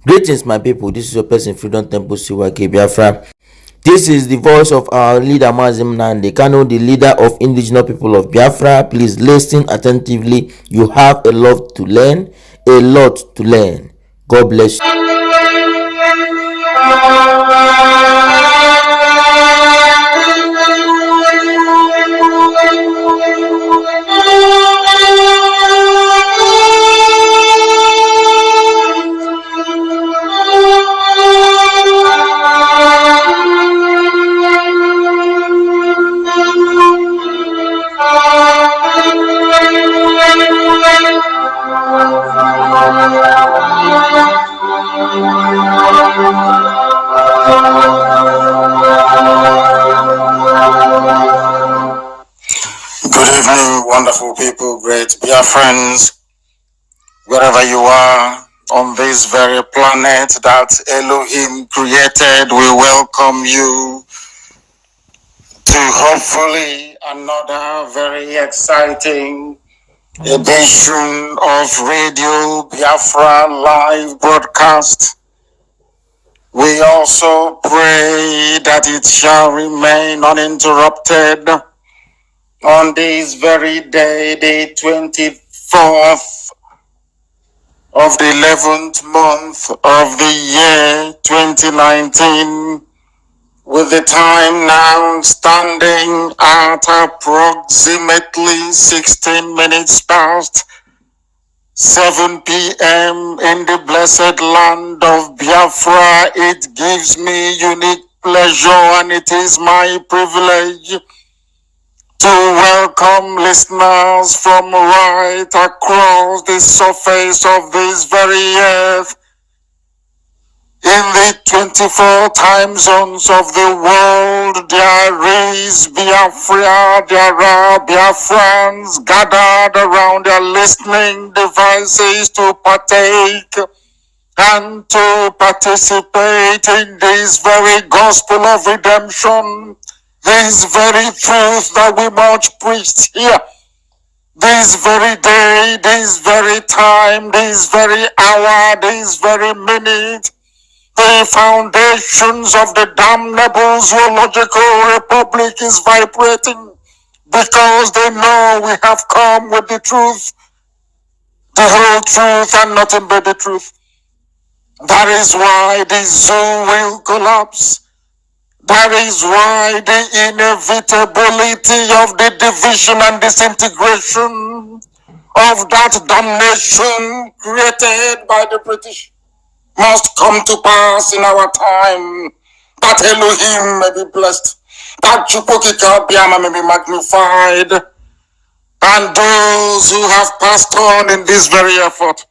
Greetings, my people. This is your person, Freedom Temple Siwake Biafra. This is the voice of our leader, Mazim Nande Kano, the leader of indigenous people of Biafra. Please listen attentively. You have a lot to learn. A lot to learn. God bless you. Good evening, wonderful people, great Biafrans, wherever you are on this very planet that Elohim created. We welcome you to hopefully another very exciting edition of Radio Biafra live broadcast. We also pray that it shall remain uninterrupted on this very day, the 24th of the 11th month of the year 2019, with the time now standing at approximately 16 minutes past 7 p.m. in the blessed land of Biafra. It gives me unique pleasure and it is my privilege to welcome listeners from right across the surface of this very earth in the 24 time zones of the world. There is Biafra, there are Biafrans gathered around their listening devices to partake and to participate in this very gospel of redemption. This very truth that we much preached here, this very day, this very time, this very hour, this very minute, the foundations of the damnable zoological republic is vibrating because they know we have come with the truth, the whole truth and nothing but the truth. That is why the zoo will collapse. That is why the inevitability of the division and disintegration of that damnation created by the British must come to pass in our time. That Elohim may be blessed, that Chukokika Biama may be magnified, and those who have passed on in this very effort,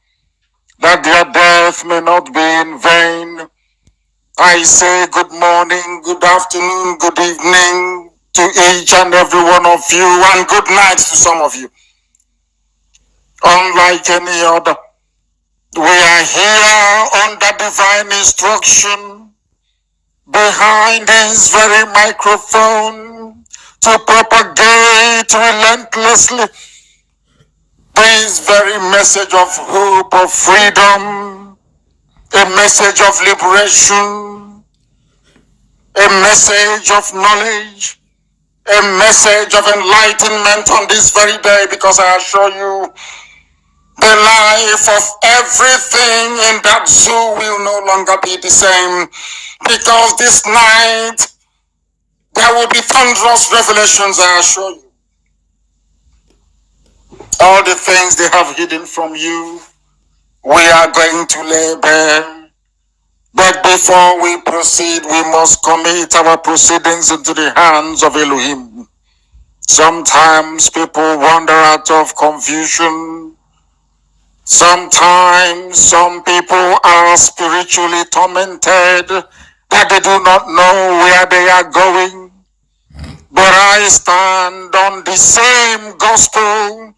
that their death may not be in vain. I say good morning, good afternoon, good evening to each and every one of you, and good night to some of you. Unlike any other, we are here under divine instruction behind this very microphone to propagate relentlessly this very message of hope, of freedom, a message of liberation, a message of knowledge, a message of enlightenment on this very day, because I assure you, the life of everything in that zoo will no longer be the same, because this night there will be thunderous revelations, I assure you. All the things they have hidden from you, we are going to lay bare. But before we proceed, we must commit our proceedings into the hands of Elohim. Sometimes people wander out of confusion. Sometimes some people are spiritually tormented that they do not know where they are going. But I stand on the same gospel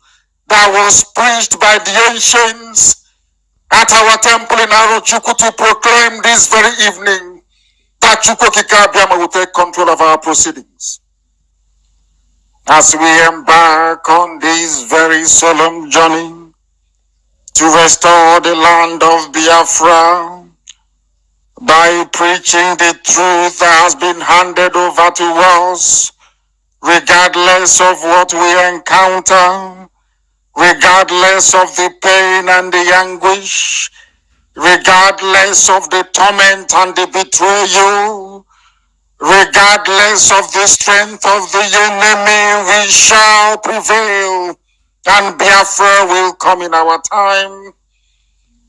that was preached by the ancients at our temple in Arochukwu to proclaim this very evening that Chukwokika will take control of our proceedings. As we embark on this very solemn journey to restore the land of Biafra, by preaching the truth that has been handed over to us, regardless of what we encounter, regardless of the pain and the anguish, regardless of the torment and the betrayal, regardless of the strength of the enemy, we shall prevail, and Biafra will come in our time.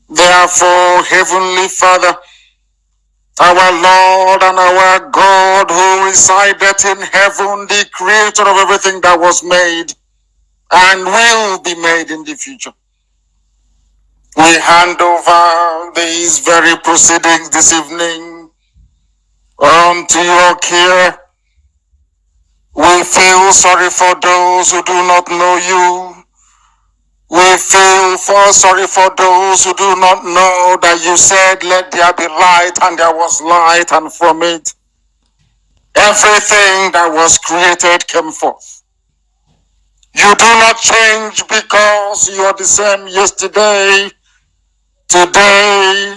Therefore, Heavenly Father, our Lord and our God who resideth in heaven, the creator of everything that was made and will be made in the future, we hand over these very proceedings this evening unto your care. We feel sorry for those who do not know you. We feel sorry for those who do not know that you said, let there be light, and there was light, and from it, everything that was created came forth. You do not change because you are the same yesterday, today,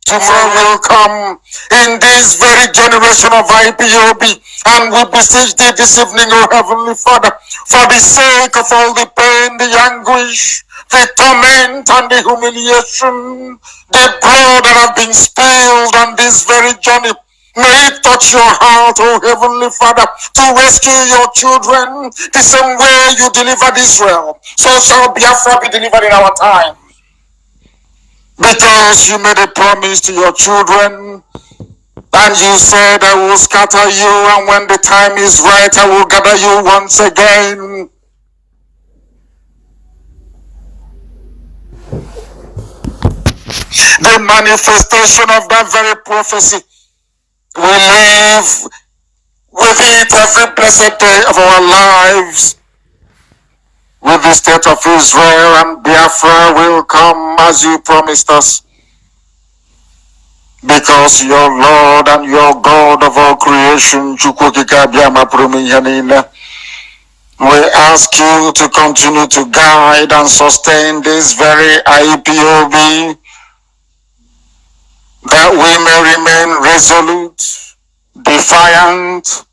tomorrow will come in this very generation of IPOB. And we beseech thee this evening, O Heavenly Father, for the sake of all the pain, the anguish, the torment and the humiliation, the blood that have been spilled on this very journey, may it touch your heart, O Heavenly Father, to rescue your children the same way you delivered Israel. So shall Biafra be delivered in our time. Because you made a promise to your children, and you said, I will scatter you, and when the time is right, I will gather you once again. The manifestation of that very prophecy, we live with it every blessed day of our lives. With the state of Israel, and Biafra will come as you promised us. Because your Lord and your God of all creation, we ask you to continue to guide and sustain this very IPOB, that we may remain resolute, defiant,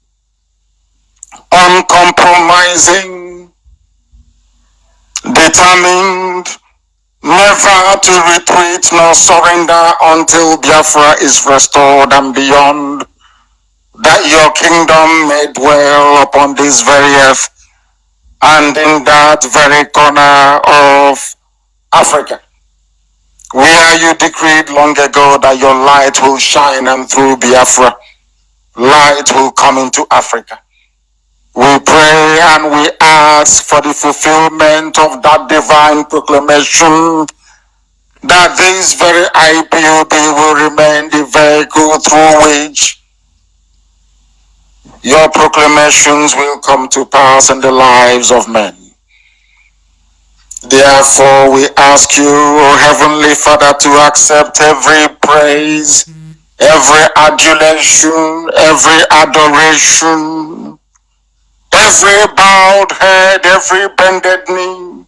uncompromising, determined, never to retreat nor surrender until Biafra is restored and beyond, that your kingdom may dwell upon this very earth and in that very corner of Africa, where you decreed long ago that your light will shine, and through Biafra, light will come into Africa. We pray and we ask for the fulfillment of that divine proclamation, that this very IPOB will remain the vehicle through which your proclamations will come to pass in the lives of men. Therefore, we ask you, O Heavenly Father, to accept every praise, every adulation, every adoration, every bowed head, every bended knee,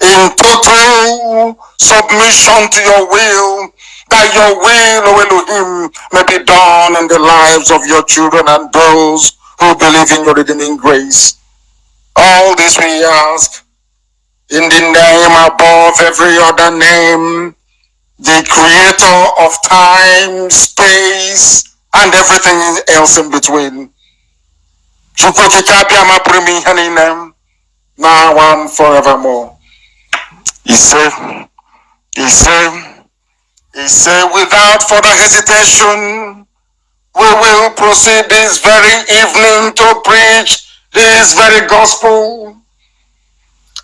in total submission to your will, that your will, O Elohim, may be done in the lives of your children and those who believe in your redeeming grace. All this we ask in the name above every other name, the creator of time, space, and everything else in between. Now and forevermore. He said, without further hesitation, we will proceed this very evening to preach this very gospel,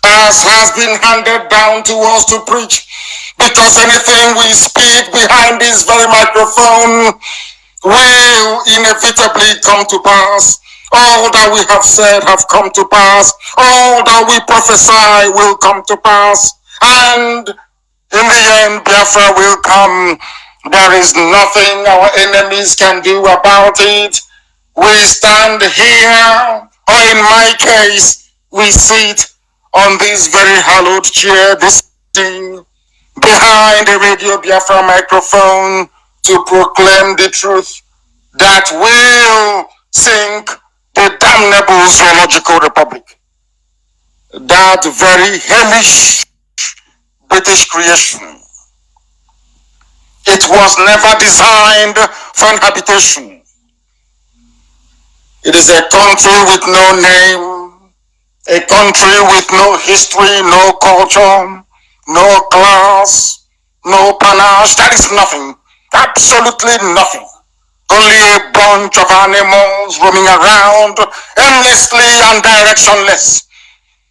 as has been handed down to us to preach, because anything we speak behind this very microphone will inevitably come to pass. All that we have said have come to pass. All that we prophesy will come to pass. And in the end, Biafra will come. There is nothing our enemies can do about it. We stand here, or in my case, we sit on this very hallowed chair, this thing, behind the Radio Biafra microphone, to proclaim the truth that will sink the damnable zoological republic, that very hellish British creation. It was never designed for an habitation. It is a country with no name, a country with no history, no culture, no class, no panache. That is nothing, absolutely nothing. Only a bunch of animals roaming around endlessly and directionless.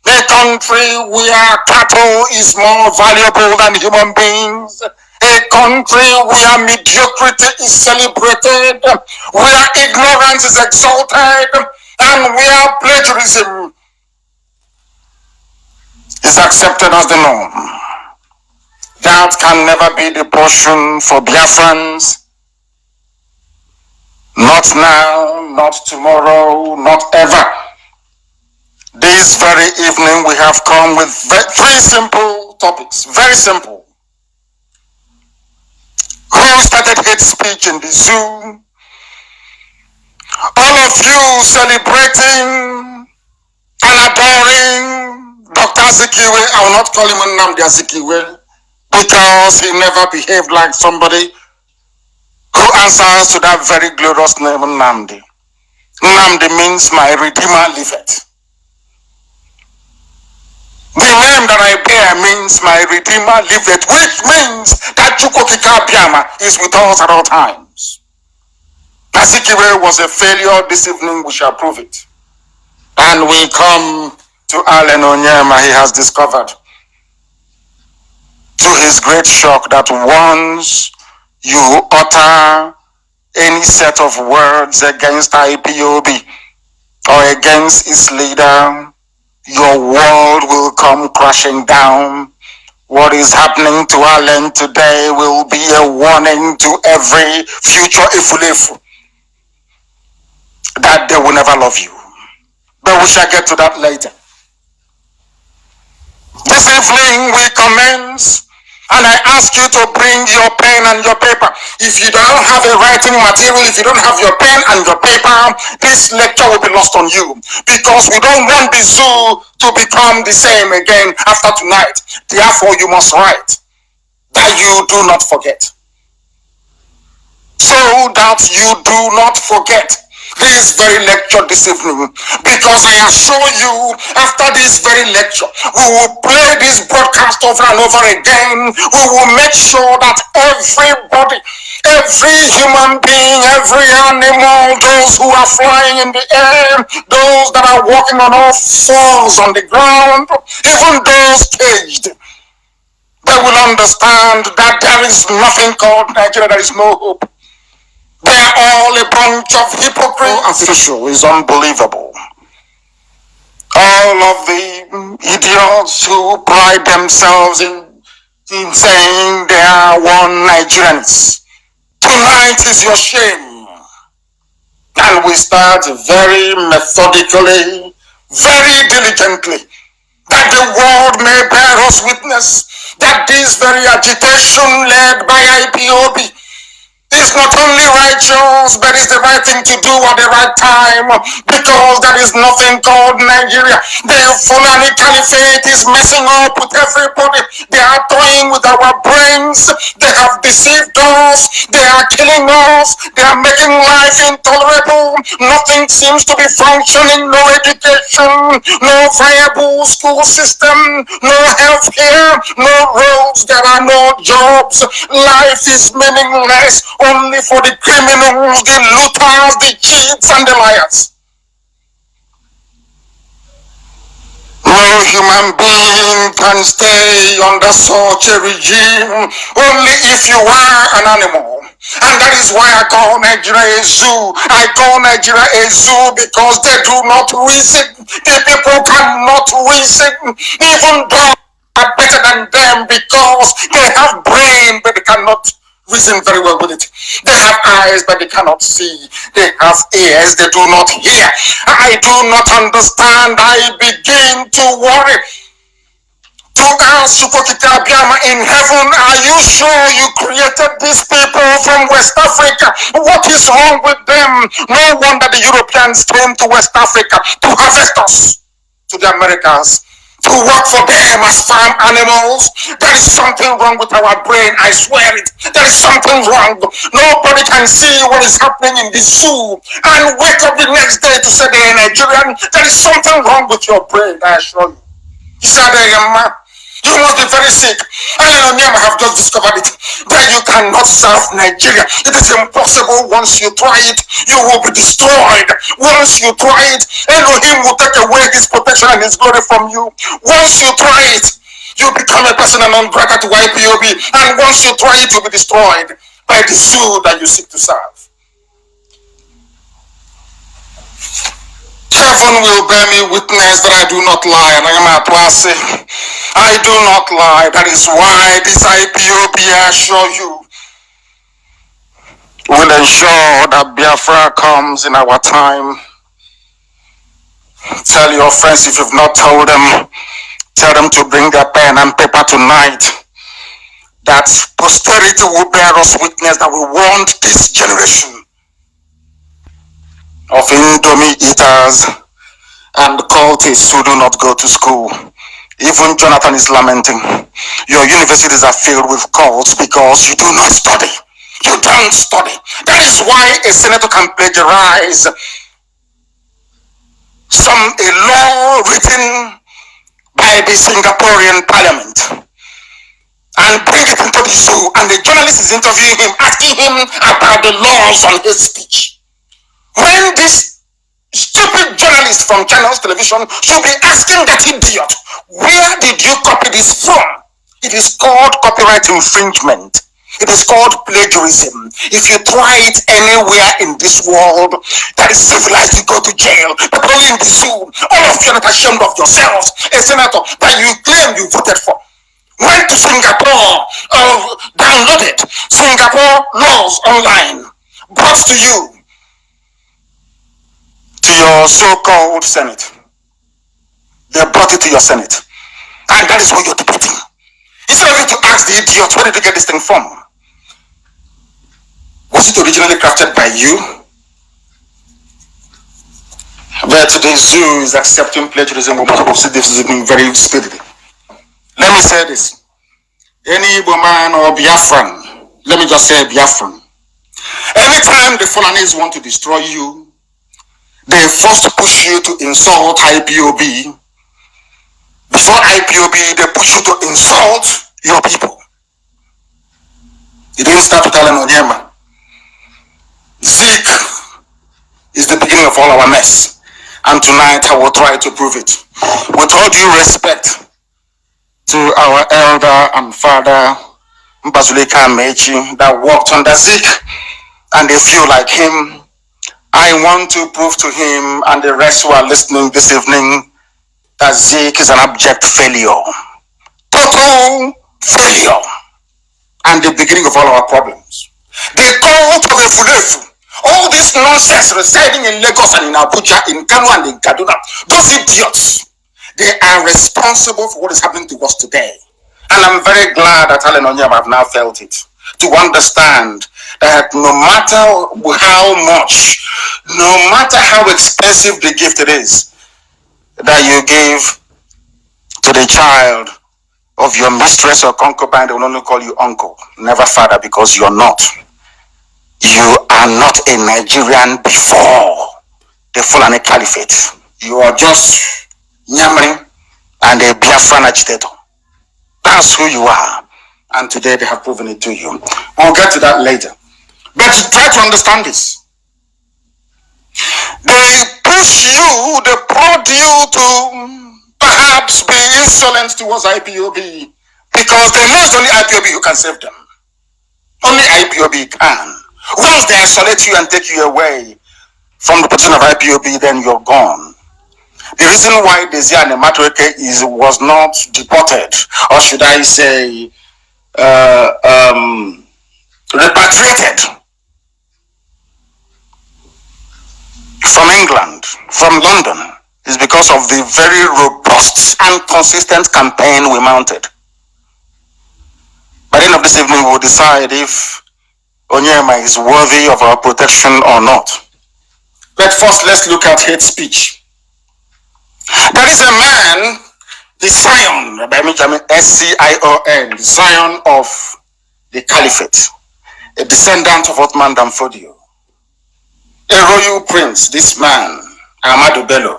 A country where cattle is more valuable than human beings. A country where mediocrity is celebrated, where ignorance is exalted, and where plagiarism is accepted as the norm. That can never be the portion for Biafrans. Not now, not tomorrow, not ever. This very evening we have come with three simple topics, very simple. Who started hate speech in the zoo? All of you celebrating and adoring Dr. Azikiwe. I will not call him Nnamdi Azikiwe because he never behaved like somebody who answers to that very glorious name, Nnamdi. Nnamdi means my Redeemer liveth. The name that I bear means my Redeemer liveth, which means that Chukwokika Biama is with us at all times. Azikiwe was a failure. This evening we shall prove it. And we come to Allen Onyema. He has discovered, to his great shock, that once you utter any set of words against IPOB or against its leader, your world will come crashing down. What is happening to Allen today will be a warning to every future Ifulefu that they will never love you. But we shall get to that later. This evening we commence, and I ask you to bring your pen and your paper. If you don't have a writing material, if you don't have your pen and your paper, this lecture will be lost on you, because we don't want the zoo to become the same again after tonight. Therefore, you must write that you do not forget. So that you do not forget this very lecture this evening, because I assure you, after this very lecture, we will play this broadcast over and over again. We will make sure that everybody, every human being, every animal, those who are flying in the air, those that are walking on all fours on the ground, even those caged, they will understand that there is nothing called Nigeria, there is no hope. They are all a bunch of hypocrites. Official is unbelievable. All of the idiots who pride themselves in saying they are one Nigerians. Tonight is your shame. And we start very methodically, very diligently, that the world may bear us witness that this very agitation led by IPOB is not only righteous, but is the right thing to do at the right time, because there is nothing called Nigeria. The Fulani Caliphate is messing up with everybody. They are toying with our brains. They have deceived us. They are killing us. They are making life intolerable. Nothing seems to be functioning. No education, no viable school system, no health care, no roads. There are no jobs. Life is meaningless only for the criminals, the looters, the cheats, and the liars. No human being can stay under such a regime, only if you are an animal. And that is why I call Nigeria a zoo. I call Nigeria a zoo because they do not reason. The people cannot reason. Even dogs are better than them because they have brain, but they cannot reason very well with it. They have eyes, but they cannot see. They have ears, they do not hear. I do not understand. I begin to worry. to ask Chukwokitabiama in heaven, are you sure you created these people from West Africa? What is wrong with them? No wonder the Europeans came to West Africa to harvest us to the Americas, to work for them as farm animals. There is something wrong with our brain, I swear it. There is something wrong. Nobody can see what is happening in the zoo and wake up the next day to say they are Nigerian. There is something wrong with your brain, I assure you. You must be very sick. I have just discovered it. That you cannot serve Nigeria. It is impossible. Once you try it, you will be destroyed. Once you try it, Elohim will take away his protection and his glory from you. Once you try it, you become a person non grata to IPOB. And once you try it, you'll be destroyed by the zoo that you seek to serve. Heaven will bear me witness that I do not lie, and I am at Wasi. I do not lie. That is why this IPOB, I assure you, will ensure that Biafra comes in our time. Tell your friends, if you've not told them, tell them to bring their pen and paper tonight. That posterity will bear us witness that we want this generation of Indomie eaters and cultists who do not go to school. Even Jonathan is lamenting. Your universities are filled with cults because you do not study. You don't study. That is why a senator can plagiarize a law written by the Singaporean parliament and bring it into the zoo, and the journalist is interviewing him, asking him about the laws on his speech. When this stupid journalist from Channels Television should be asking that idiot, where did you copy this from? It is called copyright infringement. It is called plagiarism. If you try it anywhere in this world that is civilized, you go to jail. But only in the zoo, all of you are not ashamed of yourselves. A senator that you claim you voted for went to Singapore, downloaded Singapore laws online, brought to you, to your so-called Senate. They brought it to your Senate. And that is what you're debating. Instead of you to ask the idiot, where did you get this thing from? Was it originally crafted by you? But the zoo is accepting plagiarism. We must see this is very speedily. Let me say this. Any Igbo man or Biafran, let me just say Biafran. Anytime the Fulanis want to destroy you, they first push you to insult IPOB. Before IPOB, they push you to insult your people. It didn't start with Alan Onyema. Zeke is the beginning of all our mess. And tonight I will try to prove it. With all due respect to our elder and father, Mbazulika Mechi, that worked under Zeke, and they feel like him, I want to prove to him and the rest who are listening this evening that Zeke is an abject failure. Total failure. And the beginning of all our problems. The cult of Efulefu. All this nonsense residing in Lagos and in Abuja, in Kano and in Kaduna, those idiots, they are responsible for what is happening to us today. And I'm very glad that Alan Onyema have now felt it. To understand that no matter how much, no matter how expensive the gift it is that you give to the child of your mistress or concubine, they will only call you uncle, never father, because you're not. You are not a Nigerian before the Fulani Caliphate. You are just Nyamri and a Biafran agitator. That's who you are. And today they have proven it to you. We'll get to that later. But try to understand this. They push you, they prod you to perhaps be insolent towards IPOB because they know it's only IPOB who can save them. Only IPOB can. Once they isolate you and take you away from the position of IPOB, then you're gone. The reason why Desi and Matreke was not deported, or should I say, repatriated from England, from London, is because of the very robust and consistent campaign we mounted. By the end of this evening, we'll decide if Onyema is worthy of our protection or not. But first, let's look at hate speech. There is a man, the Scion, S-C-I-O-N, Scion of the Caliphate, a descendant of London.The, a royal prince, this man, Ahmadu Bello.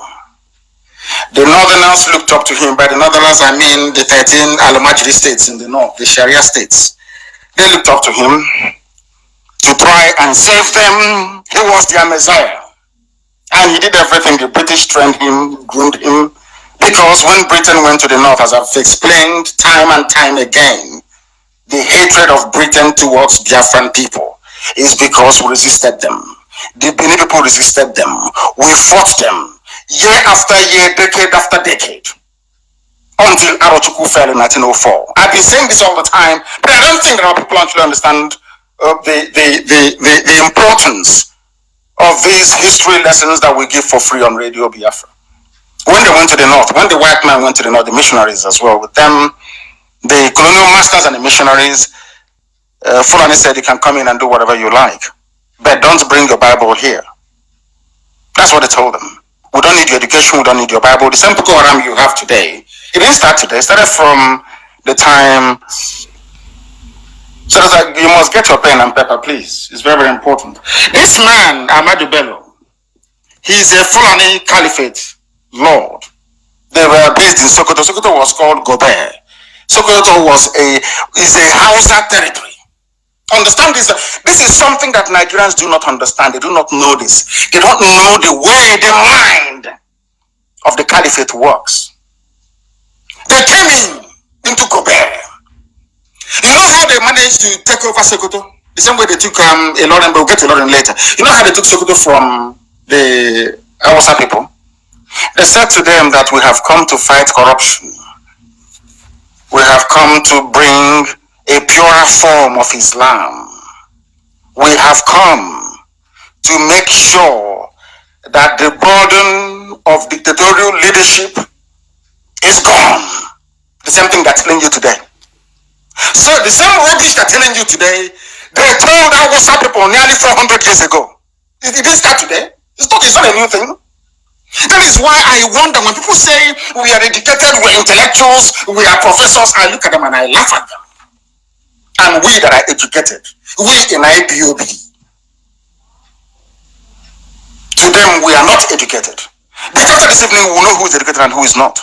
The Northerners looked up to him. By the Northerners, I mean the 13 Al-Majri states in the north, the Sharia states. They looked up to him to try and save them. He was their Messiah. And he did everything. The British trained him, groomed him, because when Britain went to the north, as I've explained time and time again, the hatred of Britain towards Biafran people is because we resisted them. The Benin people resisted them. We fought them year after year, decade after decade, until Arochukwu fell in 1904. I've been saying this all the time, but I don't think our people actually understand the importance of these history lessons that we give for free on Radio Biafra. When they went to the north, when the white man went to the north, the missionaries as well, with them, the colonial masters and the missionaries, Fulani said, you can come in and do whatever you like, but don't bring your Bible here. That's what they told them. We don't need your education, we don't need your Bible. The same Boko Haram you have today, it didn't start today, it started from the time. So it's like, you must get your pen and paper, please. It's very, very important. This man, Ahmadu Bello, he's a Fulani Caliphate lord. They were based in Sokoto. Sokoto was called Gobert. Sokoto is a Hausa territory. Understand this? This is something that Nigerians do not understand. They do not know this. They don't know the way the mind of the Caliphate works. They came into Gobert. You know how they managed to take over Sokoto? The same way they took Ilorin, but we'll get to Ilorin later. You know how they took Sokoto from the Hausa people? They said to them that we have come to fight corruption. We have come to bring a purer form of Islam. We have come to make sure that the burden of dictatorial leadership is gone. The same thing that's telling you today. So the same rubbish that's telling you today, they told Hausa people nearly 400 years ago. It didn't start today. It's not a new thing. That is why I wonder when people say we are educated, we're intellectuals, we are professors, I look at them and I laugh at them. And we that are educated, we in IPOB, to them we are not educated. But after this evening, we will know who is educated and who is not.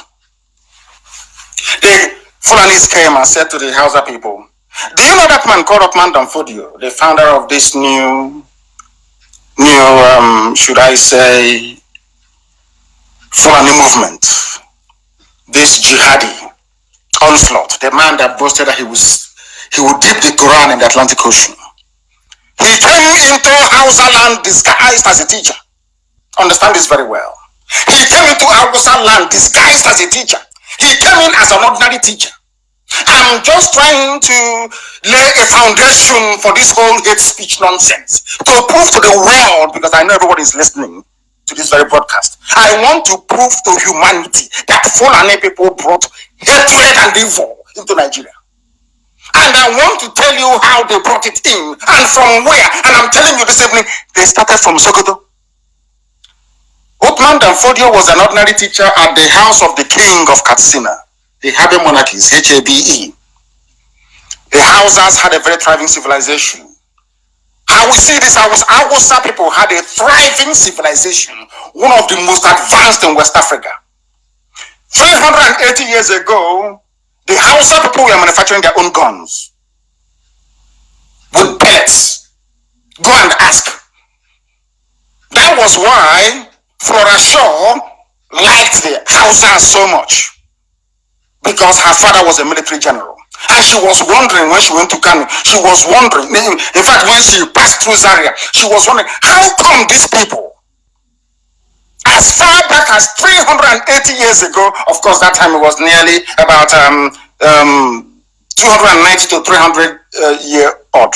The Fulanis came and said to the Hausa people, do you know that man called London.The, the founder of this new, should I say, Fulani movement, this jihadi onslaught, the man that boasted that he would dip the Quran in the Atlantic Ocean. He came into Hausa land disguised as a teacher. Understand this very well. He came into Hausa land disguised as a teacher. He came in as an ordinary teacher. I'm just trying to lay a foundation for this whole hate speech nonsense to prove to the world, because I know everybody is listening to this very broadcast. I want to prove to humanity that Fulani people brought hatred and evil into Nigeria. And I want to tell you how they brought it in and from where. And I'm telling you this evening, they started from Sokoto. London.The was an ordinary teacher at the house of the king of Katsina, the Habe monarchies, Habe. The Hausas had a very thriving civilization. I will see this, Hausa people had a thriving civilization, one of the most advanced in West Africa. 380 years ago, the Hausa people were manufacturing their own guns with pellets. Go and ask. That was why Flora Shaw liked the Hausa so much, because her father was a military general. And she was wondering when she went to Kano, she was wondering, in fact, when she passed through Zaria, she was wondering, how come these people, as far back as 380 years ago, of course, that time it was nearly about 290 to 300 year old.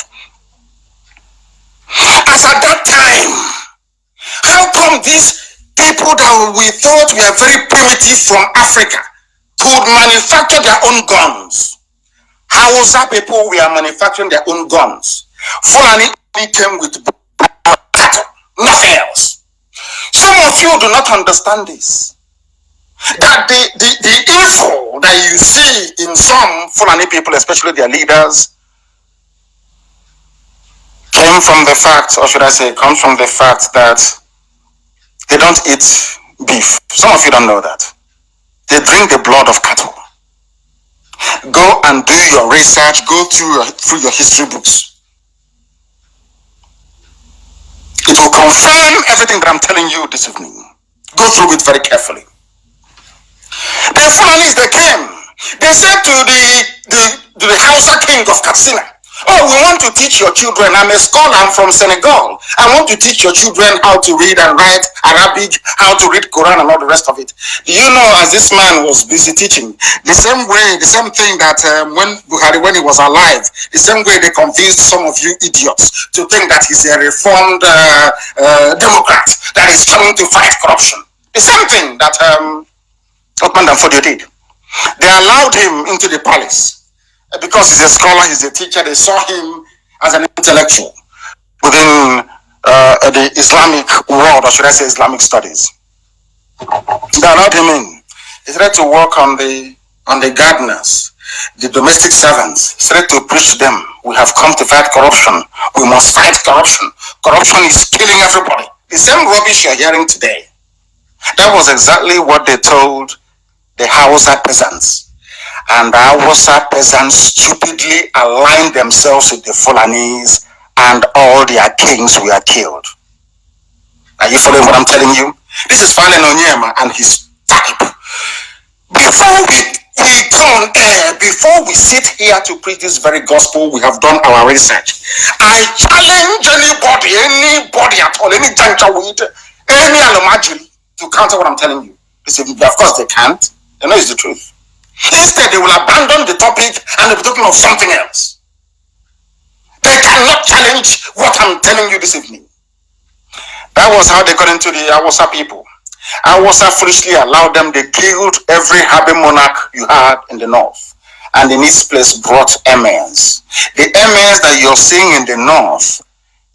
As at that time, how come these People that we thought were very primitive from Africa could manufacture their own guns. Hausa people were manufacturing their own guns. Fulani came with cattle, nothing else. Some of you do not understand this. That the evil that you see in some Fulani people, especially their leaders, came from the fact, or should I say, comes from the fact that they don't eat beef. Some of you don't know that. They drink the blood of cattle. Go and do your research, go through your history books. It will confirm everything that I'm telling you this evening. Go through it very carefully. The Fulanis, they came. They said to the Hausa king of Katsina, oh, we want to teach your children. I'm a scholar, I'm from Senegal. I want to teach your children how to read and write Arabic, how to read Quran and all the rest of it. Do you know, as this man was busy teaching, the same thing that when Buhari, when he was alive, the same way they confused some of you idiots to think that he's a reformed Democrat that is coming to fight corruption. The same thing that London.The did. They allowed him into the palace. Because he's a scholar, he's a teacher, they saw him as an intellectual within the Islamic world, or should I say Islamic studies. They allowed him in. He started to work on the gardeners, the domestic servants. He started to preach to them, we have come to fight corruption. We must fight corruption. Corruption is killing everybody. The same rubbish you're hearing today. That was exactly what they told the Hausa peasants. And the Hausa peasants stupidly aligned themselves with the Fulanis, and all their kings were killed. Are you following what I'm telling you? This is Falen Onyema and his type. Before we come on air, before we sit here to preach this very gospel, we have done our research. I challenge anybody at all, any janjaweed, any alamajili, to counter what I'm telling you. Of course they can't. They know it's the truth. Instead, they will abandon the topic and they'll be talking of something else. They cannot challenge what I'm telling you this evening. That was how they got into the Hausa people. Hausa foolishly allowed them. They killed every Habi monarch you had in the north. And in its place brought emirs. The emirs that you're seeing in the north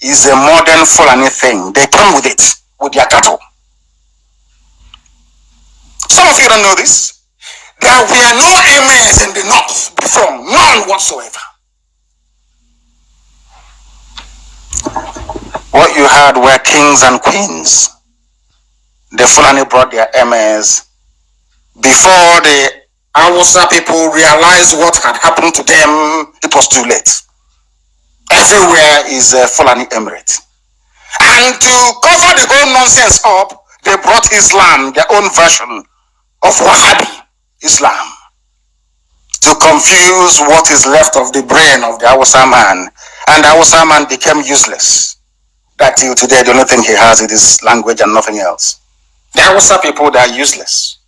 is a modern Fulani thing. They come with it, with their cattle. Some of you don't know this. There were no emirs in the north before, none whatsoever. What you had were kings and queens. The Fulani brought their emirs. Before the Hausa people realized what had happened to them, it was too late. Everywhere is a Fulani emirate. And to cover the whole nonsense up, they brought Islam, their own version of Wahhabi Islam, to confuse what is left of the brain of the Hausa man. And the Hausa man became useless. That till today, the only thing he has is his language and nothing else. The Hausa people, they are useless.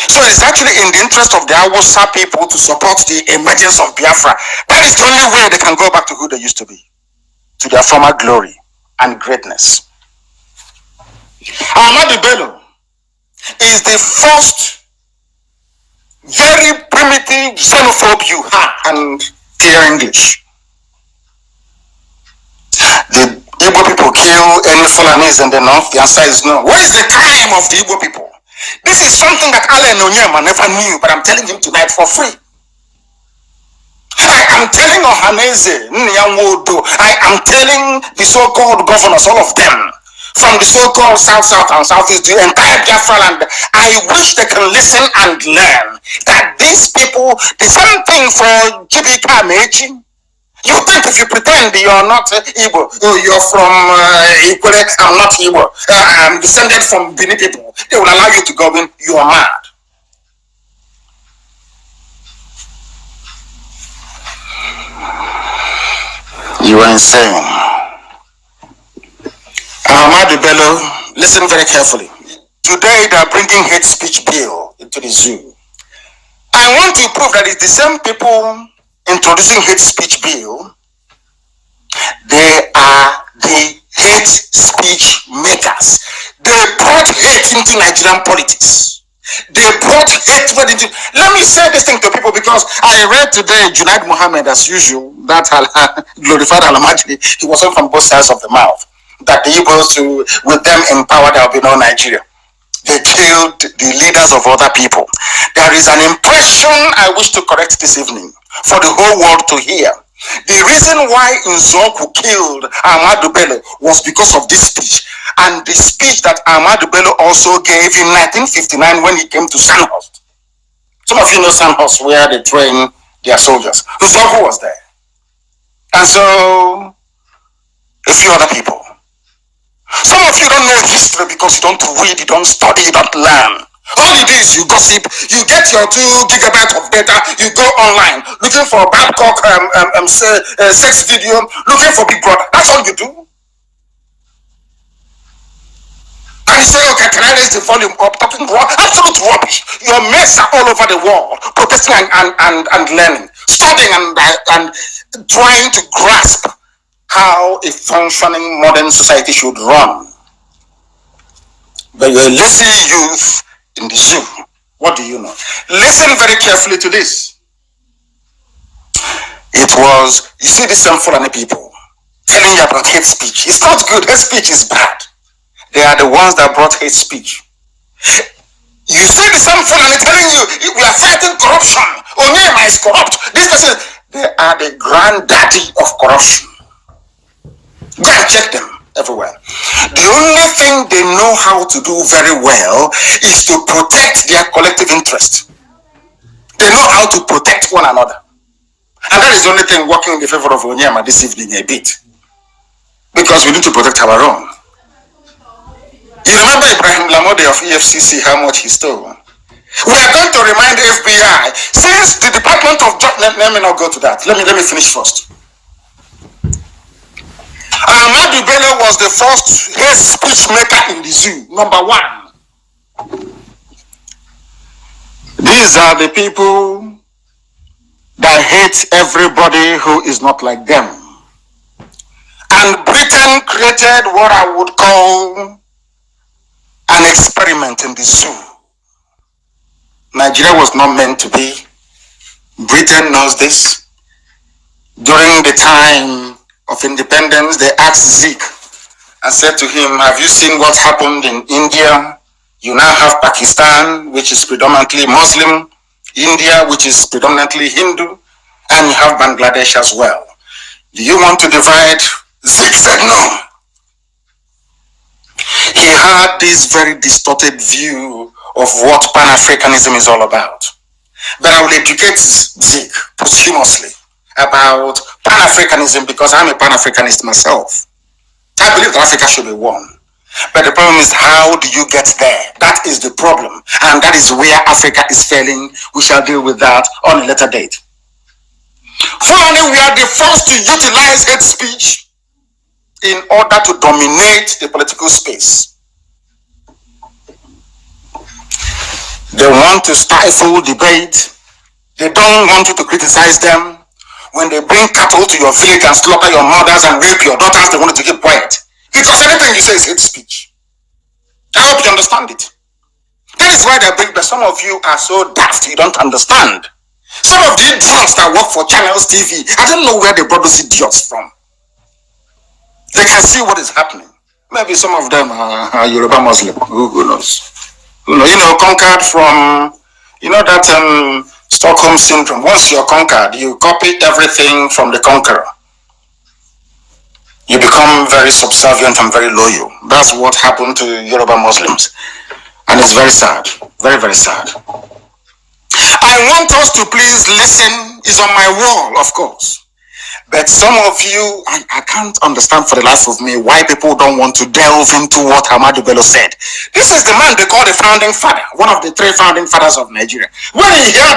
So it's actually in the interest of the Hausa people to support the emergence of Biafra. That is the only way they can go back to who they used to be, to their former glory and greatness. Ahmadu Bello is the first very primitive xenophobe you have, and clear English. The Igbo people kill any Fulanese in the north? The answer is no. What is the crime of the Igbo people? This is something that Allen Onyema never knew, but I'm telling him tonight for free. I am telling Ohaneze, Nyanwodo, I am telling the so-called governors, all of them, from the so-called South and Southeast, the entire Biafra land. I wish they can listen and learn that these people, the same thing for Chibika Mechi. You think if you pretend you're not Igbo, you're from Ikwere, I'm not Igbo, I'm descended from Bini people, they will allow you to go in, you are mad. You are insane. Ahmadu Bello, listen very carefully. Today they are bringing hate speech bill into the zoo. I want to prove that it's the same people introducing hate speech bill. They are the hate speech makers. They brought hate into Nigerian politics. They brought hatred into. Let me say this thing to people, because I read today Junaid Mohammed, as usual, that glorified Alamajri. He was on from both sides of the mouth. That the Igbos, with them in power, there will be no Nigeria. They killed the leaders of other people. There is an impression I wish to correct this evening for the whole world to hear. The reason why Nzoku killed Ahmadu Bello was because of this speech, and the speech that Ahmadu Bello also gave in 1959 when he came to Sandhurst. Some of you know Sandhurst, where they train their soldiers. Nzoku was there, and so a few other people. Some of you don't know history because you don't read, you don't study, you don't learn. All it is, you gossip, you get your 2 gigabytes of data, you go online looking for Babcock sex video, looking for Big Brother. That's all you do. And you say, okay, can I raise the volume up? Talking absolute rubbish. Your mates are all over the world, protesting and learning, studying and trying to grasp how a functioning modern society should run. But you're a lazy youth in the zoo. What do you know? Listen very carefully to this. It was, you see, the same Fulani people telling you about hate speech. It's not good. Hate speech is bad. They are the ones that brought hate speech. You see the same Fulani telling you, we are fighting corruption. Onyema is corrupt. This person, they are the granddaddy of corruption. Go and check them everywhere. The only thing they know how to do very well is to protect their collective interest. They know how to protect one another. And that is the only thing working in the favor of Onyema this evening a bit. Because we need to protect our own. You remember Ibrahim Lamode of EFCC, how much he stole? We are going to remind the FBI, since the Department of Justice, let me not go to that. Let me finish first. Ahmadu Bello was the first hate speech maker in the zoo, number 1. These are the people that hate everybody who is not like them. And Britain created what I would call an experiment in the zoo. Nigeria was not meant to be. Britain knows this. During the time of independence, they asked Zeke and said to him, have you seen what happened in India? You now have Pakistan, which is predominantly Muslim, India, which is predominantly Hindu, and you have Bangladesh as well. Do you want to divide? Zeke said no. He had this very distorted view of what Pan-Africanism is all about. But I will educate Zeke posthumously about Pan-Africanism because I'm a Pan-Africanist myself. I believe that Africa should be one. But the problem is, how do you get there? That is the problem. And that is where Africa is failing. We shall deal with that on a later date. Finally, we are the first to utilize hate speech in order to dominate the political space. They want to stifle debate. They don't want you to criticize them. When they bring cattle to your village and slaughter your mothers and rape your daughters, they want you to keep quiet. Because anything you say is hate speech. I hope you understand it. That is why they bring, but some of you are so daft you don't understand. Some of the idiots that work for Channels TV, I don't know where they brought those idiots from. They can see what is happening. Maybe some of them are Yoruba Muslim. Who knows? You know, conquered from, you know, that Stockholm syndrome. Once you're conquered, you copy everything from the conqueror. You become very subservient and very loyal. That's what happened to Yoruba Muslims. And it's very sad. Very, very sad. I want us to please listen. It's on my wall, of course. But some of you, I can't understand for the life of me why people don't want to delve into what Ahmadu Bello said. This is the man they call the founding father, one of the 3 founding fathers of Nigeria. When you hear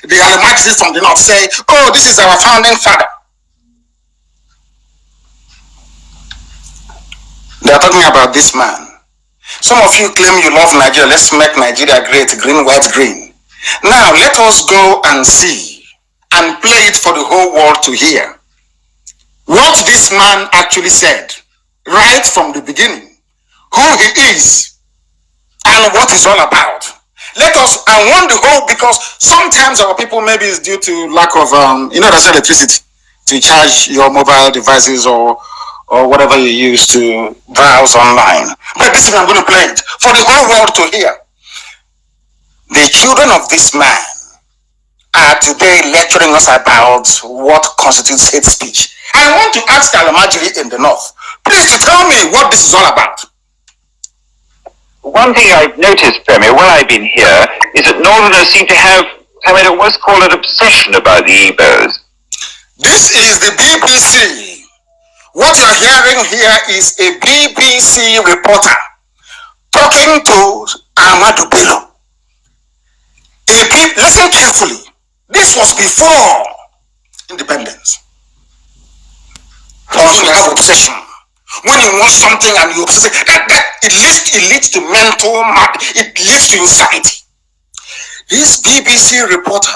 the Alamaxis from the north say, oh, this is our founding father, they are talking about this man. Some of you claim you love Nigeria. Let's make Nigeria great, green, white, green. Now, let us go and see and play it for the whole world to hear what this man actually said right from the beginning who he is and what it's all about. Let us, I want the whole, because sometimes our people, maybe it's due to lack of, there's electricity to charge your mobile devices or whatever you use to browse online. But this is, I'm going to play it for the whole world to hear. The children of this man are today lecturing us about what constitutes hate speech. I want to ask Alamajiri in the north, please to tell me what this is all about. One thing I've noticed, Premier, while I've been here, is that Northerners seem to have, I mean, almost call it obsession about the Igbos. This is the BBC. What you're hearing here is a BBC reporter talking to Ahmadu Bello. Listen carefully. This was before independence. When you have obsession, when you want something and you obsess, it leads to mental, it leads to insanity. This BBC reporter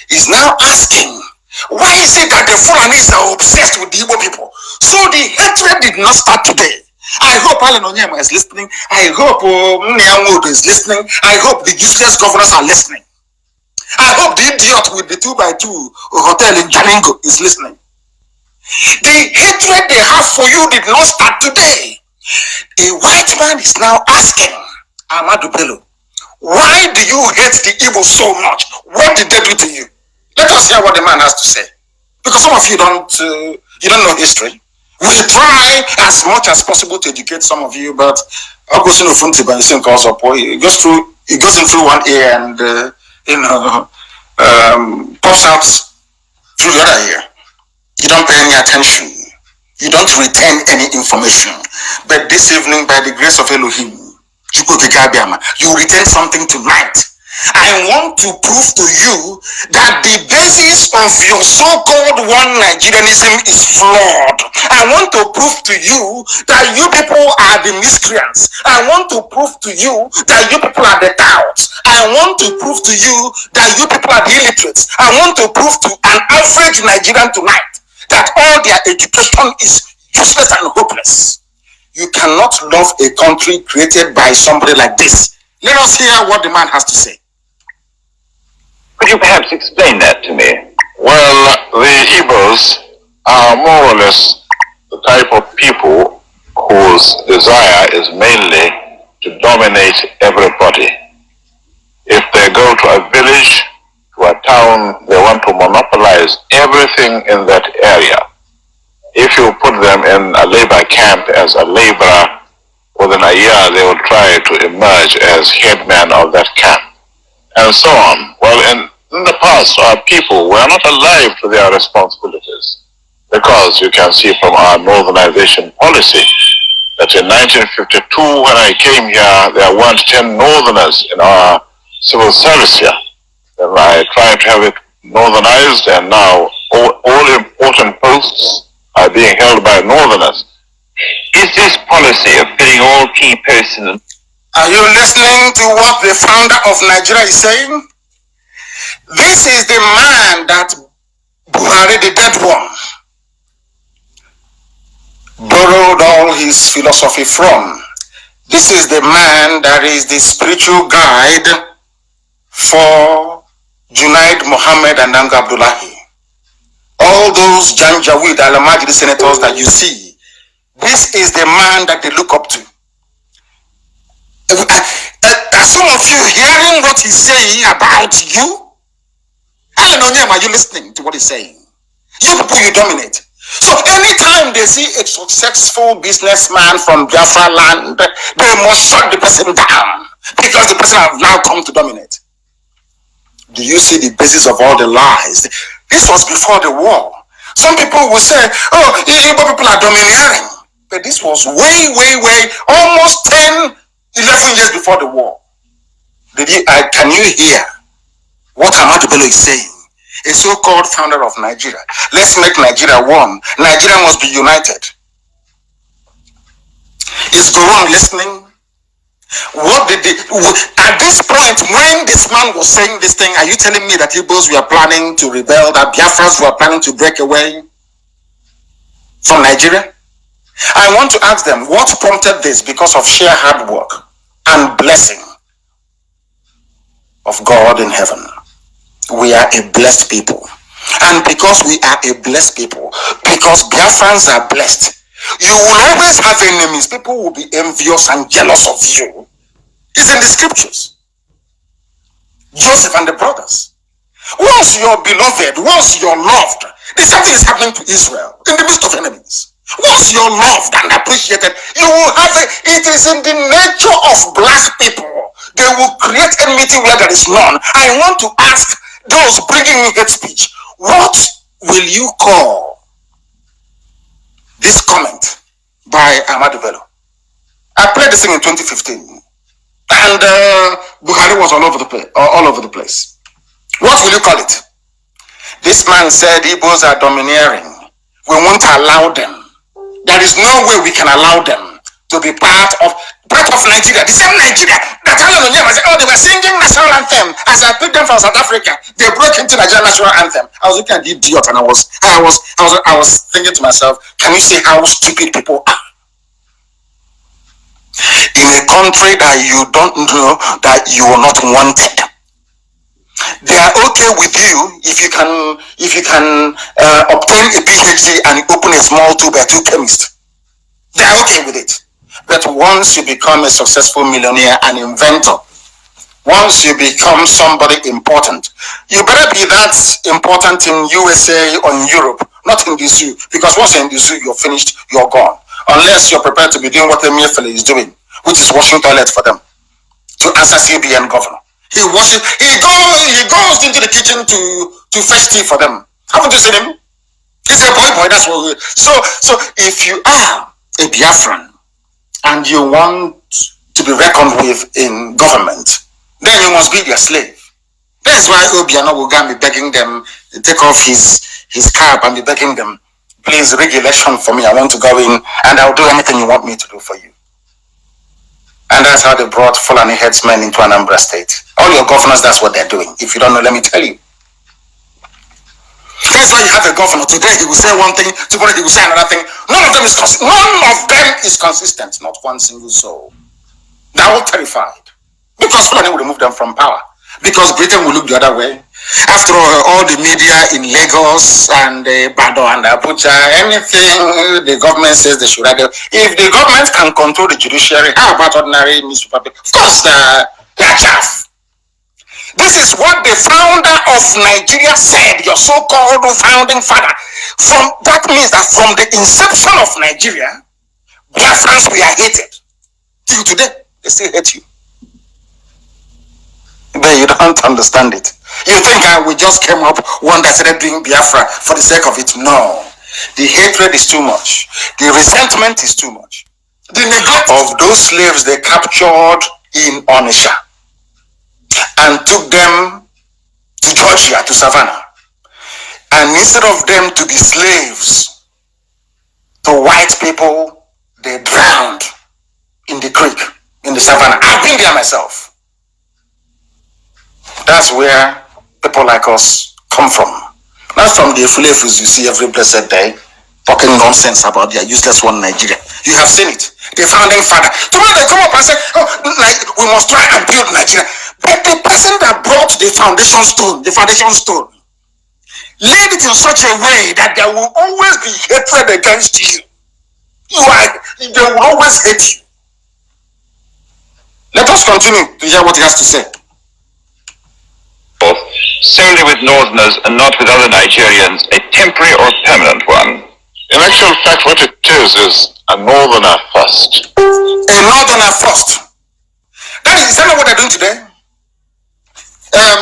is now asking, why is it that the Fulanis are obsessed with the Igbo people? So the hatred did not start today. I hope Alan Onyema is listening. I hope Mniamodo is listening. I hope the useless governors are listening. I hope the idiot with the 2x2 hotel in Jalingo is listening. The hatred they have for you did not start today. A white man is now asking Ahmadu Bello, why do you hate the Igbo so much? What did they do to you? Let us hear what the man has to say. Because some of you don't know history. We try as much as possible to educate some of you, but it goes in through one ear and pops out through the other ear. You don't pay any attention. You don't retain any information. But this evening, by the grace of Elohim, you retain something tonight. I want to prove to you that the basis of your so-called one Nigerianism is flawed. I want to prove to you that you people are the miscreants. I want to prove to you that you people are the touts. I want to prove to you that you people are the illiterates. I want to prove to an average Nigerian tonight that all their education is useless and hopeless. You cannot love a country created by somebody like this. Let us hear what the man has to say. Could you perhaps explain that to me? Well, the Igbos are more or less the type of people whose desire is mainly to dominate everybody. If they go to a village, to a town, they want to monopolize everything in that area. If you put them in a labor camp as a laborer, within a year they will try to emerge as headman of that camp, and so on. Well, in the past, our people were not alive to their responsibilities, because you can see from our northernization policy that in 1952, when I came here, there weren't 10 northerners in our civil service here. Then I tried to have it northernized, and now all important posts are being held by northerners. Is this policy of filling all key posts in the... Are you listening to what the founder of Nigeria is saying? This is the man that Buhari, the dead one, borrowed all his philosophy from. This is the man that is the spiritual guide for Junaid Mohammed and Nanga Abdullahi. All those Janjaweed, Alamajiri senators that you see, this is the man that they look up to. Are some of you hearing what he's saying about you? Are you listening to what he's saying? You people, you dominate. So anytime they see a successful businessman from Biafra land, they must shut the person down because the person has now come to dominate. Do you see the basis of all the lies? This was before the war. Some people will say, oh, Igbo people are domineering. But this was way, almost 10, 11 years before the war. Can you hear what Ahmadu Bello is saying? A so-called founder of Nigeria. Let's make Nigeria one. Nigeria must be united. Is Goron listening? At this point, when this man was saying this thing, are you telling me that Igbos were planning to rebel, that Biafrans were planning to break away from Nigeria? I want to ask them, what prompted this? Because of sheer hard work and blessing of God in heaven. We are a blessed people. And because we are a blessed people, because Biafrans are blessed, you will always have enemies. People will be envious and jealous of you. It's in the scriptures. Joseph and the brothers. Once you're beloved, once you're loved, the same thing is happening to Israel in the midst of enemies. Once you're loved and appreciated, you will have it is in the nature of black people. They will create enmity where there is none. I want to ask those bringing in hate speech, what will you call this comment by Ahmadu Bello? I played this thing in 2015, and Buhari was all over the place. What will you call it? This man said Igbos are domineering. We won't allow them. There is no way we can allow them to be part of Nigeria. The same Nigeria that they were singing national anthem. As I picked them from South Africa, they broke into Nigerian national anthem. I was looking at the idiot, and I was thinking to myself, can you see how stupid people are? In a country that you don't know that you are not wanted, they are okay with you if you can obtain a PhD and open a small 2x2 chemist. They are okay with it. But once you become a successful millionaire and inventor, once you become somebody important, you better be that important in USA or in Europe, not in the zoo. Because once you're in the zoo, you're finished, you're gone. Unless you're prepared to be doing what Emefiele is doing, which is washing toilets for them, to answer CBN governor. He goes into the kitchen to fetch tea for them. Haven't you seen him? He's a boy. That's what. So if you are a Biafran and you want to be reckoned with in government, then you must be their slave. That's why Obiano will be begging them to take off his cap and be begging them, please rig election for me. I want to go in and I'll do anything you want me to do for you. And that's how they brought Fulani headsmen into Anambra State. All your governors, that's what they're doing. If you don't know, let me tell you. That's why you have a governor. Today he will say one thing, tomorrow he will say another thing. None of them is consistent. Not one single soul. They're all terrified. Because Fulani will remove them from power. Because Britain will look the other way. After all the media in Lagos and Bado and Abuja, anything the government says they should do. If the government can control the judiciary, how about ordinary newspaper? Of course, they're chaff. This is what the founder of Nigeria said, your so-called founding father. That means that from the inception of Nigeria, Biafrans were hated. Till today, they still hate you. But you don't understand it. You think we just came up one day started doing Biafra for the sake of it? No. The hatred is too much. The resentment is too much. The neglect of those slaves they captured in Onitsha and took them to Georgia, to Savannah. And instead of them to be slaves to white people, they drowned in the creek, in the Savannah. I've been there myself. That's where people like us come from. Not from the Fulefus you see every blessed day talking nonsense about their useless one Nigeria. You have seen it. The founding father. Tomorrow they come up and say, we must try and build Nigeria. But the person that brought the foundation stone, laid it in such a way that there will always be hatred against you. They will always hate you. Let us continue to hear what he has to say. Solely with Northerners and not with other Nigerians, a temporary or permanent one? In actual fact, what it is a Northerner first. A Northerner first. Is that not what they're doing today?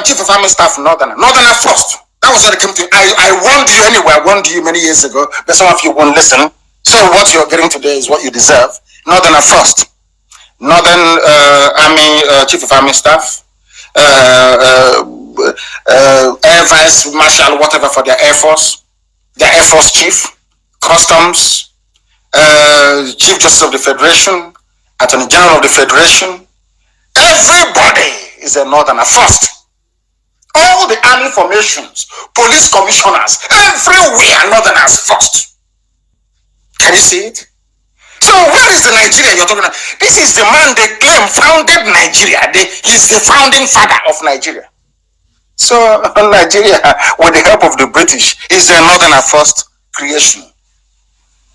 Chief of Army Staff, Northerner first. That was what they came to. I warned you anyway. I warned you many years ago, but some of you won't listen. So what you're getting today is what you deserve. Northerner first. Northern Army, Chief of Army Staff, Air Vice Marshal, whatever for their Air Force Chief, Customs, Chief Justice of the Federation, Attorney General of the Federation. Everybody is a Northerner first. All the army formations, police commissioners, everywhere Northerners first. Can you see it? So where is the Nigeria you're talking about? This is the man they claim founded Nigeria. He's the founding father of Nigeria. So Nigeria, with the help of the British, is a northern first creation.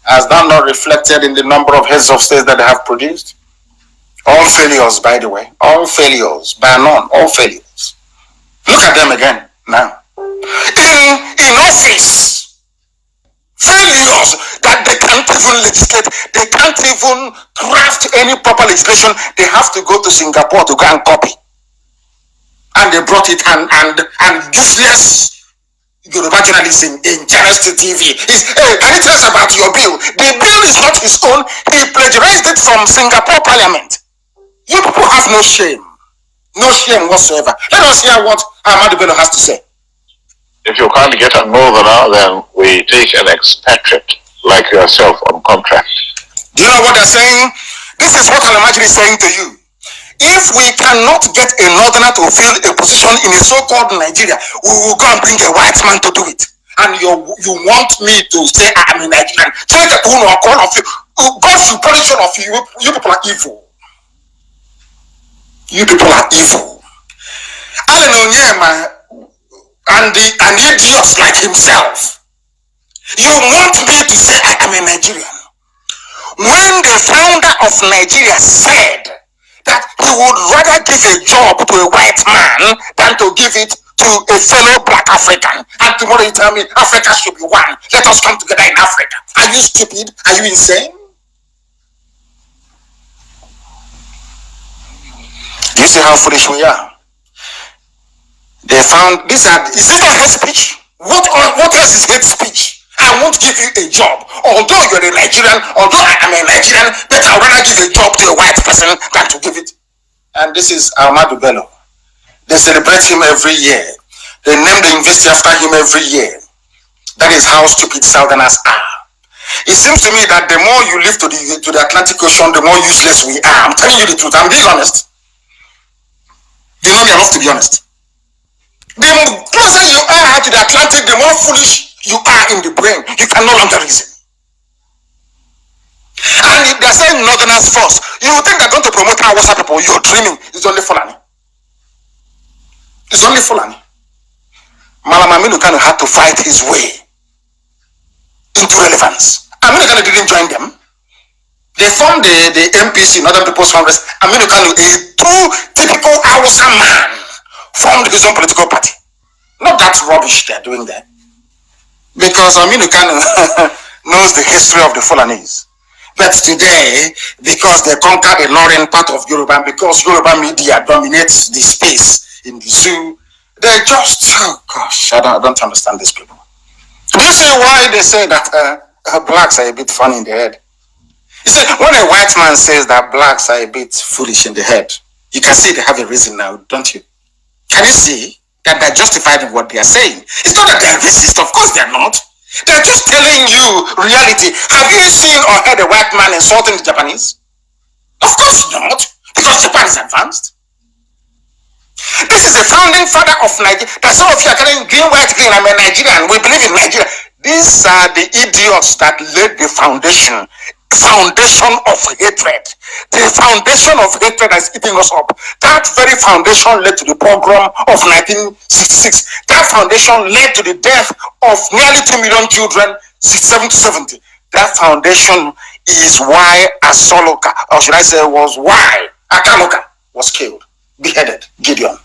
Has that not reflected in the number of heads of states that they have produced? All failures, by the way. All failures, by none, all failures. Look at them again now. In office, failures that they can't even legislate, they can't even craft any proper legislation. They have to go to Singapore to go and copy. And they brought it and useless Yoruba journalism in Channels TV. Can you tell us about your bill? The bill is not his own. He plagiarized it from Singapore Parliament. You people have no shame. No shame whatsoever. Let us hear what Ahmadu Bello has to say. If you can't get a northerner, then we take an expatriate like yourself on contract. Do you know what they're saying? This is what Alamajiri is saying to you. If we cannot get a northerner to fill a position in a so-called Nigeria, we will go and bring a white man to do it. And you want me to say I'm a Nigerian? So all of you, God should punish all of you. You people are evil. You people are evil. Alan Onyema and idiots like himself. You want me to say I am a Nigerian? When the founder of Nigeria said that he would rather give a job to a white man than to give it to a fellow black African. And tomorrow you tell me Africa should be one. Let us come together in Africa. Are you stupid? Are you insane? Do you see how foolish we are? They found is this not hate speech? What else is hate speech? I won't give you a job. Although you're a Nigerian, although I am a Nigerian, but I'd rather give a job to a white person than to give it. And this is Ahmadu Bello. They celebrate him every year. They name the university after him every year. That is how stupid Southerners are. It seems to me that the more you live to the Atlantic Ocean, the more useless we are. I'm telling you the truth. I'm being honest. You know me enough to be honest. The closer you are to the Atlantic, the more foolish you are in the brain. You can no longer reason. And if they're saying northerners first, you think they're going to promote our Hausa people. You're dreaming. It's only Fulani. It's only Fulani. Malam Aminu Kanu had to fight his way into relevance. Aminu Kanu didn't join them. They formed the MPC, Northern People's Congress. Aminu Kanu, a true typical Hausa man, formed his own political party. Not that rubbish they're doing there. Because Aminu Kanu knows the history of the Fulanese. But today, because they conquered the northern part of Yoruba, because Yoruba media dominates the space in the zoo, they just, oh gosh, I don't understand these people. Do you see why they say that blacks are a bit funny in the head? You see, when a white man says that blacks are a bit foolish in the head, you can see they have a reason now, don't you? Can you see that they're justified in what they are saying? It's not that they're racist, of course they're not. They're just telling you reality. Have you seen or heard a white man insulting the Japanese? Of course not, because Japan is advanced. This is the founding father of Nigeria. That some of you are calling green, white, green. I'm a Nigerian. We believe in Nigeria. These are the idiots that laid the foundation of hatred. The foundation of hatred that is eating us up. That very foundation led to the pogrom of 1966. That foundation led to the death of nearly 2 million children, 67 to 70. That foundation is why Asoloka, or should I say was why Akaloka was killed, beheaded, Gideon.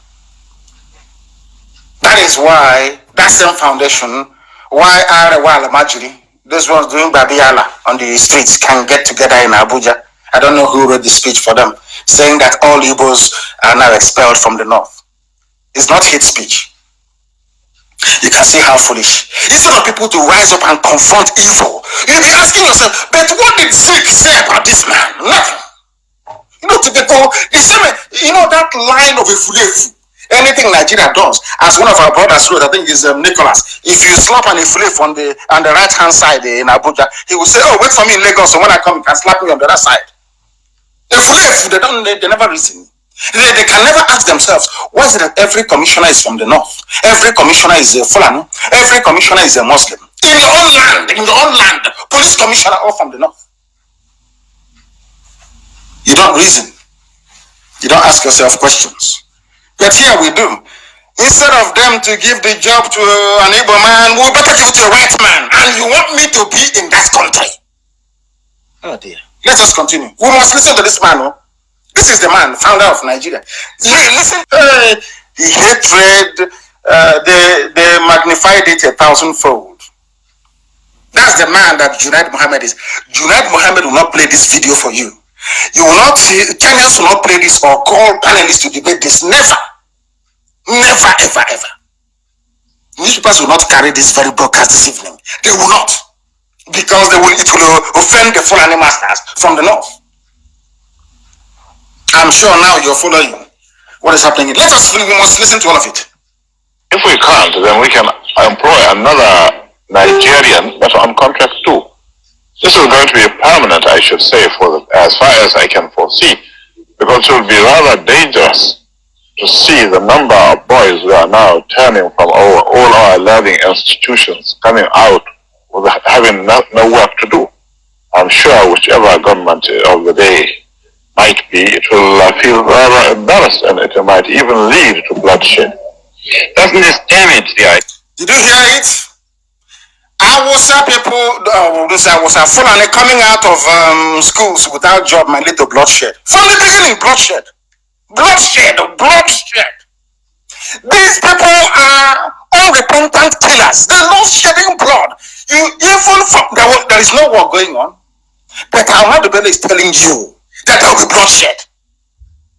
That is why, that same foundation, why Arewa Alamajiri, those ones doing Babiala on the streets, can get together in Abuja. I don't know who wrote the speech for them, saying that all Igbos are now expelled from the north. It's not hate speech. You can see how foolish. Instead of people to rise up and confront evil, you'll be asking yourself, but what did Zeke say about this man? Nothing. You know, typical, the same, you know, that line of a fulefu. Anything Nigeria does, as one of our brothers wrote, I think is Nicholas, if you slap an ifulef on the right hand side in Abuja, he will say, oh, wait for me in Lagos, so when I come, you can slap me on the other side. Ifulef, they never reason. They can never ask themselves, why is it that every commissioner is from the north? Every commissioner is a Fulani. Every commissioner is a Muslim. In your own land, police commissioner all from the north. You don't reason. You don't ask yourself questions. But here we do. Instead of them to give the job to an Igbo man, we better give it to a white man. And you want me to be in that country? Oh dear. Let us continue. We must listen to this man. This is the man, founder of Nigeria. Listen, the hatred, they magnified it 1,000-fold. That's the man that Junaid Mohammed is. Junaid Mohammed will not play this video for you. You will not see, channels will not play this or call panelists to debate this. Never. Never, ever, ever. Newspapers will not carry this very broadcast this evening. They will not. Because it will offend the Fulani masters from the north. I'm sure now you're following what is happening. We must listen to all of it. If we can't, then we can employ another Nigerian that's on contract too. This is going to be permanent, I should say, as far as I can foresee, because it will be rather dangerous to see the number of boys who are now turning from all our learning institutions, coming out with having no work to do. I'm sure whichever government of the day might be, it will feel rather embarrassed, and it might even lead to bloodshed. Doesn't this damage the idea? Did you hear it? Awusa people, Awusa Fulani coming out of schools without job might lead to bloodshed. From the beginning, bloodshed. Bloodshed. These people are unrepentant killers. They love shedding blood. There is no war going on. But Ahmad Bello is telling you that there will be bloodshed.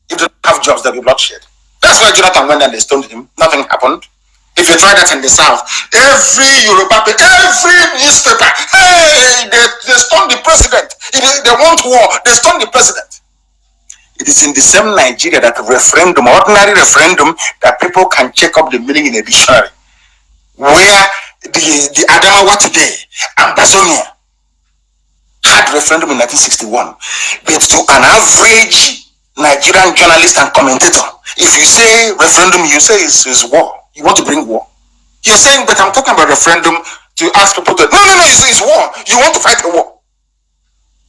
If they don't have jobs, there will be bloodshed. That's why Jonathan went and they stoned him. Nothing happened. If you try that in the south, every Yoruba, every newspaper, hey, they stone the president. They want war, they stone the president. It is in the same Nigeria that referendum, ordinary referendum, that people can check up the meaning in a dictionary. Where the Adamawa today and Bazonia had referendum in 1961. But to an average Nigerian journalist and commentator, if you say referendum, you say it's war. You want to bring war. You're saying, but I'm talking about referendum to ask people to, no, it's war. You want to fight a war.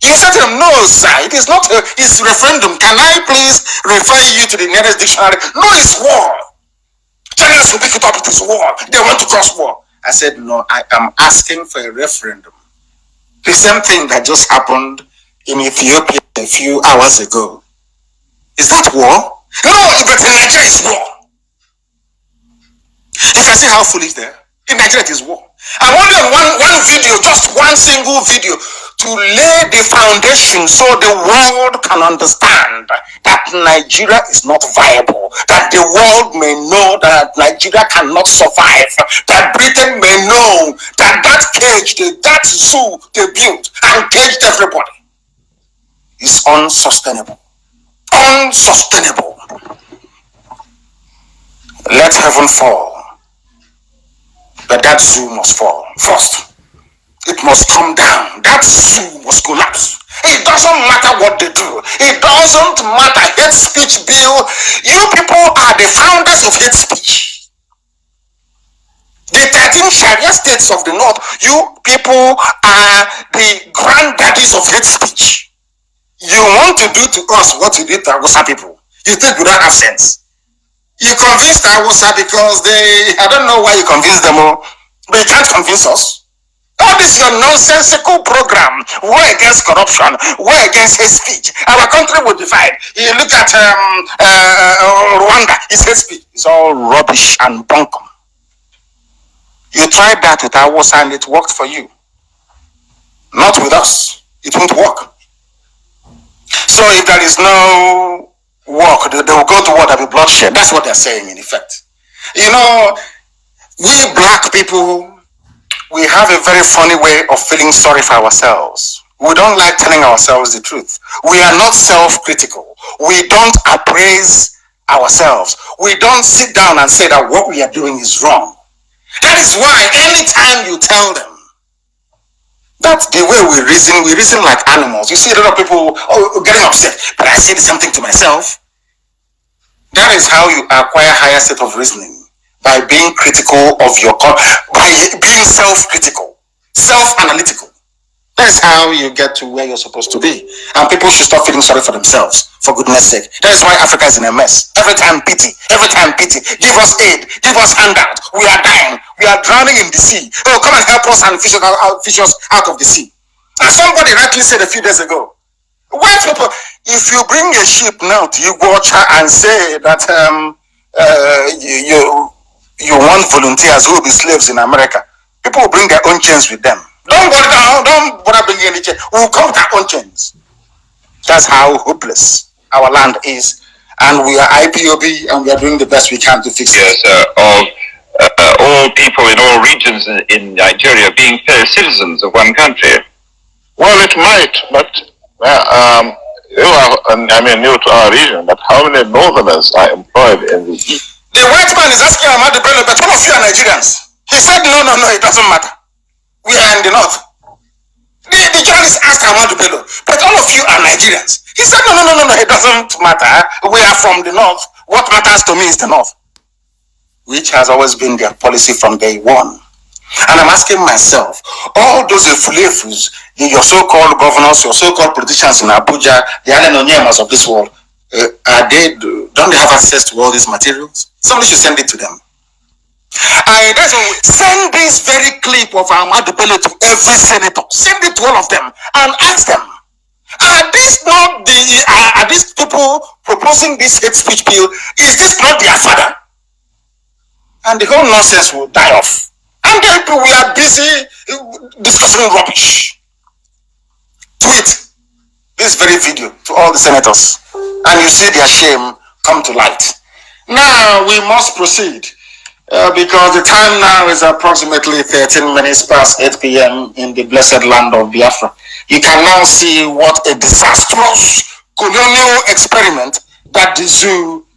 You said to them, no, sir, it is not, it's referendum. Can I please refer you to the nearest dictionary? No, it's war. Channels will pick it up, it is war. They want to cross war. I said, no, I am asking for a referendum. The same thing that just happened in Ethiopia a few hours ago. Is that war? No, but in Nigeria it's war. You can see how foolish they are. In Nigeria it is war. I'm only on one video, just one single video, to lay the foundation so the world can understand that Nigeria is not viable, that the world may know that Nigeria cannot survive, that Britain may know that cage, that zoo they built and caged everybody is unsustainable. Unsustainable. Let heaven fall. But that zoo must fall first. It must come down. That zoo must collapse. It doesn't matter what they do. It doesn't matter. Hate speech bill. You people are the founders of hate speech. The 13 Sharia states of the north, you people are the granddaddies of hate speech. You want to do to us what you did to Hausa people. You think we don't have sense. You convinced Hausa because I don't know why you convinced them all, but you can't convince us. All this your nonsensical program, war against corruption, war against hate speech. Our country will divide. You look at Rwanda, it's hate speech. It's all rubbish and bunkum. You tried that with Hausa and it worked for you. Not with us. It won't work. So if there is no work, they will go to war, there will be bloodshed. That's what they're saying in effect. You know, we black people, we have a very funny way of feeling sorry for ourselves. We don't like telling ourselves the truth. We are not self-critical. We don't appraise ourselves. We don't sit down and say that what we are doing is wrong. That is why anytime you tell them, that's the way we reason like animals. You see a lot of people getting upset, but I say the same thing to myself. That is how you acquire higher state of reasoning, by being critical of by being self-critical, self-analytical. That's how you get to where you're supposed to be. And people should stop feeling sorry for themselves, for goodness sake. That is why Africa is in a mess. Every time pity, every time pity. Give us aid, give us handout. We are dying, we are drowning in the sea. Oh, come and help us and fish us out of the sea. As somebody rightly said a few days ago, white people, if you bring a ship now to Igbo and say that you want volunteers who will be slaves in America, people will bring their own chains with them. Don't bother bringing any chains. We'll come with our own chains. That's how hopeless our land is. And we are IPOB and we are doing the best we can to fix it. Yes, all people in all regions in Nigeria being fair citizens of one country. Well, it might, but you are new to our region, but how many northerners are employed in the east? The white man is asking Ahmadu Bello, but all of you are Nigerians. He said, no, it doesn't matter. We are in the north. The journalist asked Ahmadu Bello, but all of you are Nigerians. He said, no, it doesn't matter. We are from the north. What matters to me is the north. Which has always been their policy from day one. And I'm asking myself, all those efulefus, your so-called governors, your so-called politicians in Abuja, the Alenonyemas of this world, don't they have access to all these materials? Somebody should send it to them. Send this very clip of Ahmadu Bello to every senator. Send it to all of them and ask them, are these people proposing this hate speech bill, is this not their father? And the whole nonsense will die off. And then we are busy discussing rubbish. Tweet this very video to all the senators and you see their shame come to light. Now we must proceed because the time now is approximately 13 minutes past 8 p.m. in the blessed land of Biafra. You can now see what a disastrous colonial experiment that the zoo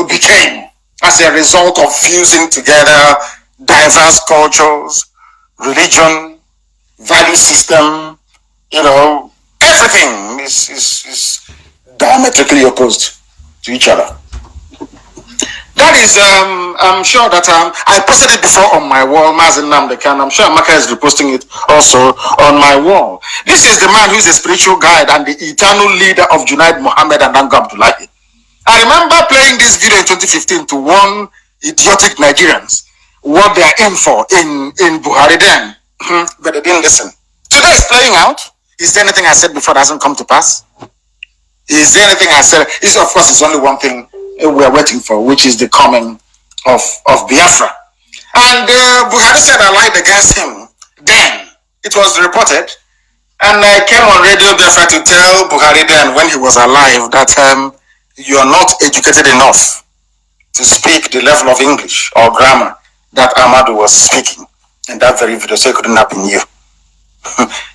became as a result of fusing together diverse cultures, religion, value system, everything is diametrically opposed to each other. That is, I'm sure that I posted it before on my wall, MNK, and I'm sure Amaka is reposting it also on my wall. This is the man who is a spiritual guide and the eternal leader of Junaid Mohammed and Dango Abdullahi. I remember playing this video in 2015 to warn idiotic Nigerians what they are in for in Buhari then, but they didn't listen. Today is playing out. Is there anything I said before that hasn't come to pass? Is there anything I said? Of course, it's only one thing we are waiting for, which is the coming of Biafra. And Buhari said I lied against him. Then it was reported, and I came on Radio Biafra to tell Buhari then, when he was alive, that you are not educated enough to speak the level of English or grammar that Ahmadu was speaking in that very video, so it couldn't have been you.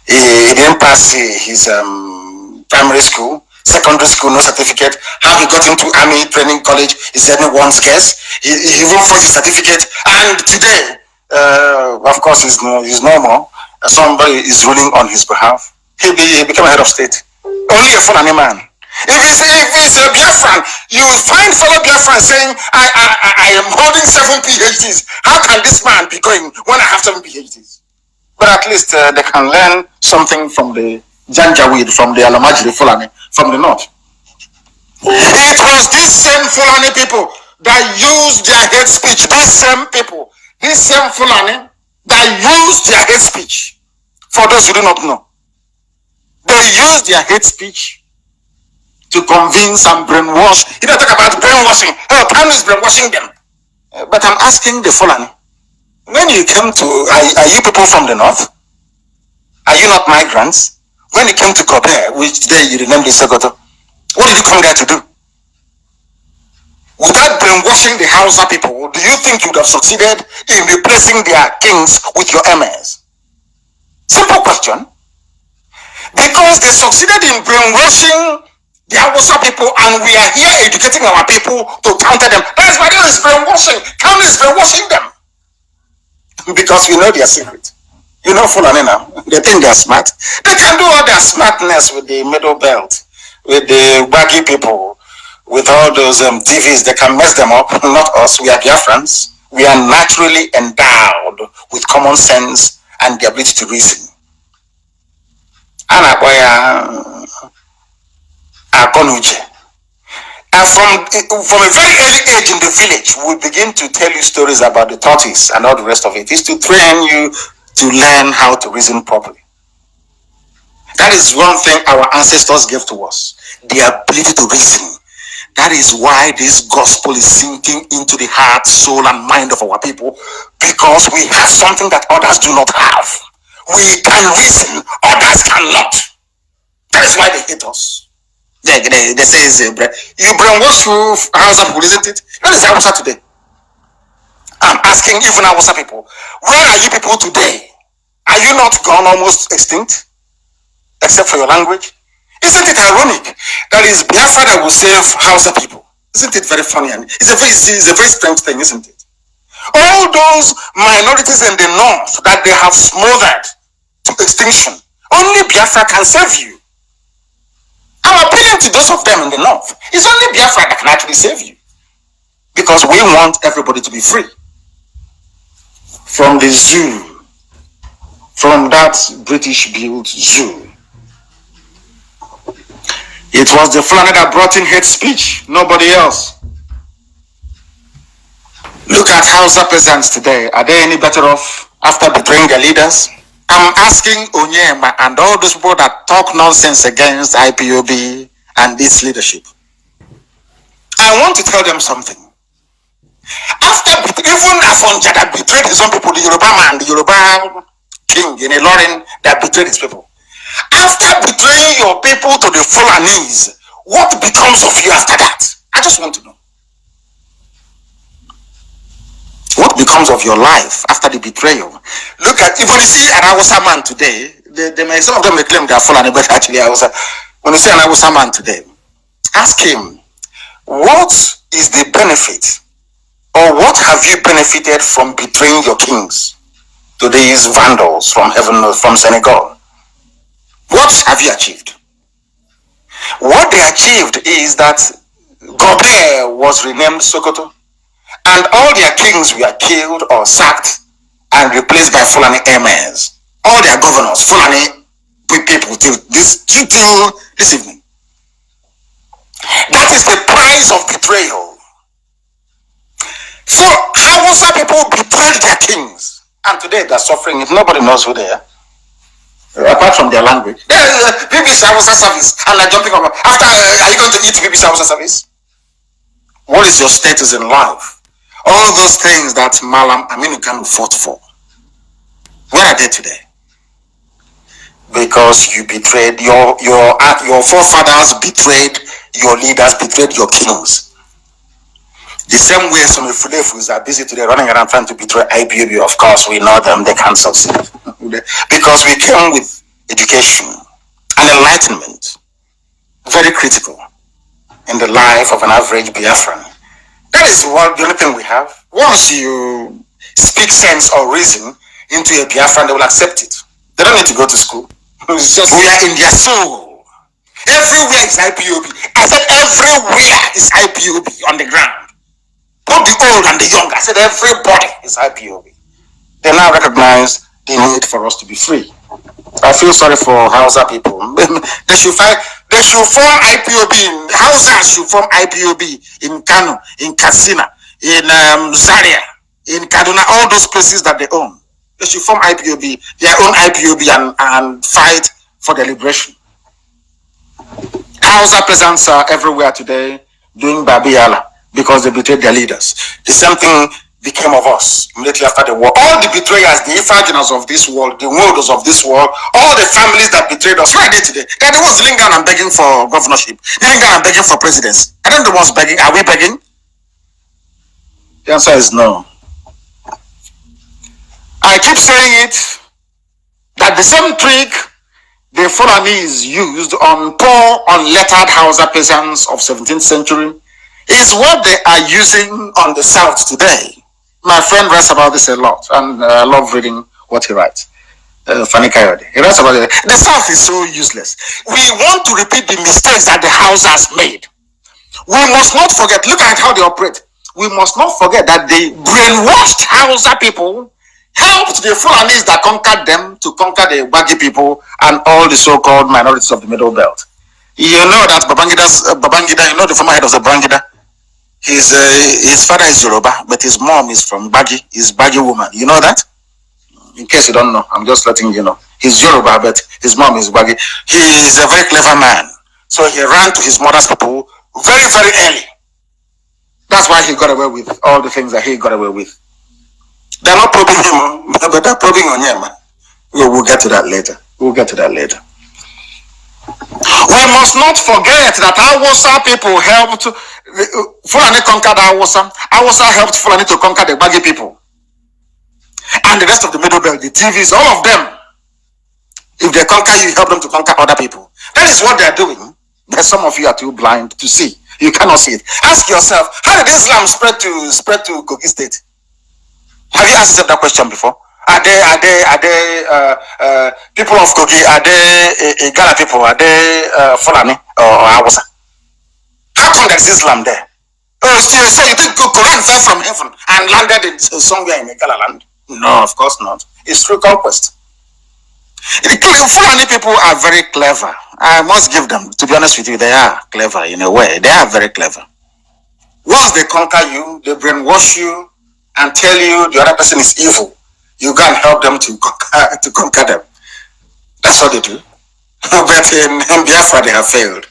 He didn't pass his primary school, secondary school, no certificate. How he got into army training college is anyone's guess. He even forged his certificate, and today, of course, he's no more. Somebody is ruling on his behalf. He became a head of state. Only a Fulani man. If it's a Biafran, you find fellow Biafran saying, I am holding 7 PhDs. How can this man be going when I have 7 PhDs? But at least they can learn something from the Janjaweed, from the Alamajiri Fulani, from the north. It was these same Fulani people that used their hate speech. These same people, these same Fulani that used their hate speech. For those who do not know, they used their hate speech to convince and brainwash. You don't talk about brainwashing. Oh, Kanu is brainwashing them. But I'm asking the Fulani, when you came to, are you people from the north? Are you not migrants? When you came to Kobe, which today you renamed Sokoto, what did you come there to do? Without brainwashing the Hausa people, do you think you would have succeeded in replacing their kings with your emirs? Simple question. Because they succeeded in brainwashing the Hausa people, and we are here educating our people to counter them. That's why this is brainwashing. Kanu is brainwashing them. Because you know their secret. You know Fulani now. They think they're smart. They can do all their smartness with the middle belt, with the baggy people, with all those TVs. They can mess them up. Not us. We are Biafrans. We are naturally endowed with common sense and the ability to reason. And from a very early age in the village, we begin to tell you stories about the tortoise and all the rest of it. It's to train you to learn how to reason properly. That is one thing our ancestors gave to us, the ability to reason. That is why this gospel is sinking into the heart, soul, and mind of our people, because we have something that others do not have. We can reason, others cannot. That is why they hate us. They say, you brainwash Hausa people, isn't it? That is Hausa today. I'm asking even Hausa people, where are you people today? Are you not gone, almost extinct? Except for your language? Isn't it ironic that it's Biafra that will save Hausa people? Isn't it very funny? And it's a very strange thing, isn't it? All those minorities in the north that they have smothered to extinction, only Biafra can save you. I'm appealing to those of them in the north. It's only Biafra that can actually save you. Because we want everybody to be free. From the zoo, from that British-built zoo. It was the Fulani that brought in hate speech, nobody else. Look at Hausa peasants today. Are they any better off after betraying their leaders? I'm asking Onyema and all those people that talk nonsense against IPOB and its leadership. I want to tell them something. After even Afonja that betrayed his own people, the Yoruba man, the Yoruba king in Ilorin that betrayed his people. After betraying your people to the Fulanese, what becomes of you after that? I just want to know. What becomes of your life after the betrayal? Look at, if you see an Hausa man today, some of them may claim they are Fulani, but actually Hausa. When you see an Hausa man today, ask him, what is the benefit, or what have you benefited from betraying your kings to these vandals from heaven, from Senegal? What have you achieved? What they achieved is that Gobert was renamed Sokoto, and all their kings were killed or sacked and replaced by Fulani emirs. All their governors, Fulani people, till this evening. That is the price of betrayal. So Hausa people betrayed their kings, and today they're suffering it. Nobody knows who they are. Apart from their language. BBC Hausa service, and they're jumping up. After, are you going to eat BBC Hausa service? What is your status in life? All those things that Malam Aminu Kanu fought for, where are they today? Because you betrayed your forefathers, betrayed your leaders, betrayed your kings. The same way some Fulefus are busy today running around trying to betray IPOB. Of course, we know them, they can't succeed. Because we came with education and enlightenment, very critical in the life of an average Biafran. That is the only thing we have. Once you speak sense or reason into a Biafran, they will accept it. They don't need to go to school. It's just, we are in their soul. Everywhere is IPOB. I said everywhere is IPOB on the ground. Not the old and the young. I said everybody is IPOB. They now recognize the need for us to be free. I feel sorry for Hausa people. They should form IPOB. Hausa should form IPOB in Kano, in Katsina, in Zaria, in Kaduna, all those places that they own. They should form IPOB, their own IPOB, and fight for their liberation. Hausa peasants are everywhere today doing Babiyala because they betrayed their leaders. The same thing became of us immediately after the war. All the betrayers, the Ifaginas of this world, the Wodos of this world, all the families that betrayed us, where are they today? They're the ones kneeling down and begging for governorship, kneeling down and begging for presidency. Are they the ones begging? Are we begging? The answer is no. I keep saying it, that the same trick the Fulanese used on poor, unlettered Hausa peasants of 17th century is what they are using on the South today. My friend writes about this a lot, and I love reading what he writes. Fani Kayode. He writes about it. The South is so useless. We want to repeat the mistakes that the Hausas made. We must not forget, look at how they operate. We must not forget that they brainwashed Hausa people helped the Fulanis that conquered them to conquer the Baggy people and all the so-called minorities of the Middle Belt. You know that Babangida, you know the former head of the Babangida, his father is Yoruba, but his mom is from Baggy, is Baggy woman. You know that? In case you don't know, I'm just letting you know. He's Yoruba, but his mom is Baggy. He is a very clever man. So he ran to his mother's people very, very early. That's why he got away with all the things that he got away with. They're not probing him, but they're probing on him. We'll get to that later. We'll get to that later. We must not forget that Hausa people helped Fulani conquer Hausa. Hausa helped Fulani to conquer the Baggy people. And the rest of the Middle Belt, the TVs, all of them. If they conquer you, help them to conquer other people. That is what they're doing. But some of you are too blind to see. You cannot see it. Ask yourself, how did Islam spread to Kogi State? Have you asked yourself that question before? Are they people of Kogi? Are they Igala people? Are they Fulani or Hausa? How come there's Islam there? Oh, so you think Quran fell from heaven and landed in somewhere in Igala land? No, of course not. It's through conquest. Fulani people are very clever. I must give them, to be honest with you, they are clever in a way. They are very clever. Once they conquer you, they brainwash you and tell you the other person is evil. You go and help them to conquer them. That's what they do. But in Biafra, they have failed.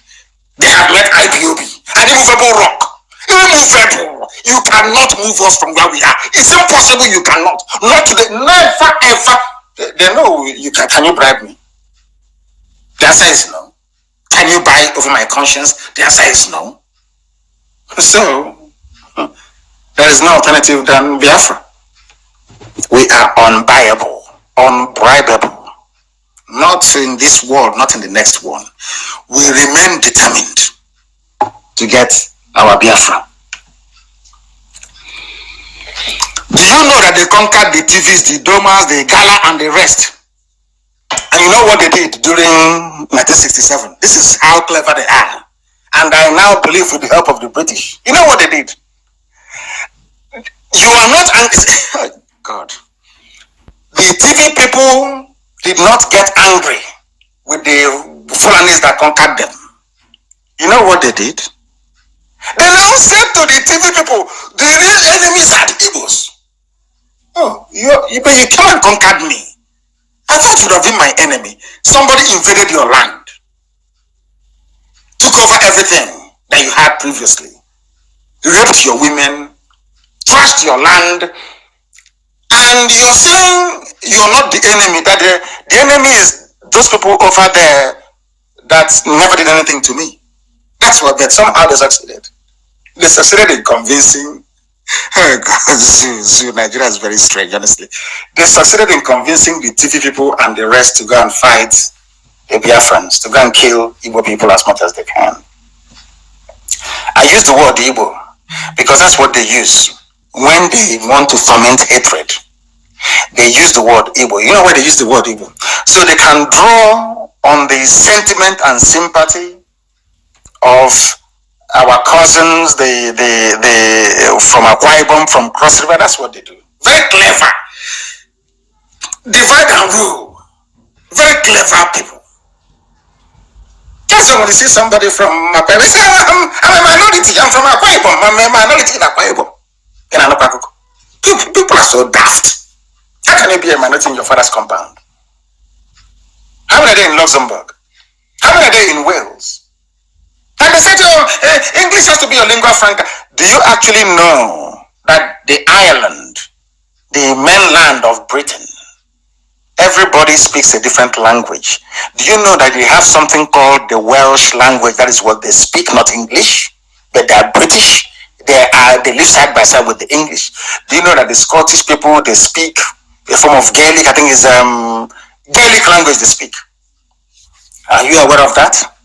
They have met IPOB, an immovable rock. Immovable. You cannot move us from where we are. It's impossible. You cannot. Not today. Never ever. They know you can. Can you bribe me? The answer is no. Can you buy over my conscience? The answer is no. So there is no alternative than Biafra. We are unbuyable, unbribable. Not in this world, not in the next one. We remain determined to get our Biafra. Do you know that they conquered the TVs, the Domas, the Gala, and the rest? And you know what they did during 1967? This is how clever they are. And I now believe with the help of the British. You know what they did? You are not angry. God. The TV people did not get angry with the Fulanis that conquered them. You know what they did? They now said to the TV people, the real enemies are the Igbos. Oh, you came and conquered me. I thought you would have been my enemy. Somebody invaded your land, took over everything that you had previously, raped your women, trashed your land, and you're saying you're not the enemy, that the enemy is those people over there that never did anything to me. That's what, but somehow they succeeded. They succeeded in convincing. Oh God, Nigeria is very strange, honestly. They succeeded in convincing the TV people and the rest to go and fight the Biafrans, to go and kill Igbo people as much as they can. I use the word Igbo because that's what they use when they want to foment hatred. They use the word Igbo. You know why they use the word Igbo? So they can draw on the sentiment and sympathy of our cousins, from Akwa Ibom, from Cross River. That's what they do. Very clever. Divide and rule. Very clever people. Just when you see somebody from Akwa Ibom, say, I'm a minority. I'm from Akwa Ibom. I'm a minority in Akwa Ibom. In Anokwakuko. People are so daft. How can you be a minority in your father's compound? How many are there in Luxembourg? How many are there in Wales? And they said, English has to be your lingua franca. Do you actually know that the island, the mainland of Britain, everybody speaks a different language? Do you know that they have something called the Welsh language? That is what they speak, not English, but they are British. They live side by side with the English. Do you know that the Scottish people, they speak a form of Gaelic? I think it's Gaelic language they speak. Are you aware of that?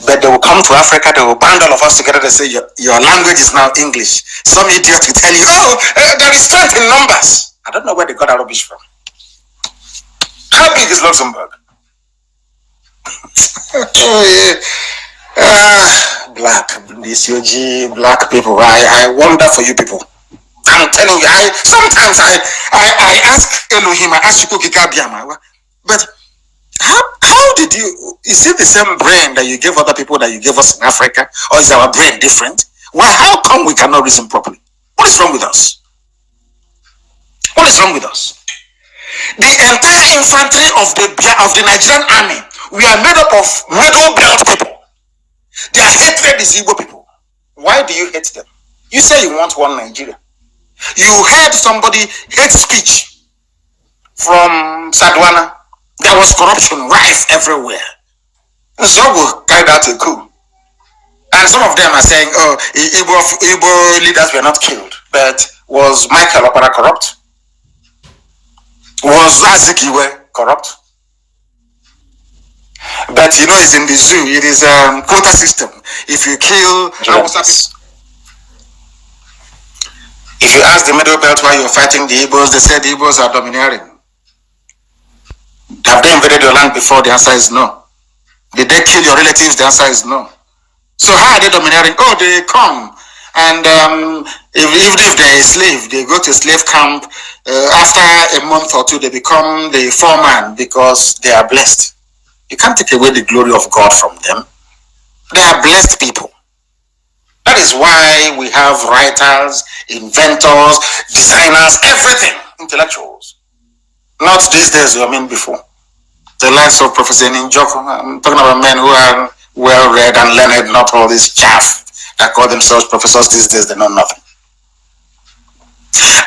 But they will come to Africa, they will band all of us together, they say, your language is now English. Some idiot will tell you, there is strength in numbers. I don't know where they got that rubbish from. How big is Luxembourg? Black, this UG, black people, I wonder for you people. I'm telling you, sometimes I ask Elohim, I ask Chukwukika, but how did you, is it the same brain that you gave other people that you gave us in Africa, or is our brain different? Why, how come we cannot reason properly? What is wrong with us? What is wrong with us? The entire infantry of the Nigerian army, we are made up of middle belt people. Their hatred is Igbo people. Why do you hate them? You say you want one Nigeria. You heard somebody hate speech from Sadwana. There was corruption rife everywhere. Zogo carried out a coup. And some of them are saying, oh, Igbo leaders were not killed. But was Michael Opara corrupt? Was Azikiwe corrupt? But you know, it's in the zoo. It is a quota system. If you kill if you ask the Middle Belt why you're fighting the Igbos, they said the Igbos are domineering. Have they invaded your land before? The answer is no. Did they kill your relatives? The answer is no. So how are they domineering? Oh, they come and even if they're a slave, they go to a slave camp. After a month or two, they become the foreman because they are blessed. You can't take away the glory of God from them. They are blessed people. That is why we have writers, inventors, designers, everything, intellectuals. Not these days, I mean before. The likes of Professor Ninjoko. I'm talking about men who are well read and learned, not all this chaff that call themselves professors these days, they know nothing.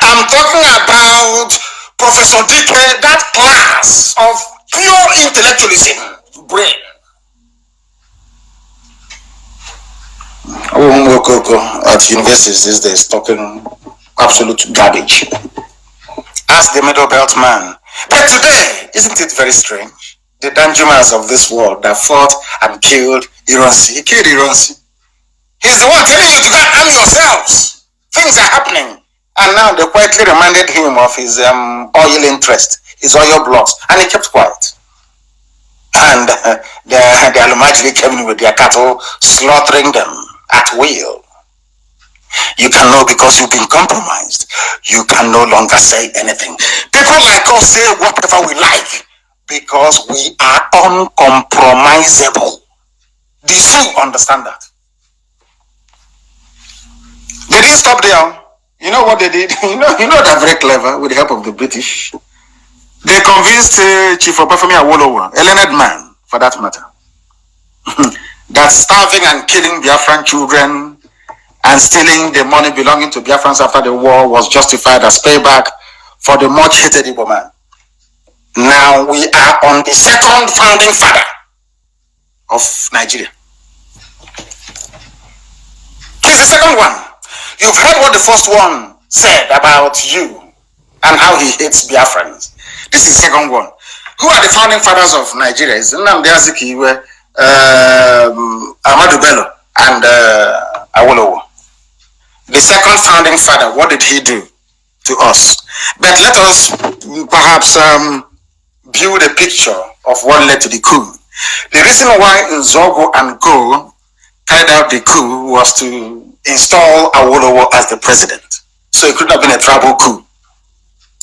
I'm talking about Professor DK, that class of pure intellectualism, brain. At universities these days talking absolute garbage. Ask the Middle Belt man. But today, isn't it very strange? The Danjumas of this world that fought and killed Ironsi. He killed Ironsi. He's the one telling you to go arm yourselves. Things are happening. And now they quietly reminded him of his oil interest, his oil blocks, and he kept quiet. And the Alumajiri came in with their cattle, slaughtering them at will. You can know because you've been compromised. You can no longer say anything. People like us say whatever we like because we are uncompromisable. Do you understand that? They didn't stop there. You know what they did? You know they're very clever with the help of the British. They convinced Chief Obafemi Awolowo, a learned man for that matter, that starving and killing Biafran children and stealing the money belonging to Biafrans after the war was justified as payback for the much hated Igbo man. Now we are on the second founding father of Nigeria. He's the second one. You've heard what the first one said about you and how he hates Biafrans. This is the second one. Who are the founding fathers of Nigeria? It's Nnamdi Azikiwe, Ahmadu Bello, and Awolowo. The second founding father, what did he do to us? But let us perhaps build a picture of what led to the coup. The reason why Nzogo and Go carried out the coup was to install Awolowo as the president. So it could have been a tribal coup.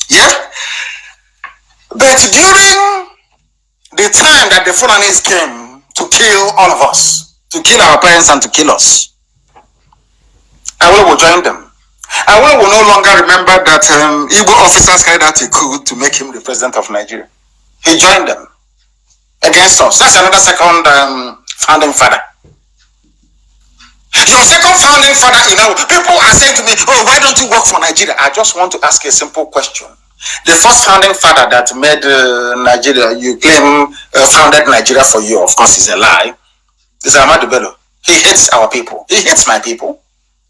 Yeah? But during the time that the Fulanis came to kill all of us, to kill our parents and to kill us, Awolowo joined them. Awolowo no longer remember that Igbo officers carried out a coup to make him the president of Nigeria. He joined them against us. That's another second founding father. Your second founding father, people are saying to me, oh, why don't you work for Nigeria? I just want to ask a simple question. The first founding father that made Nigeria, you claim founded Nigeria for you, of course is a lie, is Ahmadu Bello. He hates our people. He hates my people.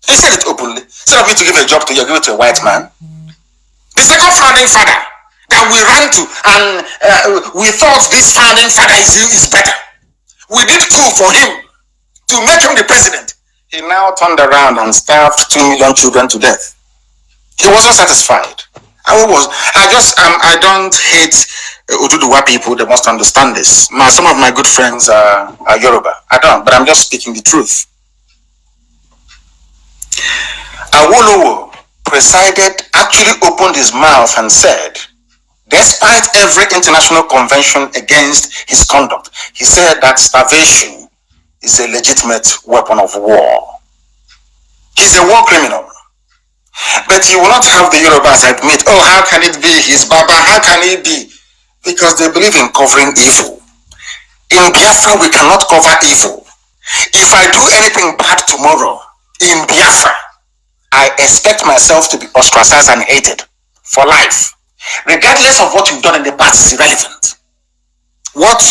He said it openly. Instead of me to give a job to you, give it to a white man. The second founding father that we ran to and we thought this founding father is better. We did coup for him to make him the president. He now turned around and starved 2 million children to death. He wasn't satisfied. I don't hate Oduduwa people. They must understand this. Some of my good friends are Yoruba. I don't, but I'm just speaking the truth. Awolowo presided, actually opened his mouth and said, despite every international convention against his conduct, he said that starvation is a legitimate weapon of war. He's a war criminal. But you will not have the Yorubas admit, oh, how can it be? He's Baba, how can he be? Because they believe in covering evil. In Biafra, we cannot cover evil. If I do anything bad tomorrow in Biafra, I expect myself to be ostracized and hated for life. Regardless of what you've done in the past is irrelevant. What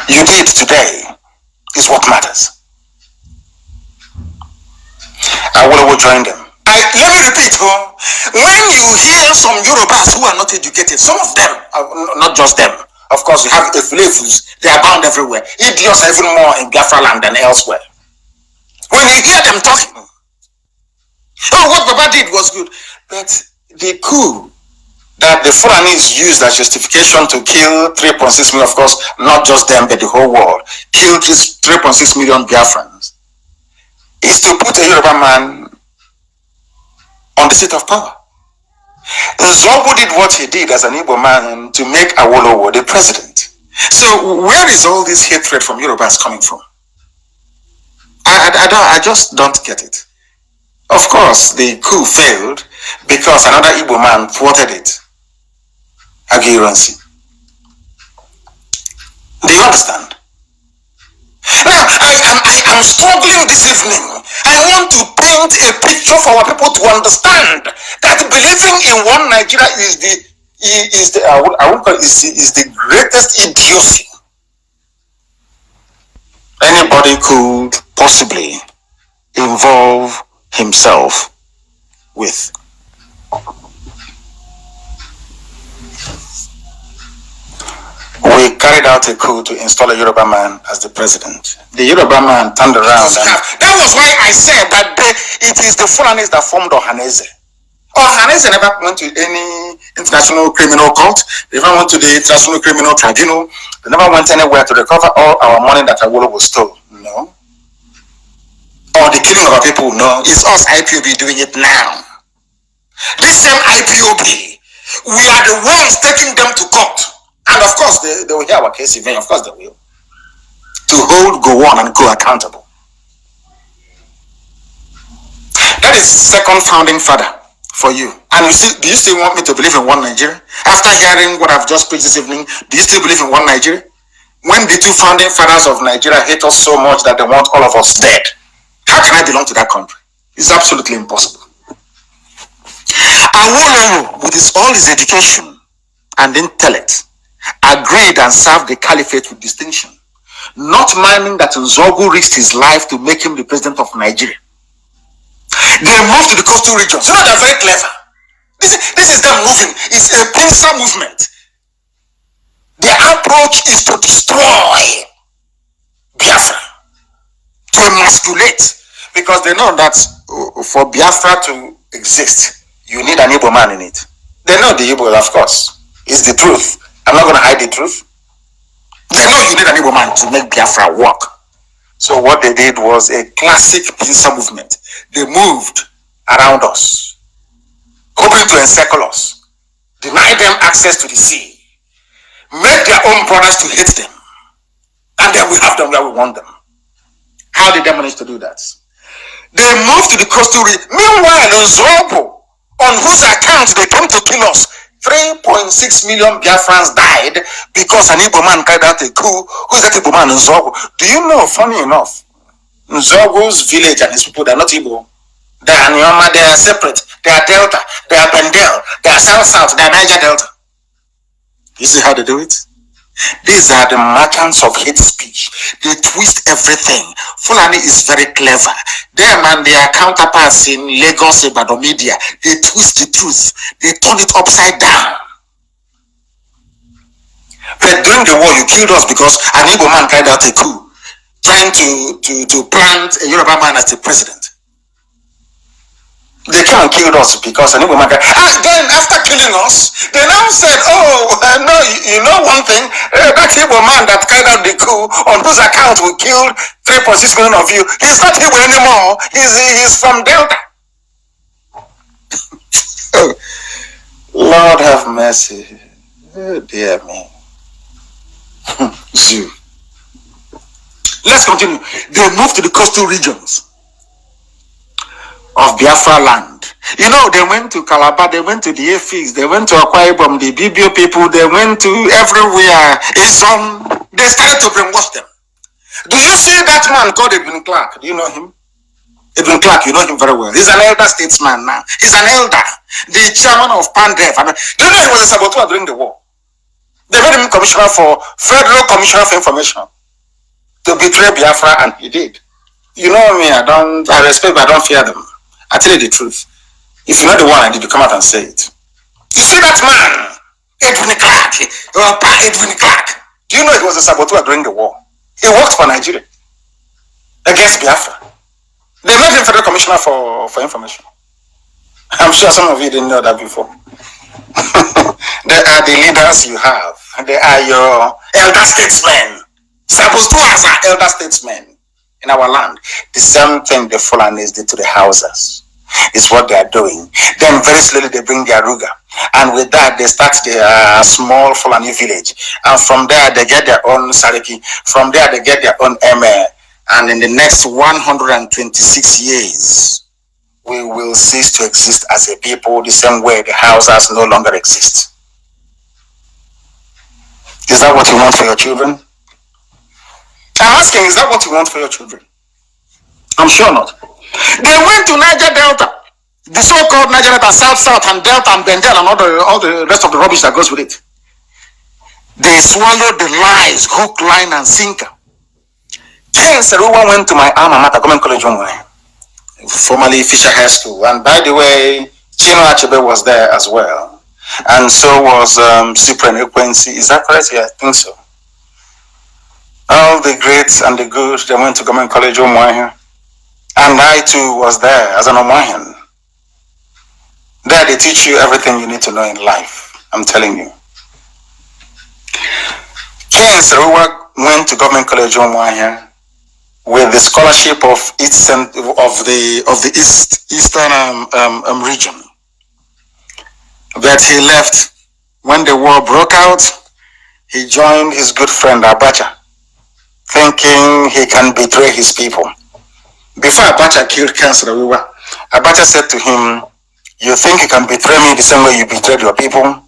you did today is what matters. I will join them. Let me repeat, when you hear some Yorubas who are not educated, some of them, not just them, of course you have Efulefus, they are bound everywhere. Idiots are even more in Biafra land than elsewhere. When you hear them talking, oh, what Baba did was good, but the coup that the Fulanis used as justification to kill 3.6 million, of course, not just them, but the whole world, killed 3.6 million Biafrans, is to put a Yoruba man on the seat of power. Nzogu did what he did as an Igbo man to make Awolowo the president. So where is all this hatred from Yorubas coming from? I just don't get it. Of course, the coup failed because another Igbo man thwarted it. Agiransi. Do you understand? Now, I am struggling this evening. I want to paint a picture for our people to understand that believing in one Nigeria is the greatest idiocy anybody could possibly involve himself with. We carried out a coup to install a Yoruba man as the president. The Yoruba man turned around. That was why I said that it is the Fulanis that formed Ohanese. Ohanese never went to any international criminal court. They never went to the international criminal tribunal. They never went anywhere to recover all our money that Awolowo stole. No. Or the killing of our people. No. It's us IPOB doing it now. This same IPOB, we are the ones taking them to court. And of course, they will hear our case event. Of course, they will. To hold Gowon and Co accountable. That is second founding father for you. And do you still want me to believe in one Nigeria? After hearing what I've just preached this evening, do you still believe in one Nigeria? When the two founding fathers of Nigeria hate us so much that they want all of us dead, how can I belong to that country? It's absolutely impossible. Awolowo, with all his education and intellect, agreed and served the caliphate with distinction, not minding that Nzogu risked his life to make him the president of Nigeria. They moved to the coastal regions. You know, they're very clever. This is them moving. It's a pincer movement. Their approach is to destroy Biafra, to emasculate, because they know that for Biafra to exist, you need an Igbo man in it. They know the Igbo, of course. It's the truth. I'm not going to hide the truth. They know you need an Igbo man to make Biafra work. So what they did was a classic pincer movement. They moved around us, hoping to encircle us, deny them access to the sea, make their own brothers to hate them, and then we have them where we want them. How did they manage to do that? They moved to the coastal region. Meanwhile, Nzobo, on whose account they came to kill us, 3.6 million Biafrans died because an Igbo man carried out a coup. Who's that Igbo man? Nzogo. Do you know, funny enough, Nzogo's village and his people, they're not Igbo. They are Nyoma, they are separate. They are Delta, they are Bendel, they are South, they are Niger Delta. You see how they do it? These are the merchants of hate speech. They twist everything. Fulani is very clever. Them and their counterparts in Lagos, Ibadan media, they twist the truth. They turn it upside down. But during the war, you killed us because an Igbo man carried out a coup, trying to plant a Yoruba man as the president. They came and killed us because an Igbo man carried. Then after killing us, they now said, "Oh, no, you know one thing, that Igbo man that carried out the coup, on whose account we killed 3.6 million of you, he's not Igbo anymore. He's from Delta." Lord have mercy. Oh, dear me. Zoo. Let's continue. They moved to the coastal regions of Biafra land. You know, they went to Calabar, they went to the Efik, they went to Akwa Ibom, the BBO people, they went to everywhere. They started to brainwash them. Do you see that man called Edwin Clark? Do you know him? Edwin Clark, you know him very well. He's an elder statesman now. He's an elder, the chairman of PANDEF. Do you know he was a saboteur during the war? They made him Federal Commissioner for Information to betray Biafra, and he did. You know me, I respect, but I don't fear them. I tell you the truth. If you know the one I did, you come out and say it. You see that man, Edwin Clark, Edwin Clark. Do you know he was a saboteur during the war? He worked for Nigeria against Biafra. They made him Federal Commissioner for Information. I'm sure some of you didn't know that before. They are the leaders you have. They are your elder statesmen. Saboteurs are elder statesmen in our land. The same thing the Fulanis did to the Hausas is what they are doing. Then very slowly they bring their Ruga. And with that, they start their small Fulani village. And from there, they get their own Sariki. From there, they get their own MA. And in the next 126 years, we will cease to exist as a people the same way the Hausas no longer exist. Is that what you want for your children? I'm asking, is that what you want for your children? I'm sure not. They went to Niger Delta, the so-called Niger Delta, South, and Delta, and Bendel, and all the rest of the rubbish that goes with it. They swallowed the lies, hook, line, and sinker. Ken Seruwa went to my alma mater, Government College, formerly Fisher High School. And by the way, Chino Achebe was there as well. And so was Cyprian Ekwensi. Is that correct? Yeah, I think so. All the greats and the good, they went to Government College, Umuahia. And I too was there as an Umuahian. There they teach you everything you need to know in life. I'm telling you. Ken Seruwa went to Government College, Umuahia, with the scholarship of the eastern region. But he left when the war broke out. He joined his good friend Abacha, thinking he can betray his people. Before Abacha killed Ken Seruwa, Abacha said to him, "You think you can betray me the same way you betrayed your people?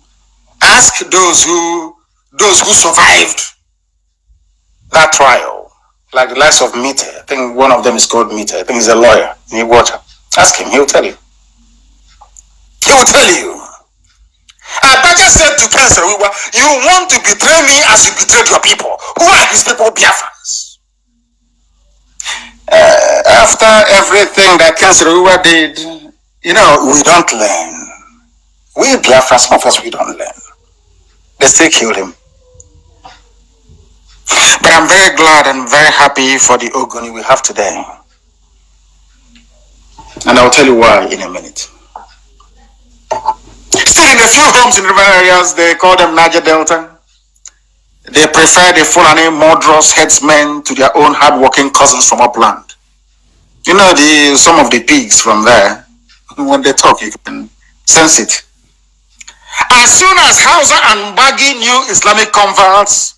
Ask those who survived that trial, like the likes of Mite. I think one of them is called Mite. I think he's a lawyer in Igbo. Ask him, he will tell you. He will tell you." Abacha said to Ken Seruwa, "You want to betray me as you betrayed your people." Who are his people? Biafrans. After everything that Ken Seruwa did, we don't learn. We Biafrans, some of us, we don't learn. They still killed him. But I'm very glad and very happy for the Ogoni we have today. And I'll tell you why in a minute. Still in a few homes in rural areas, they call them Niger Delta. They prefer the Fulani murderous headsmen to their own hard-working cousins from upland. Some of the pigs from there, when they talk, you can sense it. As soon as Hausa and Bagi new Islamic converts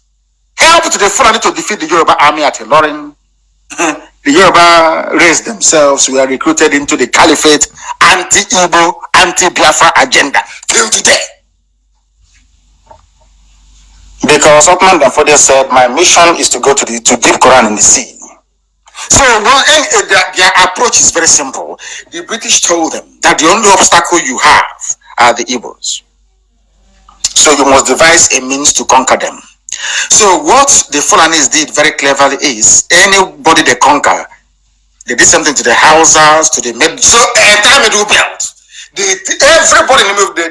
helped the Fulani to defeat the Yoruba army at Ilorin, the Yoruba raised themselves, were recruited into the Caliphate anti-Igbo, anti-Biafra agenda till today. Because Otman said, "My mission is to go to dip Quran in the sea." So their approach is very simple. The British told them that the only obstacle you have are the Igbos. So you must devise a means to conquer them. So what the Fulanis did very cleverly is, anybody they conquer, they did something to the Hausas, to the entire Middle Belt. Everybody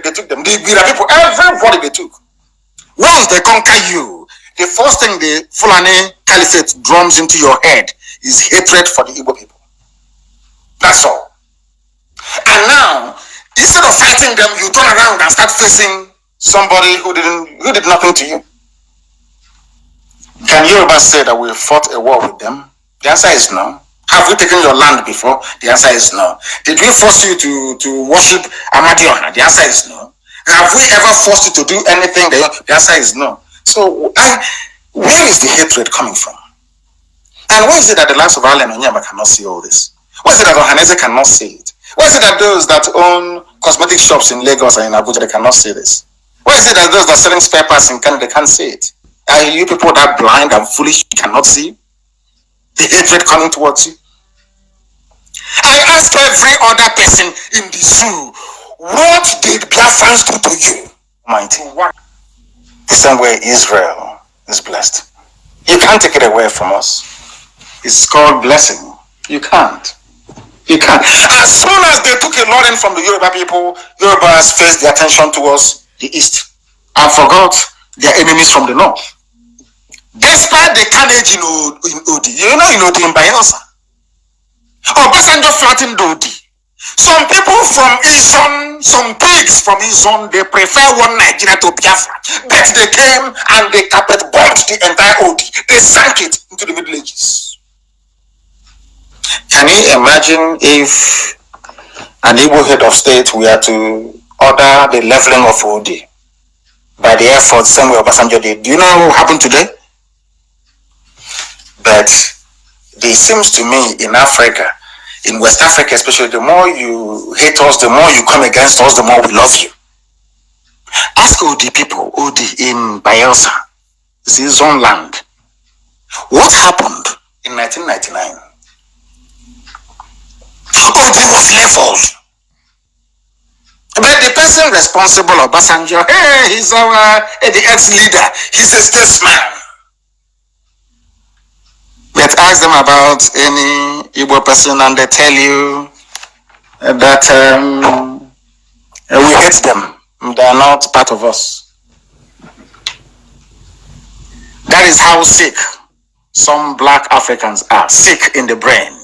they took them. The Bira people, everybody they took. Once they conquer you, the first thing the Fulani Caliphate drums into your head is hatred for the Igbo people. That's all. And now, instead of fighting them, you turn around and start facing somebody who did nothing to you. Can Yoruba say that we fought a war with them? The answer is no. Have we taken your land before? The answer is no. Did we force you to worship Amadioha? The answer is no. Have we ever forced you to do anything? The answer is no. So where is the hatred coming from? And why is it that the likes of Alan Onyema cannot see all this? Why is it that Ohaneze cannot see it? Why is it that those that own cosmetic shops in Lagos and in Abuja, they cannot see this? Why is it that those that are selling spare parts in Canada can't see it? Are you people that blind and foolish you cannot see the hatred coming towards you? I ask every other person in the zoo, what did Biafrans do to you? Mighty one. The same way Israel is blessed. You can't take it away from us. It's called blessing. You can't. You can't. As soon as they took a loading from the Yoruba people, Yorubas faced the attention towards the east and forgot their enemies from the north. Despite the carnage in Odi, in Odi in Bayelsa, Obasanjo flattened Odi. Some people from Izon, some pigs from Izon, they prefer one Nigeria to Biafra. But they came and they carpet bombed the entire Odi. They sank it into the Middle Ages. Can you imagine if an Igbo head of state were to order the leveling of Odi by the Air Force, same way Obasanjo did? Do you know what happened today? But it seems to me in Africa, in West Africa especially, the more you hate us, the more you come against us, the more we love you. Ask Odi people, Odi in Bayelsa, it's his own land. What happened in 1999? Odi was leveled. But the person responsible, Obasanjo, hey, he's the ex-leader, he's a statesman. But ask them about any Igbo person and they tell you that we hate them. They are not part of us. That is how sick some black Africans are, sick in the brain.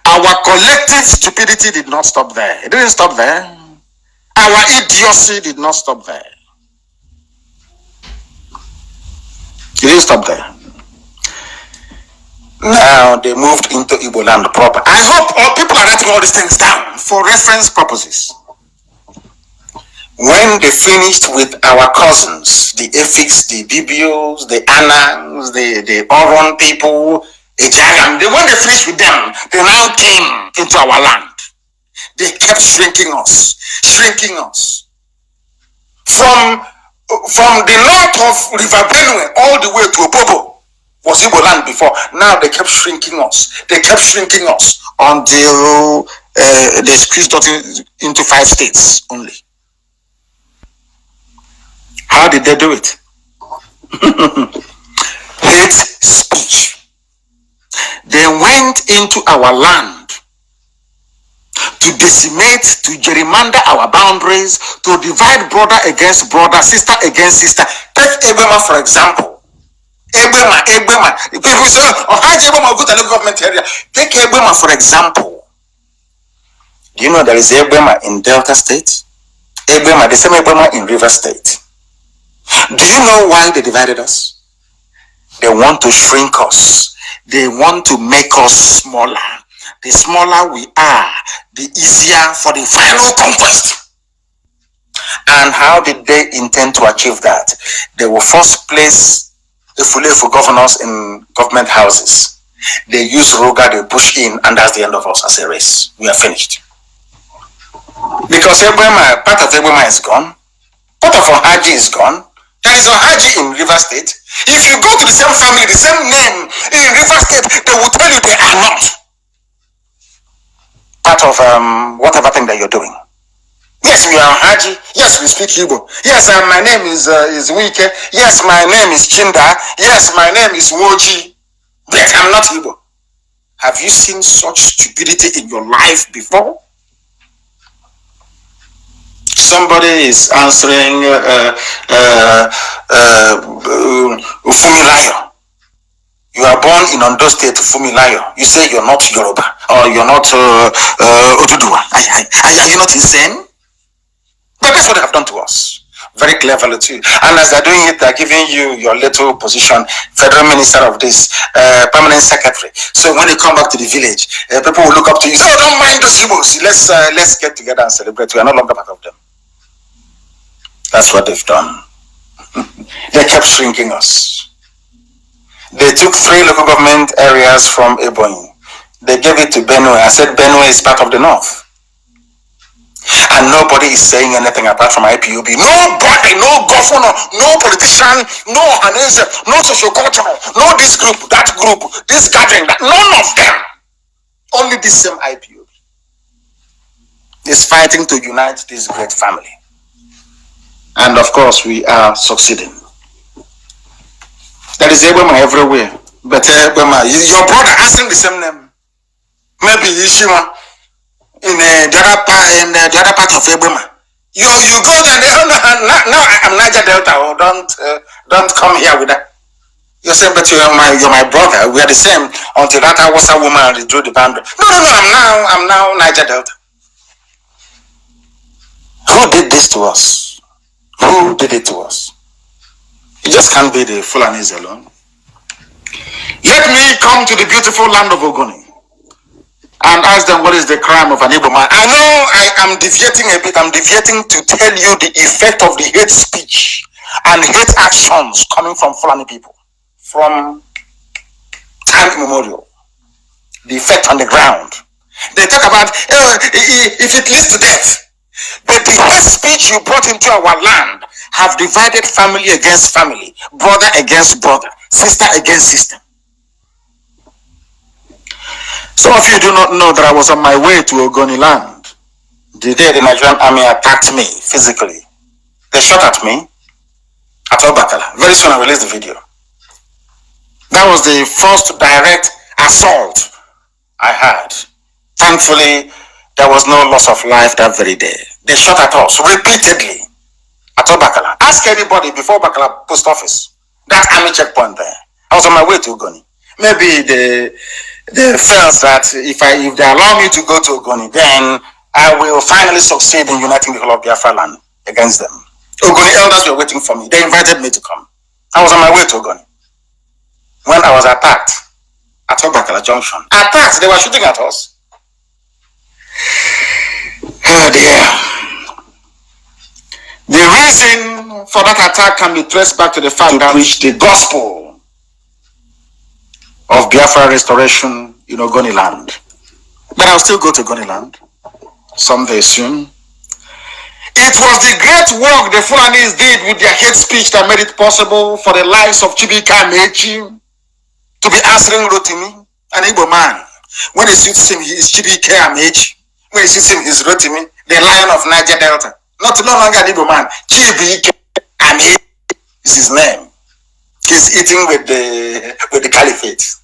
Our collective stupidity did not stop there. It didn't stop there. Our idiocy did not stop there. It didn't stop there. Now they moved into Igbo land proper. I hope all people are writing all these things down for reference purposes. When they finished with our cousins, the Efiks, the Bibios, the Anangs, the Oron people, when they finished with them, they now came into our land. They kept shrinking us. From the north of River Benue all the way to Opobo was Igbo land before. Now they kept shrinking us. Until they squeezed us into 5 states only. How did they do it? Hate speech. They went into our land to decimate, to gerrymander our boundaries, to divide brother against brother, sister against sister. Take Ebema, for example. Ebema. People say, oh, how Ebema go to the government area? Take Ebema, for example. Do you know there is Ebema in Delta State? Ebema, the same Ebema in River State. Do you know why they divided us? They want to shrink us. They want to make us smaller. The smaller we are, the easier for the final conquest. And how did they intend to achieve that? They will first place Efulefu governors in government houses. They use Roga, they push in, and that's the end of us as a race. We are finished. Because part of Ebema is gone. Part of Ohaji is gone. There is Ohaji in River State. If you go to the same family, the same name in River State, they will tell you they are not part of whatever thing that you're doing. Yes, we are Haji. Yes, we speak Igbo. Yes, my name is Wike. Yes, my name is Chinda. Yes, my name is Woji. But I'm not Igbo. Have you seen such stupidity in your life before? Somebody is answering Fumilayo. You are born in Ondo State, Fumilayo. You say you're not Yoruba or you're not Oduduwa. Are you not insane? But that's what they have done to us. very cleverly too. And as they're doing it, they're giving you your little position, federal minister of this, permanent secretary. So when you come back to the village, people will look up to you. So don't mind those Igbos. Let's get together and celebrate. We are no longer part of them. That's what they've done. They kept shrinking us. They took 3 local government areas from Ebonyi. They gave it to Benue. I said Benue is part of the north. And nobody is saying anything apart from IPOB. Nobody, no governor, no politician, no Hanese, no socio-cultural, no this group, that group, this gathering, that, none of them. Only this same IPOB is fighting to unite this great family. And of course, we are succeeding. There is Ebema everywhere. But Ebema, your brother asking the same name. Maybe Ishima. In the other part of Ebema, you go there. Now I'm Niger Delta. Oh, don't come here with that. You say, but you're my brother. We are the same until that Hausa woman drew the boundary. No. I'm now Niger Delta. Who did this to us? Who did it to us? It just can't be the Fulanis alone. Let me come to the beautiful land of Ogoni and ask them what is the crime of an Igbo man. I know I am deviating a bit. I'm deviating to tell you the effect of the hate speech and hate actions coming from Fulani people from time immemorial. The effect on the ground. They talk about if it leads to death. But the hate speech you brought into our land have divided family against family, brother against brother, sister against sister. Some of you do not know that I was on my way to Ogoni land the day the Nigerian army attacked me physically. They shot at me at Obakala. Very soon I'll release the video. That was the first direct assault I had. Thankfully, there was no loss of life that very day. They shot at us repeatedly at Obakala. Ask anybody before Obakala post office. That army checkpoint there. I was on my way to Ogoni. Maybe they felt that if they allow me to go to Ogoni, then I will finally succeed in uniting the whole of Biafra land against them. Ogoni elders were waiting for me. They invited me to come. I was on my way to Ogoni when I was attacked at Obakala Junction. Attacked, they were shooting at us. Oh dear. The reason for that attack can be traced back to the fact that we preach the gospel of Biafra restoration in Ogoni land. But I'll still go to Ogoni land someday soon. It was the great work the Fulanis did with their hate speech that made it possible for the lives of Chibika Mechi to be answering Rotimi, an Igbo man. When he suits him, he is Chibika Mechi. When he suits him, he is Rotimi, the lion of Niger Delta. No longer an Igbo man. Chibika Mechi is his name. He's eating with the caliphate.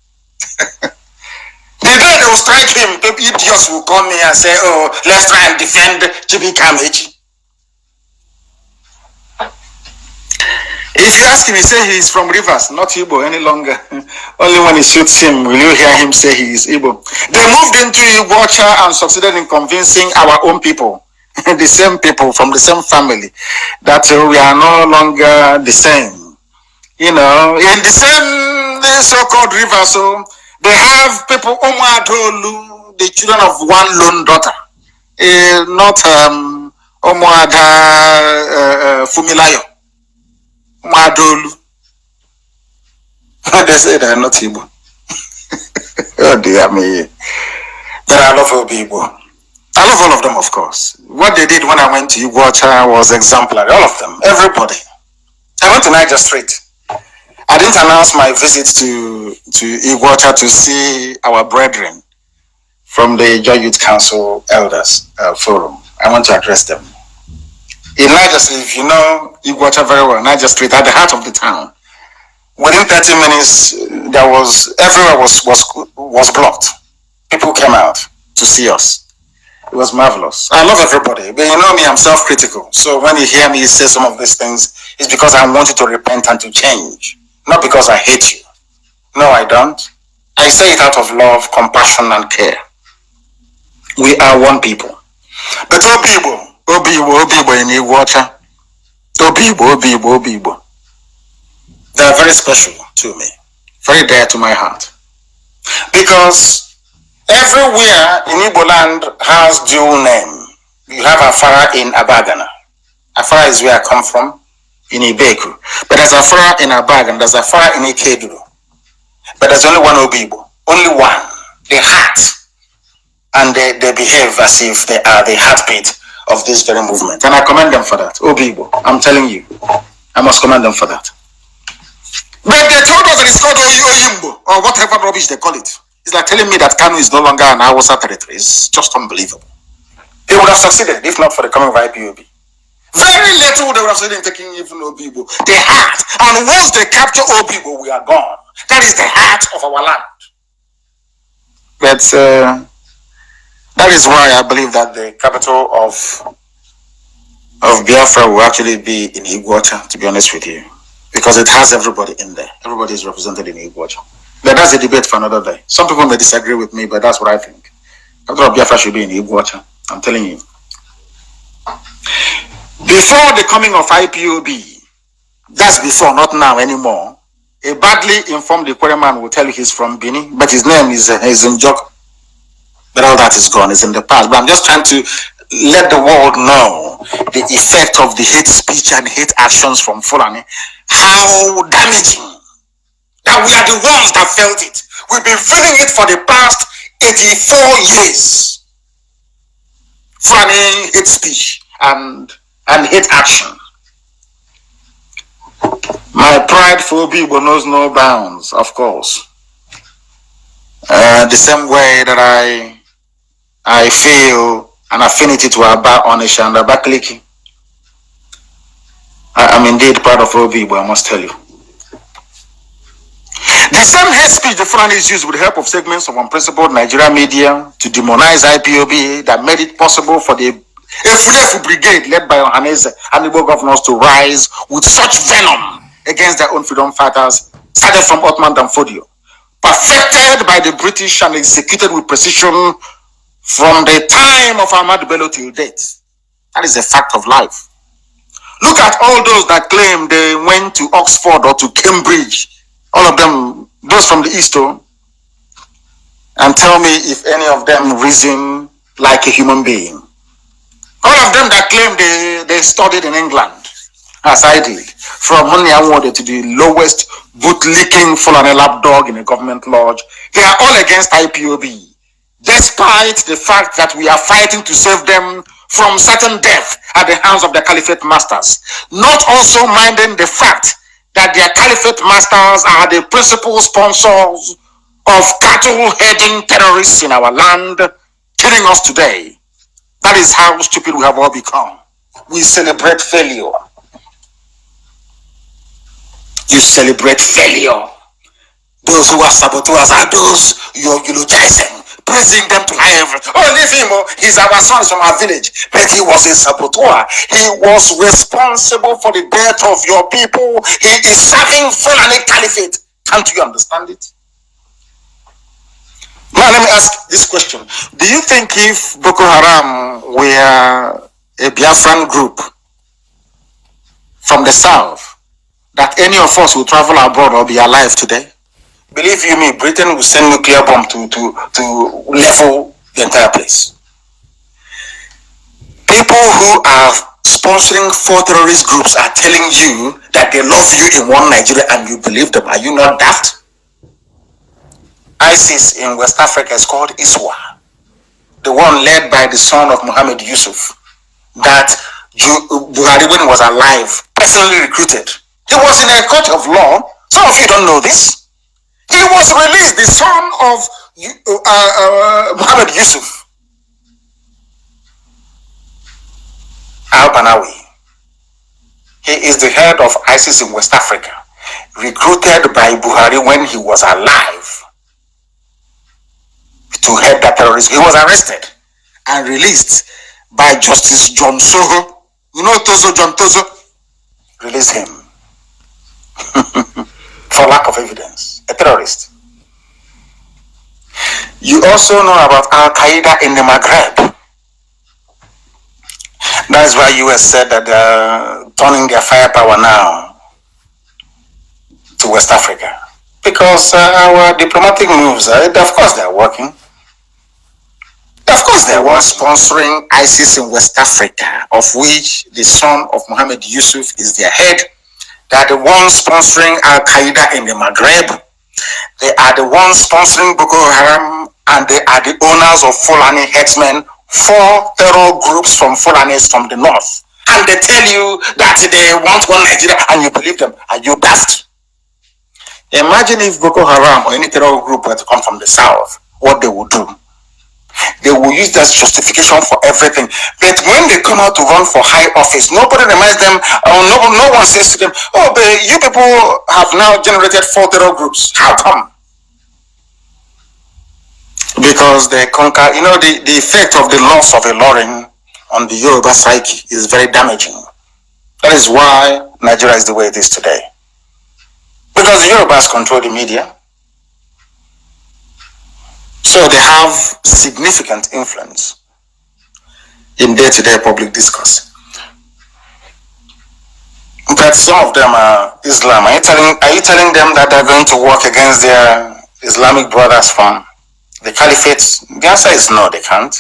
The day they will strike him, the idiots will come here and say, oh, let's try and defend Chibika Mechi. If you ask him, he say he is from Rivers, not Igbo any longer. Only when it suits him will you hear him say he is Igbo. They moved into Igbocha and succeeded in convincing our own people, the same people from the same family, that we are no longer the same. You know, in the same so-called river, so they have people, Omoadolu, the children of one lone daughter, not Omoada Fumilayo, Omoadolu. They say they are not Igbo. Oh dear me. There are a lot of people. I love all of them, of course. What they did when I went to Igbocha was exemplary. All of them, everybody. I went to Niger Street. I didn't announce my visit to Igbocha to see our brethren from the Joy Youth Council Elders Forum. I want to address them. In Niger Street, if you know Igbocha very well, Niger Street, at the heart of the town, within 30 minutes, everywhere was blocked. People came out to see us. It was marvelous. I love everybody, but you know me, I'm self-critical. So when you hear me say some of these things, it's because I want you to repent and to change. Not because I hate you. No, I don't. I say it out of love, compassion, and care. We are one people. But Obibo in Igbocha, Obibo. They are very special to me, very dear to my heart. Because everywhere in Igbo land has dual name. You have Afara in Abagana. Afara is where I come from, in Ibeku. But there's Afara in Abagana, there's Afara in Ikeduru. But there's only one Obibo, only one. The heart. And they behave as if they are the heartbeat of this very movement. And I commend them for that. Obibo, I'm telling you. I must commend them for that. But they told us that it's called Oyimbo, or whatever rubbish they call it. It's like telling me that Kanu is no longer an Hausa territory. It's just unbelievable. They would have succeeded if not for the coming of IPOB. Very little they would have succeeded in taking even Obibo. The heart. And once they capture Obibo, we are gone. That is the heart of our land. But that is why I believe that the capital of Biafra will actually be in Iguacha, to be honest with you. Because it has everybody in there. Everybody is represented in Iguacha. But that's a debate for another day. Some people may disagree with me, but that's what I think. Capital of Biafra should be in Iguacha. I'm telling you. Before the coming of IPOB, that's before, not now anymore, a badly informed Ikwere man will tell you he's from Bini, but his name is in Jok. But all that is gone, it's in the past. But I'm just trying to let the world know the effect of the hate speech and hate actions from Fulani, how damaging, that we are the ones that felt it. We've been feeling it for the past 84 years. Fulani hate speech and hate action. My pride for Obibo knows no bounds, of course. The same way that I feel an affinity to Aba Onisha and Abakaliki. I am indeed proud of Obibo, I must tell you. The same hate speech the Fulanis used with the help of segments of unprincipled Nigerian media to demonize IPOB that made it possible for the Efulefu Brigade led by Ohaneze and Igbo governors to rise with such venom against their own freedom fighters, started from London.The, perfected by the British and executed with precision from the time of Ahmad Bello till date. That is a fact of life. Look at all those that claim they went to Oxford or to Cambridge, all of them, those from the East, and tell me if any of them reason like a human being. All of them that claim they studied in England, as I did, from Honeyawode to the lowest boot-licking Fulani lapdog in a government lodge, they are all against IPOB, despite the fact that we are fighting to save them from certain death at the hands of the caliphate masters, not also minding the fact that their caliphate masters are the principal sponsors of cattle-herding terrorists in our land, killing us today. That is how stupid we have all become. We celebrate failure. You celebrate failure. Those who are saboteurs are those you are eulogizing, praising them to heaven. Oh, leave him. He's our son from our village. But he was a saboteur. He was responsible for the death of your people. He is serving Fulani Caliphate. Can't you understand it? Now, let me ask this question. Do you think if Boko Haram were a Biafran group from the south, that any of us will travel abroad or be alive today? Believe you me, Britain will send nuclear bomb to level the entire place. People who are sponsoring 4 terrorist groups are telling you that they love you in one Nigeria and you believe them. Are you not daft? ISIS in West Africa is called ISWA, the one led by the son of Mohammed Yusuf, that Buhari, when he was alive, personally recruited. He was in a court of law. Some of you don't know this. He was released, the son of Mohammed Yusuf, Al-Banawi. He is the head of ISIS in West Africa, recruited by Buhari when he was alive to head that terrorism. He was arrested and released by Justice John Soho. You know Tozo, John Tozo? Released him for lack of evidence. A terrorist. You also know about Al-Qaeda in the Maghreb. That's why US said that they're turning their firepower now to West Africa. Because our diplomatic moves, of course they're working. Of course they were sponsoring ISIS in West Africa, of which the son of Mohammed Yusuf is their head. They are the ones sponsoring Al-Qaeda in the Maghreb. They are the ones sponsoring Boko Haram, and they are the owners of Fulani herdsmen, 4 terror groups from Fulanis from the north. And they tell you that they want one Nigeria, and you believe them. Are you daft? Imagine if Boko Haram or any terror group were to come from the south, what they would do. They will use that justification for everything. But when they come out to run for high office, nobody reminds them, or no one says to them, oh, but you people have now generated 4 terror groups. How come? Because they conquer, the effect of the loss of a Loring on the Yoruba psyche is very damaging. That is why Nigeria is the way it is today. Because the Yorubas control the media. So they have significant influence in day-to-day public discourse. But some of them are Islam. Are you telling them that they're going to work against their Islamic brothers from the caliphate? The answer is no, they can't.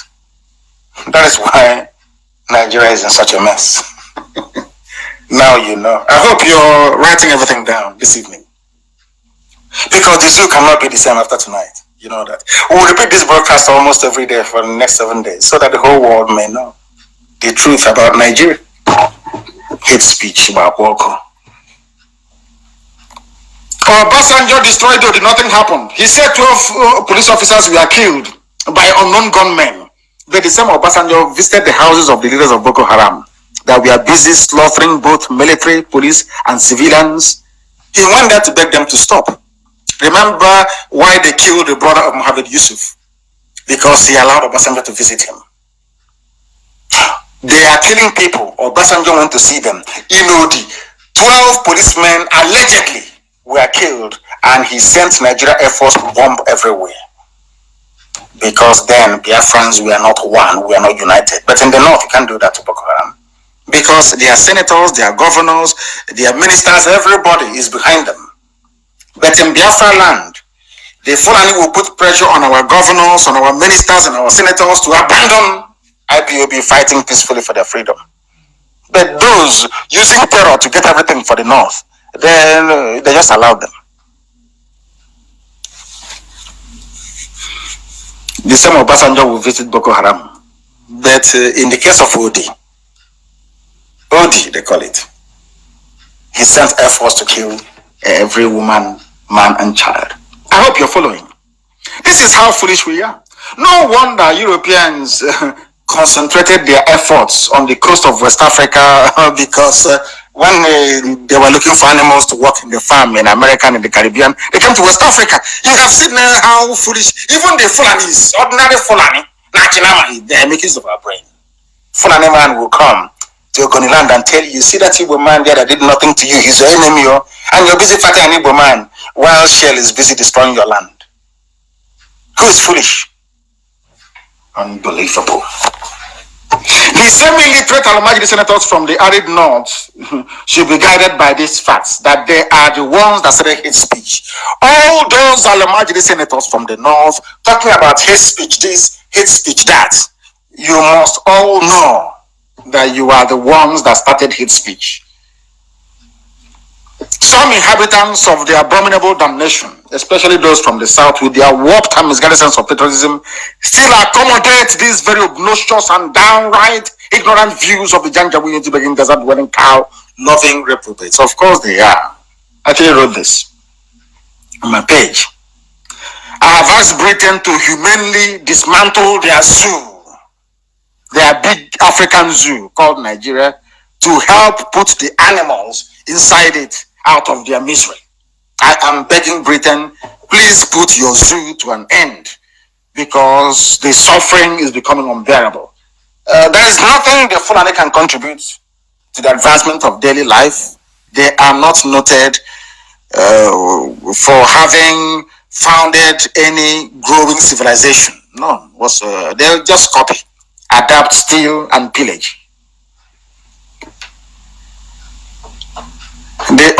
That is why Nigeria is in such a mess. Now you know. I hope you're writing everything down this evening. Because the zoo cannot be the same after tonight. You know that. We'll repeat this broadcast almost every day for the next 7 days so that the whole world may know the truth about Nigeria. Hate speech about Woko. Obasanjo destroyed Odi, nothing happened. He said 12 police officers were killed by unknown gunmen. But the same Obasanjo visited the houses of the leaders of Boko Haram that were busy slaughtering both military, police, and civilians. He went there to beg them to stop. Remember why they killed the brother of Mohammed Yusuf? Because he allowed Obasanjo to visit him. They are killing people. Obasanjo went to see them. Inodi, 12 policemen allegedly were killed, and he sent Nigeria Air Force to bomb everywhere. Because then Biafrans were not one, we are not united. But in the north, you can't do that to Boko Haram. Because their senators, their governors, their ministers, everybody is behind them. But in Biafra land, the Fulani will put pressure on our governors, on our ministers, and our senators to abandon IPOB fighting peacefully for their freedom. But those using terror to get everything for the north, then they just allowed them. The same Obasanjo will visit Boko Haram. But in the case of Odi, they call it, he sent Air Force to kill every woman, man, and child. I hope you're following. This is how foolish we are. No wonder Europeans concentrated their efforts on the coast of West Africa because when they were looking for animals to work in the farm in America and in the Caribbean, they came to West Africa. You have seen how foolish, even the Fulanis, ordinary Fulani, they are making use of our brain. Fulani man will come to Ogoniland and tell you, see that Igbo man there that did nothing to you, he's your enemy, and you're busy fighting an Igbo man while Shell is busy destroying your land. Who is foolish? Unbelievable. The semi-literate Almajiri senators from the arid north should be guided by these facts, that they are the ones that started hate speech. All those Almajiri senators from the north talking about hate speech this, hate speech that, you must all know that you are the ones that started hate speech. Some inhabitants of the abominable damnation, especially those from the south with their warped and misguided sense of patriotism, still accommodate these very obnoxious and downright ignorant views of the Janjaweed to begin desert dwelling cow loving reprobates. Of course they are. I actually wrote this on my page. I have asked Britain to humanely dismantle their zoo, their big African zoo called Nigeria, to help put the animals inside it out of their misery. I am begging Britain, please put your zoo to an end because the suffering is becoming unbearable. There is nothing the Fulani can contribute to the advancement of daily life. They are not noted for having founded any growing civilization. None whatsoever. They'll just copy, adapt, steal, and pillage. The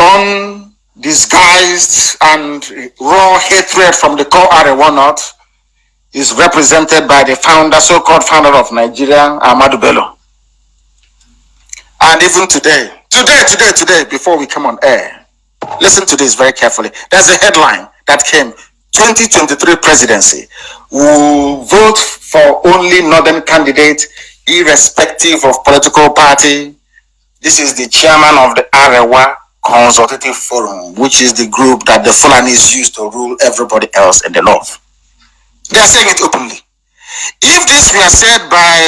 undisguised and raw hatred from the core Arewa North is represented by the founder, so-called founder of Nigeria, Ahmadu Bello. And even today, before we come on air, listen to this very carefully. There's a headline that came, 2023 presidency will vote for only northern candidate, irrespective of political party. This is the chairman of the Arewa Consultative Forum, which is the group that the Fulanis use to rule everybody else in the north. They are saying it openly. If this were said by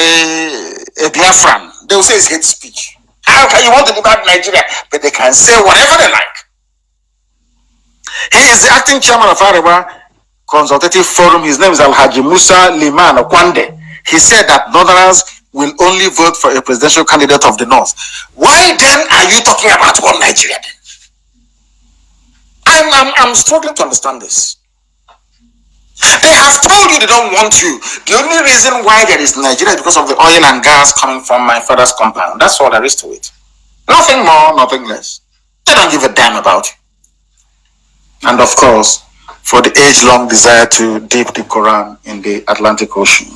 a Biafran, they will say it's hate speech. How can you want to divide Nigeria? But they can say whatever they like. He is the acting chairman of Arewa Consultative Forum. His name is Alhaji Musa Liman Okwande. He said that Northerners will only vote for a presidential candidate of the North. Why then are you talking about one Nigeria then? I'm struggling to understand this. They have told you they don't want you. The only reason why there is Nigeria is because of the oil and gas coming from my father's compound. That's all there is to it. Nothing more, nothing less. They don't give a damn about you. And of course, for the age-long desire to dip the Quran in the Atlantic Ocean.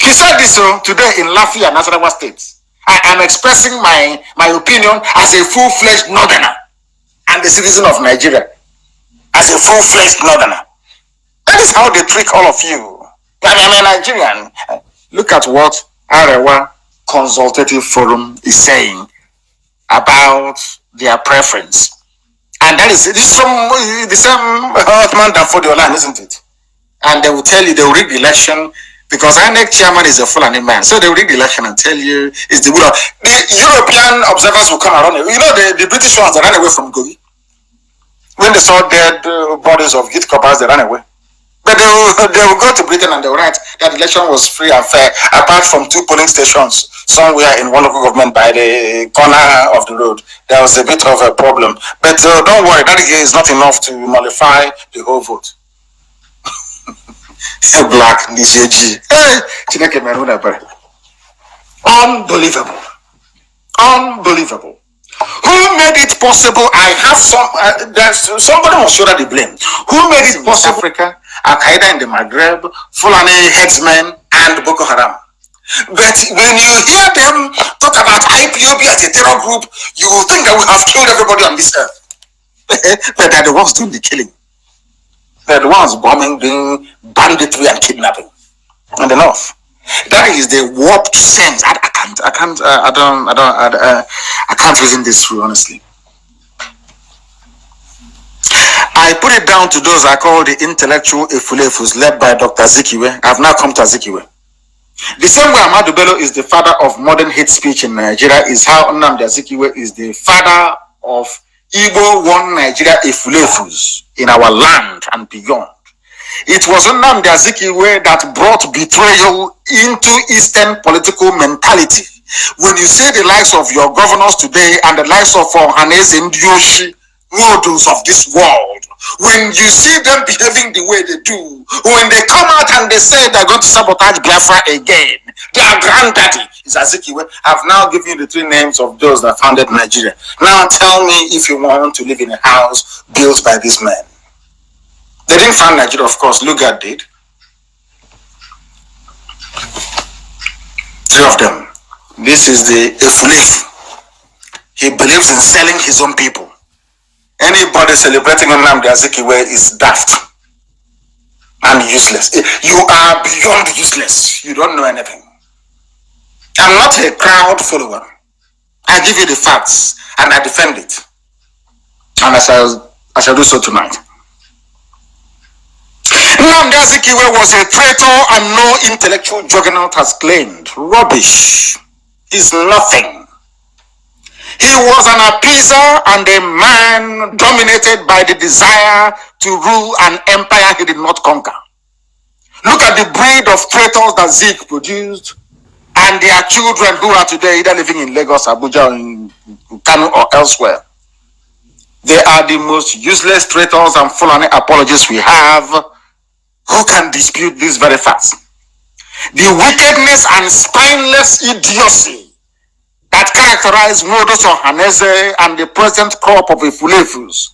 He said this today in Lafia, Nasarawa State. I am expressing my opinion as a full-fledged northerner and a citizen of Nigeria. As a full-fledged northerner. That is how they trick all of you. I'm a Nigerian. Look at what Arewa Consultative Forum is saying about their preference. And that is the same Othman for the land, isn't it? And they will tell you, they will read the election, because INEC chairman is a Fulani man. So they will read the election and tell you it's the good of the European observers will come around. You know, the British ones that ran away from Gogi. When they saw dead bodies of Git coppers, they ran away. But they will go to Britain and they will write that the election was free and fair, apart from 2 polling stations somewhere in one local government by the corner of the road. There was a bit of a problem. But don't worry, that is not enough to nullify the whole vote. Black, Nijeji. Unbelievable. Unbelievable. Who made it possible? I have somebody must shoulder the blame. Who made it possible? Africa, Al Qaeda in the Maghreb, Fulani headsmen, and Boko Haram. But when you hear them talk about IPOB as a terror group, you will think that we have killed everybody on this earth. But they're the ones doing the killing. They're the ones bombing, doing banditry and kidnapping in the north. That is the warped sense. I can't reason this through, honestly. I put it down to those I call the intellectual Efulefus, led by Dr. Zikiwe. I've now come to Zikiwe. The same way Ahmadu Bello is the father of modern hate speech in Nigeria is how Nnamdi Azikiwe is the father of Igbo One Nigeria Efulefus in our land and beyond. It was Nnamdi Azikiwe that brought betrayal into Eastern political mentality. When you see the likes of your governors today and the likes of Ohanese Ndioshi, models of this world, when you see them behaving the way they do, when they come out and they say they're going to sabotage Biafra again, their granddaddy is Azikiwe. I've now given you the 3 names of those that founded Nigeria. Now tell me if you want to live in a house built by these men. They didn't found Nigeria, of course. Lugard did. 3 of them. This is the Efulefu. He believes in selling his own people. Anybody celebrating Nnamdi Azikiwe is daft and useless. You are beyond useless. You don't know anything. I'm not a crowd follower. I give you the facts and I defend it. And I shall do so tonight. Nnamdi Azikiwe was a traitor and no intellectual juggernaut has claimed. Rubbish. He's nothing. He was an appeaser and a man dominated by the desire to rule an empire he did not conquer. Look at the breed of traitors that Zeke produced and their children who are today either living in Lagos, Abuja, or in Kano or elsewhere. They are the most useless traitors and Fulani apologists we have. Who can dispute these very facts? The wickedness and spineless idiocy that had characterized Modos Ohaneze and the present crop of Ifulefus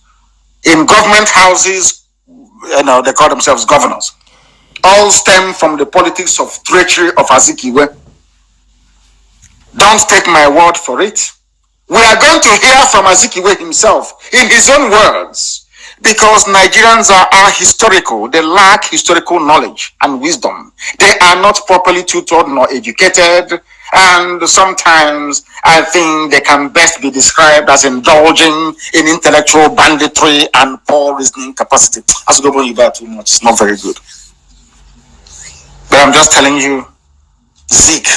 in government houses, they call themselves governors, all stem from the politics of treachery of Azikiwe. Don't take my word for it. We are going to hear from Azikiwe himself in his own words, because Nigerians are historical. They lack historical knowledge and wisdom. They are not properly tutored nor educated, and sometimes I think they can best be described as indulging in intellectual banditry and poor reasoning capacity. As go you too much, it's not very good. But I'm just telling you, Zeke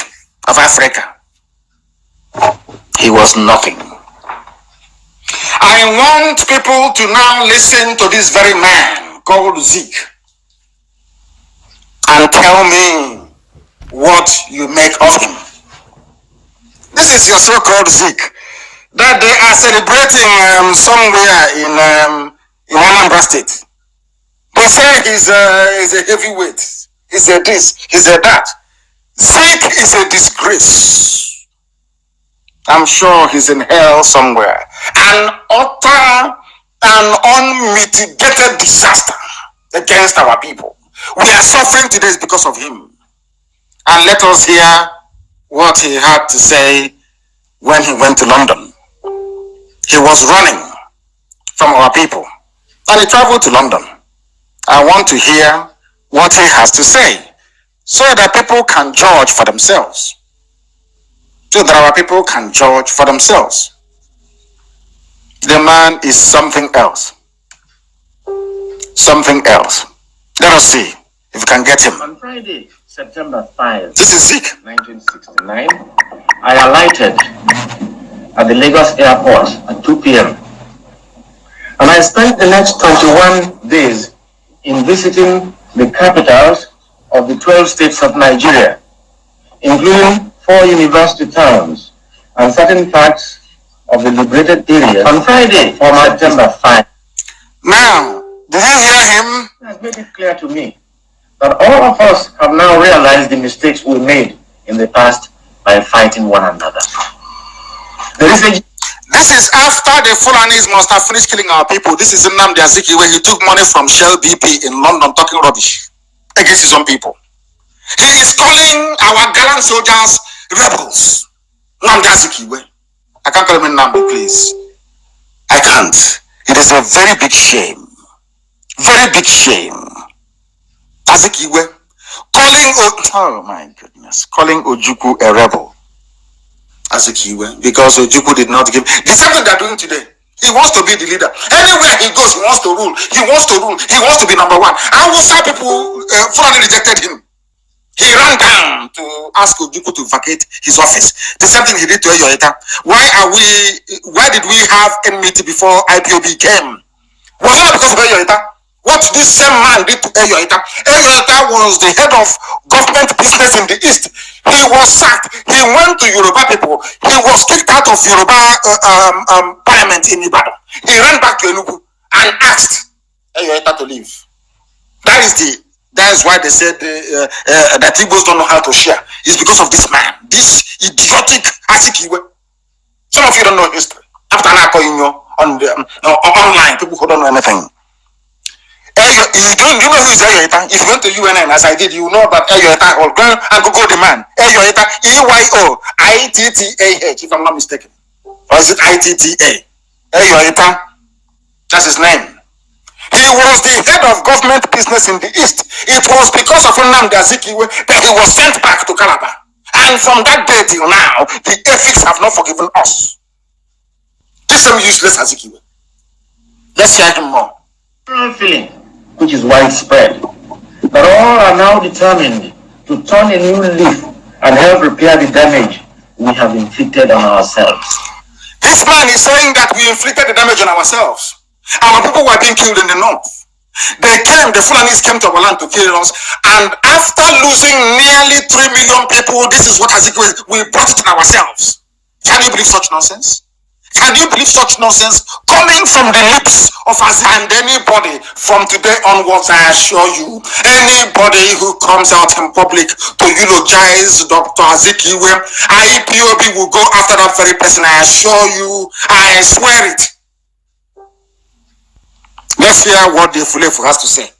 of Africa, he was nothing. I want people to now listen to this very man called Zeke and tell me what you make of him. This is your so-called Zeke that they are celebrating somewhere in Anambra State. They say he's a heavyweight. He's a this, he's a that. Zeke is a disgrace. I'm sure he's in hell somewhere. An utter and unmitigated disaster against our people. We are suffering today because of him. And let us hear what he had to say when he went to London. He was running from our people and he traveled to London. I want to hear what he has to say so that people can judge for themselves. So that our people can judge for themselves. The man is something else. Something else. Let us see if we can get him. On Friday, September 5, This is Zeke. 1969, I alighted at the Lagos airport at 2 p.m. And I spent the next 21 days in visiting the capitals of the 12 states of Nigeria, including 4 university towns and certain parts of the liberated areas. On Friday, from September 5. Now, did you hear him? It has made it clear to me that all of us have now realized the mistakes we made in the past by fighting one another. This is after the Fulanis must have finished killing our people. This is Nnamdi Azikiwe. He took money from Shell BP in London talking rubbish against his own people. He is calling our gallant soldiers rebels. Nnamdi Azikiwe. I can't call him Nnamdi, please. I can't. It is a very big shame. Very big shame. Azikiwe calling, oh my goodness, calling Ojukwu a rebel. Azikiwe, because Ojukwu did not give. The same thing they're doing today. He wants to be the leader. Anywhere he goes, he wants to rule. He wants to rule. He wants to be number one. Hausa people finally rejected him. He ran down to ask Ojukwu to vacate his office. The same thing he did to Eyoeta. Why did we have enmity before IPOB came? Was it because of Eyoeta? What this same man did to Eyoeta? Eyoeta was the head of government business in the East. He was sacked. He went to Yoruba people. He was kicked out of Yoruba parliament in Ibadan. He ran back to Enugu and asked Eyoeta to leave. That is why they said that Igbos don't know how to share. It's because of this man, this idiotic Azikiwe. Some of you don't know history. After I call you on the online, people who don't know anything. You know who is Eyoeta? If you went to UNN as I did, you know about Eyoeta. Or go and Google the man. Eyoeta, EYOITTAH, if I'm not mistaken. Or is it ITTA? Eyoeta. That's his name. He was the head of government business in the East. It was because of Nnamdi Azikiwe that he was sent back to Calabar. And from that day till now, the ethics have not forgiven us. This same useless Azikiwe. Let's hear him more. Feeling, which is widespread, that all are now determined to turn a new leaf and help repair the damage we have inflicted on ourselves. This man is saying that we inflicted the damage on ourselves. Our people were being killed in the north. The Fulanis came to our land to kill us, and after losing nearly 3 million people, this is what we brought it on ourselves. Can you believe such nonsense? Can you believe such nonsense coming from the lips of us? And anybody from today onwards, I assure you, anybody who comes out in public to eulogize Dr. Azikiwe, IPOB will go after that very person. I assure you, I swear it. Let's hear what the Fulefu has to say.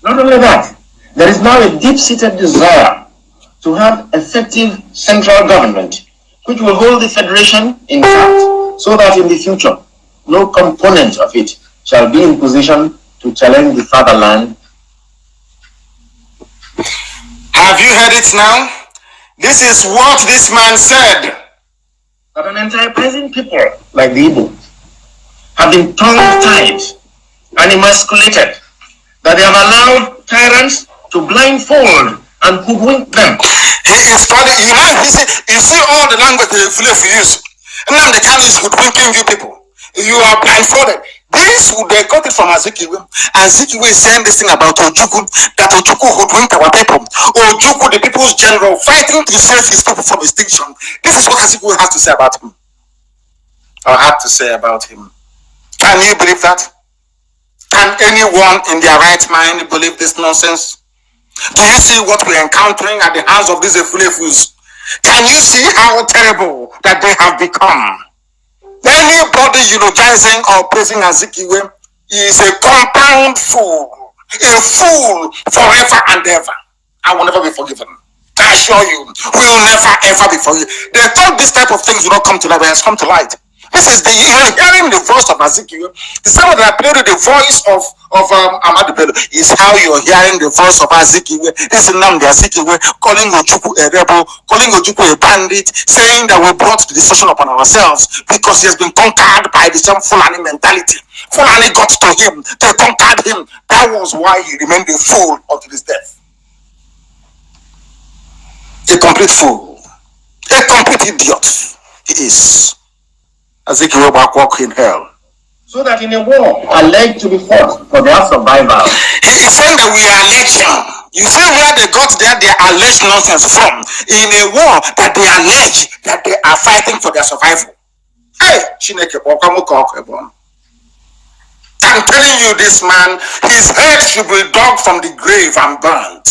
Not only that, there is now a deep-seated desire to have effective central government which will hold the federation intact, so that in the future, no component of it shall be in position to challenge the fatherland. Have you heard it now? This is what this man said. That an enterprising people like the Igbo have been tongue-tied and emasculated, that they have allowed tyrants to blindfold and hoodwink them. He is funny. You see all the language the Fulefu use. Now the kind is hoodwinking you people. You are blindfolded. This, they got it from Azikiwe. Azikiwe is saying this thing about Ojukwu, that Ojukwu hoodwinked our people. Ojukwu, the people's general, fighting to save his people from extinction. This is what Azikiwe has to say about him. Or had to say about him. Can you believe that? Can anyone in their right mind believe this nonsense? Do you see what we're encountering at the hands of these Efulefus? Can you see how terrible that they have become? Anybody eulogizing or praising Azikiwe is a compound fool. A fool forever and ever. I will never be forgiven. I assure you, we will never ever be forgiven. They thought this type of things will not come to light, but it has come to light. This is the hearing the voice of Azikiwe. The same way that I played the voice of Ahmadu Bello is how you're hearing the voice of Azikiwe. This is Nnamdi Azikiwe calling Ojukwu a rebel, calling Ojukwu a bandit, saying that we brought the destruction upon ourselves because he has been conquered by the same Fulani mentality. Fulani got to him, they conquered him. That was why he remained a fool until his death. A complete fool, a complete idiot he is. Azikiwe back walk in hell. So that in a war alleged to be fought for their survival. He is saying that we are alleging. You see where they got their alleged nonsense from? In a war that they allege that they are fighting for their survival. Hey, I'm telling you, this man, his head should be dug from the grave and burned.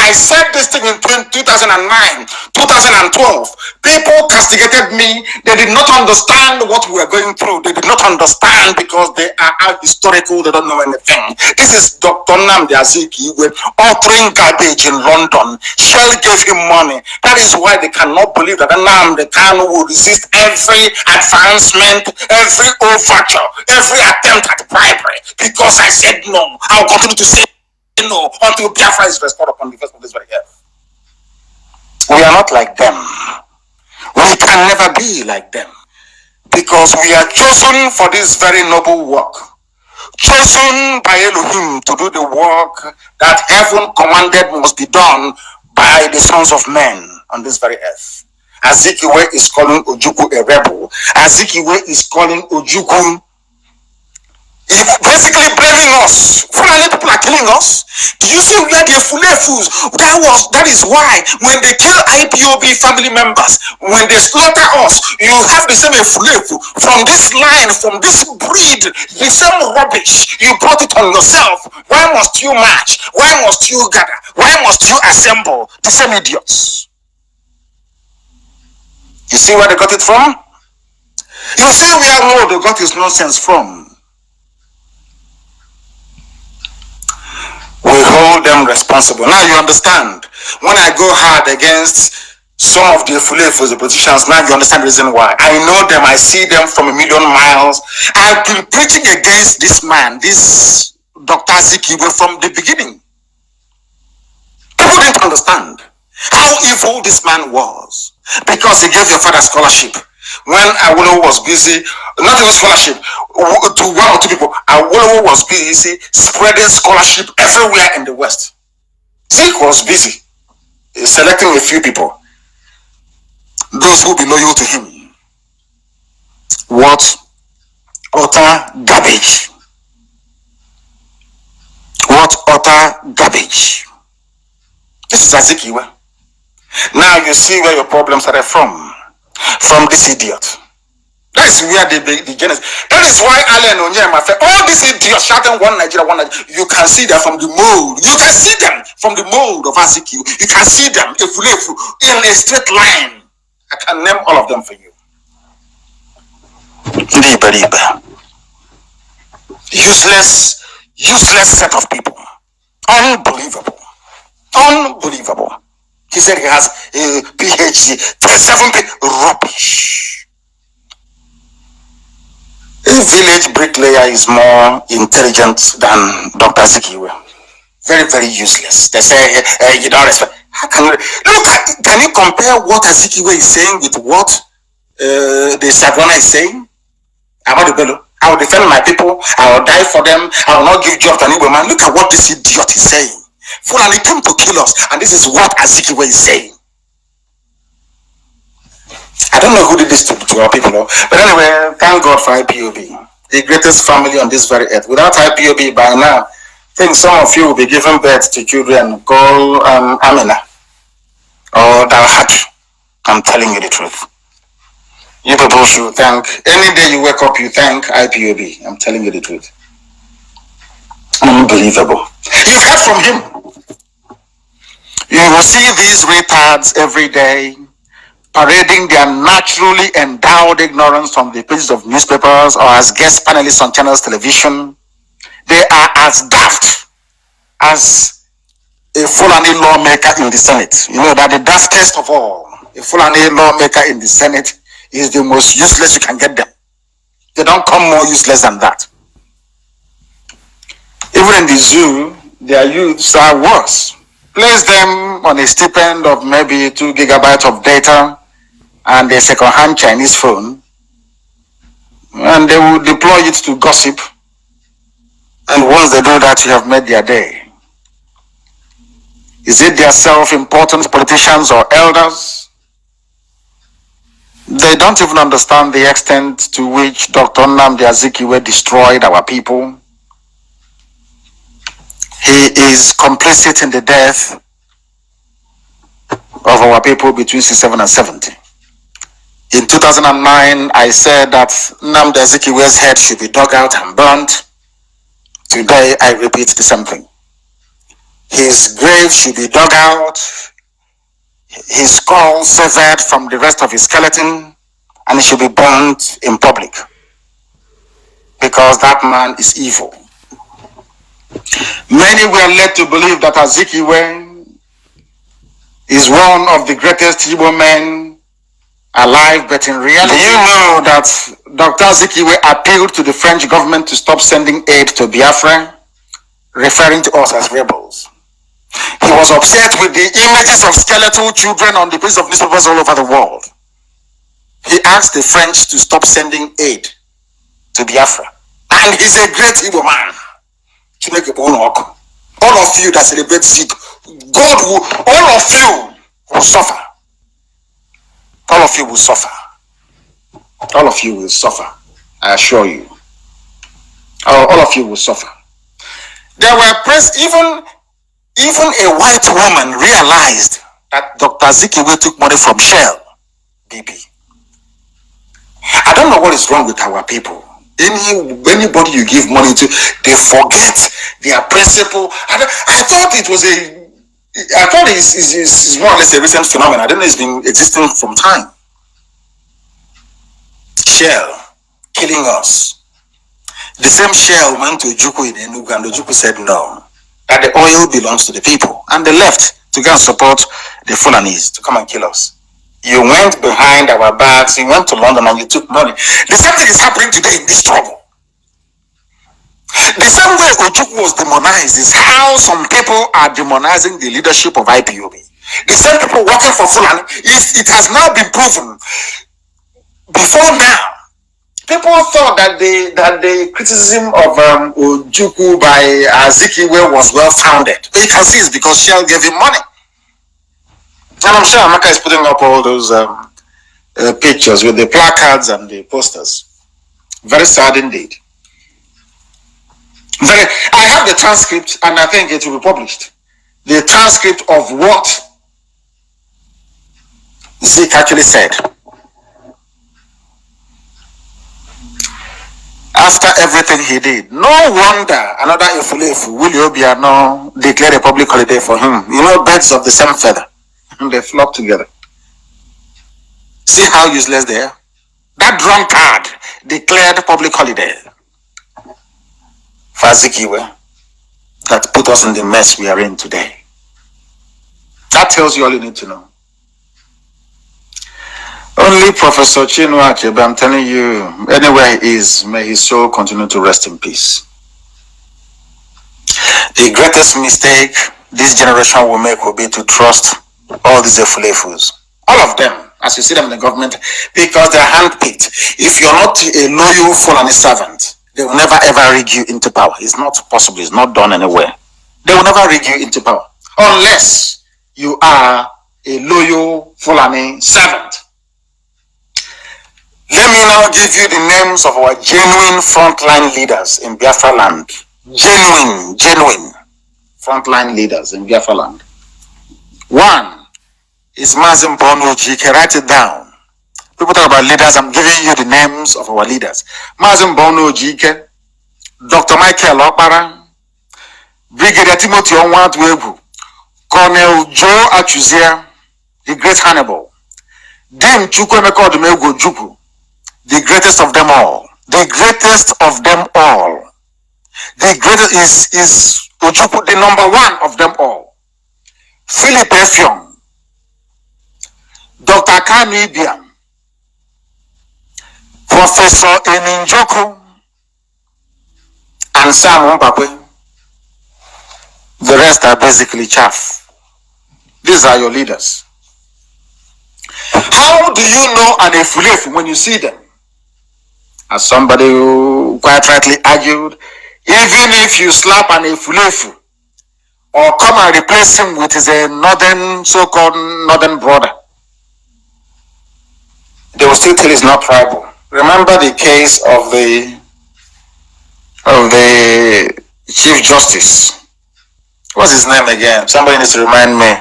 I said this thing in 2009, 2012. People castigated me. They did not understand what we were going through. They did not understand because they are ahistorical. They don't know anything. This is Dr. Nnamdi Azikiwe uttering garbage in London. Shell gave him money. That is why they cannot believe that Nnamdi Kanu will resist every advancement, every overture, every attempt at bribery. Because I said no. I will continue to say no until Biafra is restored upon the face of this very earth. We are not like them. We can never be like them because we are chosen for this very noble work, chosen by Elohim to do the work that heaven commanded must be done by the sons of men on this very earth. Azikiwe is calling Ojukwu a rebel. Azikiwe is calling Ojukwu basically blaming us. Fulani people are killing us. Do you see where the Fulefus? That is why when they kill IPOB family members, when they slaughter us, you have the same Fulefu from this line, from this breed, the same rubbish. You brought it on yourself. Why must you march? Why must you gather? Why must you assemble? The same idiots. You see where they got it from? You see where more they got his nonsense from? We hold them responsible. Now you understand. When I go hard against some of the Fulefus, the politicians, now you understand the reason why. I know them. I see them from a million miles. I've been preaching against this man, this Dr. Azikiwe, from the beginning. People didn't understand how evil this man was because he gave your father scholarship. When Awolowo was busy, not even scholarship, to one or two people, Awolowo was busy spreading scholarship everywhere in the West. Zeke was busy selecting a few people, those who be loyal to him. What utter garbage! What utter garbage! This is Azikiwe. Now you see where your problems are from this idiot. That is where the genesis. That is why Allen Onyema said, all these idiots shouting one Nigeria, you can see them from the mold. You can see them from the mold of Azikiwe. You can see them in a straight line. I can name all of them for you. Useless set of people. Unbelievable. He said he has a PhD, 37 rubbish. A village bricklayer is more intelligent than Dr. Azikiwe. Very, very useless. They say you don't respect. How can you look at? Can you compare what Azikiwe is saying with what the Sadwana is saying? About the bello. I will defend my people. I will die for them. I will not give job to an Igbo man. Look at what this idiot is saying. Fulani came to kill us, and this is what Azikiwe is saying. I don't know who did this to our people, but anyway, thank God for IPOB, the greatest family on this very earth. Without IPOB, by now, I think some of you will be giving birth to children called Amina or Dalhaki. I'm telling you the truth. You people should thank, any day you wake up, you thank IPOB. I'm telling you the truth. Unbelievable. You've heard from him. You will see these retards every day parading their naturally endowed ignorance on the pages of newspapers or as guest panelists on channels television. They are as daft as a Fulani lawmaker in the Senate. You know that the daftest of all, a Fulani lawmaker in the Senate, is the most useless you can get them. They don't come more useless than that. Even in the zoo, their youths are worse. Place them on a stipend of maybe 2 gigabytes of data and a second-hand Chinese phone, and they will deploy it to gossip. And once they do that, you have made their day. Is it their self-important politicians or elders? They don't even understand the extent to which Dr. Nnamdi Azikiwe destroyed our people. He is complicit in the death of our people between 67 and 70. In 2009, I said that Nnamdi Azikiwe's head should be dug out and burnt. Today, I repeat the same thing. His grave should be dug out, his skull severed from the rest of his skeleton, and it should be burnt in public. Because that man is evil. Many were led to believe that Azikiwe is one of the greatest Igbo men alive, but in reality, do you know that Dr. Azikiwe appealed to the French government to stop sending aid to Biafra, referring to us as rebels? He was upset with the images of skeletal children on the pages of newspapers all over the world. He asked the French to stop sending aid to Biafra. And he's a great Igbo man. All of you that celebrate Zik, God will, all of you will suffer. All of you will suffer. All of you will suffer. I assure you. All of you will suffer. There were press, even a white woman realized that Dr. Azikiwe took money from Shell, BP. I don't know what is wrong with our people. Anybody you give money to, they forget their principle. I thought it's more or less a recent phenomenon. I don't know, it's been existing from time. Shell killing us. The same Shell went to Ojukwu in Enugu, and Ojukwu said no, that the oil belongs to the people, and they left to go and support the Fulanis to come and kill us. You went behind our backs, you went to London and you took money. The same thing is happening today in this trouble. The same way Ojukwu was demonized is how some people are demonizing the leadership of IPOB. The same people working for Fulani, it has now been proven. Before now, people thought that the criticism of Ojukwu by Azikiwe was well founded. But you can see it's because Shell gave him money. And I'm sure Amaka is putting up all those pictures with the placards and the posters. Very sad indeed. I have the transcript, and I think it will be published. The transcript of what Zik actually said. after everything he did. No wonder another Ifulefu, Willie Obiano, declared a public holiday for him. You know, birds of the same feather. And they flock together. See how useless they are? That drunkard declared public holiday. Fazikiwe, that put us in the mess we are in today. That tells you all you need to know. Only Professor Chinua Achebe, I'm telling you, anywhere he is, may his soul continue to rest in peace. The greatest mistake this generation will make will be to trust all these Efulefus. All of them, as you see them in the government, because they're handpicked. If you're not a loyal Fulani servant, they will never ever rig you into power. It's not possible. It's not done anywhere. They will never rig you into power unless you are a loyal Fulani servant. Let me now give you the names of our genuine frontline leaders in Biafra land. Genuine frontline leaders in Biafra land. One is Mazim Bono Jike. Write it down. People talk about leaders. I'm giving you the names of our leaders. Mazim Bono Jike, Dr. Michael Okpara, Brigadier Timothy Onwatwebu, Colonel Joe Achuzia, the great Hannibal, Dim Chukwemeko Odumegwu Ojukwu, the greatest of them all. The greatest of them all. The greatest is Ojukwu, the number one of them all. Philip Effiong, Dr. Kanu Ibiam, Professor Eninjoko, and Sam Mbakwe. The rest are basically chaff. These are your leaders. How do you know an Efulefu when you see them? As somebody who quite rightly argued, even if you slap an Efulefu or come and replace him with his northern, so-called northern brother, they will still tell he's not tribal. Remember the case of the Chief Justice. What's his name again? Somebody needs to remind me.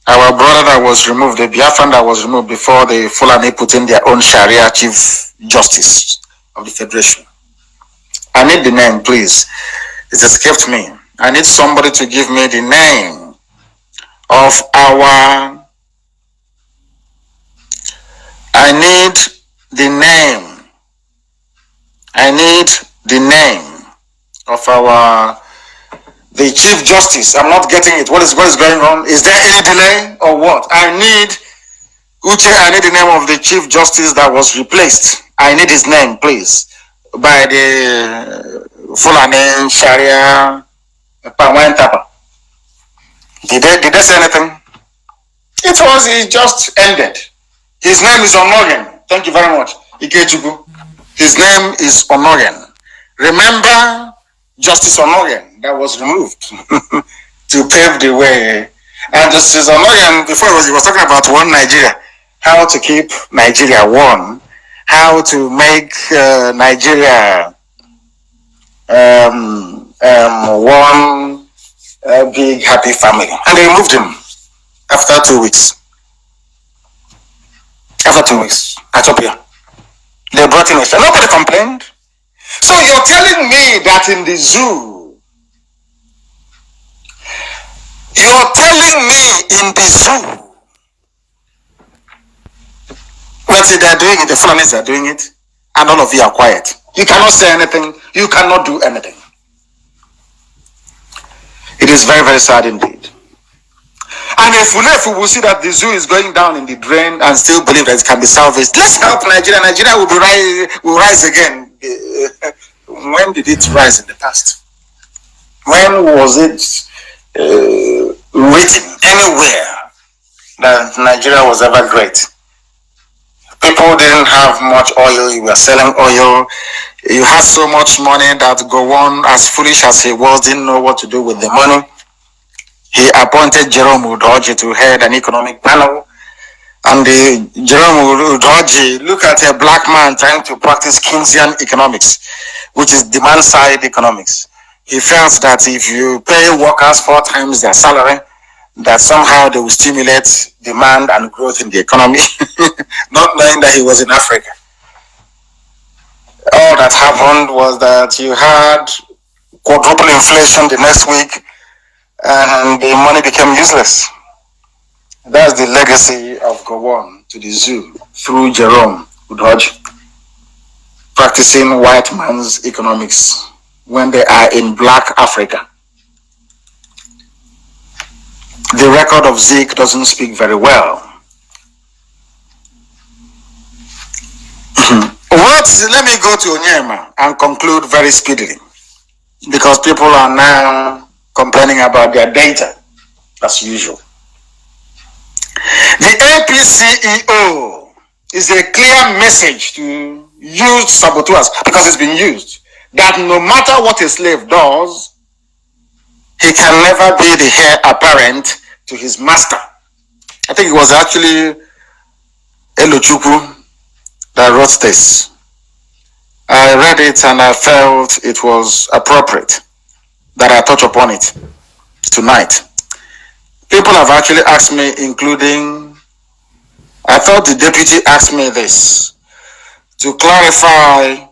Our brother that was removed, the Biafran that was removed before the Fulani put in their own Sharia Chief Justice of the Federation. I need the name, please. It escaped me. I need somebody to give me the name of our... I need the name of our... The Chief Justice. I'm not getting it. What is going on? Is there any delay or what? I need the name of the Chief Justice that was replaced. I need his name, please. By the Fulani Sharia Pawantapa. Did they say anything? It just ended. His name is Onogen. Thank you very much. Ikechuku. His name is Onogen. Remember Justice Onogen that was removed to pave the way. And Justice Onogen, before he was talking about one Nigeria, how to keep Nigeria one, how to make Nigeria one big happy family. And they removed him after 2 weeks. After 2 weeks, Atopia. They brought in a show. Nobody complained. So you're telling me that in the zoo, but they're doing it, the Fulanis are doing it, and all of you are quiet. You cannot say anything, you cannot do anything. It is very, very sad indeed. And if we will see that the zoo is going down in the drain and still believe that it can be salvaged, let's help Nigeria. Nigeria will rise again. When did it rise in the past? When was it written anywhere that Nigeria was ever great? People didn't have much oil. You were selling oil. You had so much money that Gowon, as foolish as he was, didn't know what to do with the money. He appointed Jerome Udoji to head an economic panel. And Jerome Udoji, look at a black man trying to practice Keynesian economics, which is demand-side economics. He felt that if you pay workers 4 times their salary, that somehow they will stimulate demand and growth in the economy, not knowing that he was in Africa. All that happened was that you had quadruple inflation the next week and the money became useless. That's the legacy of Gowon to the zoo through Jerome Udhodge, practicing white man's economics when they are in black Africa. The record of Zeke doesn't speak very well. Let me go to Onyema and conclude very speedily, because people are now complaining about their data, as usual. The AP CEO is a clear message to used saboteurs, because it's been used, that no matter what a slave does, he can never be the heir apparent to his master. I think it was actually Elochukwu that wrote this. I read it and I felt it was appropriate that I touch upon it tonight. People have actually asked me, including, I thought the deputy asked me this, to clarify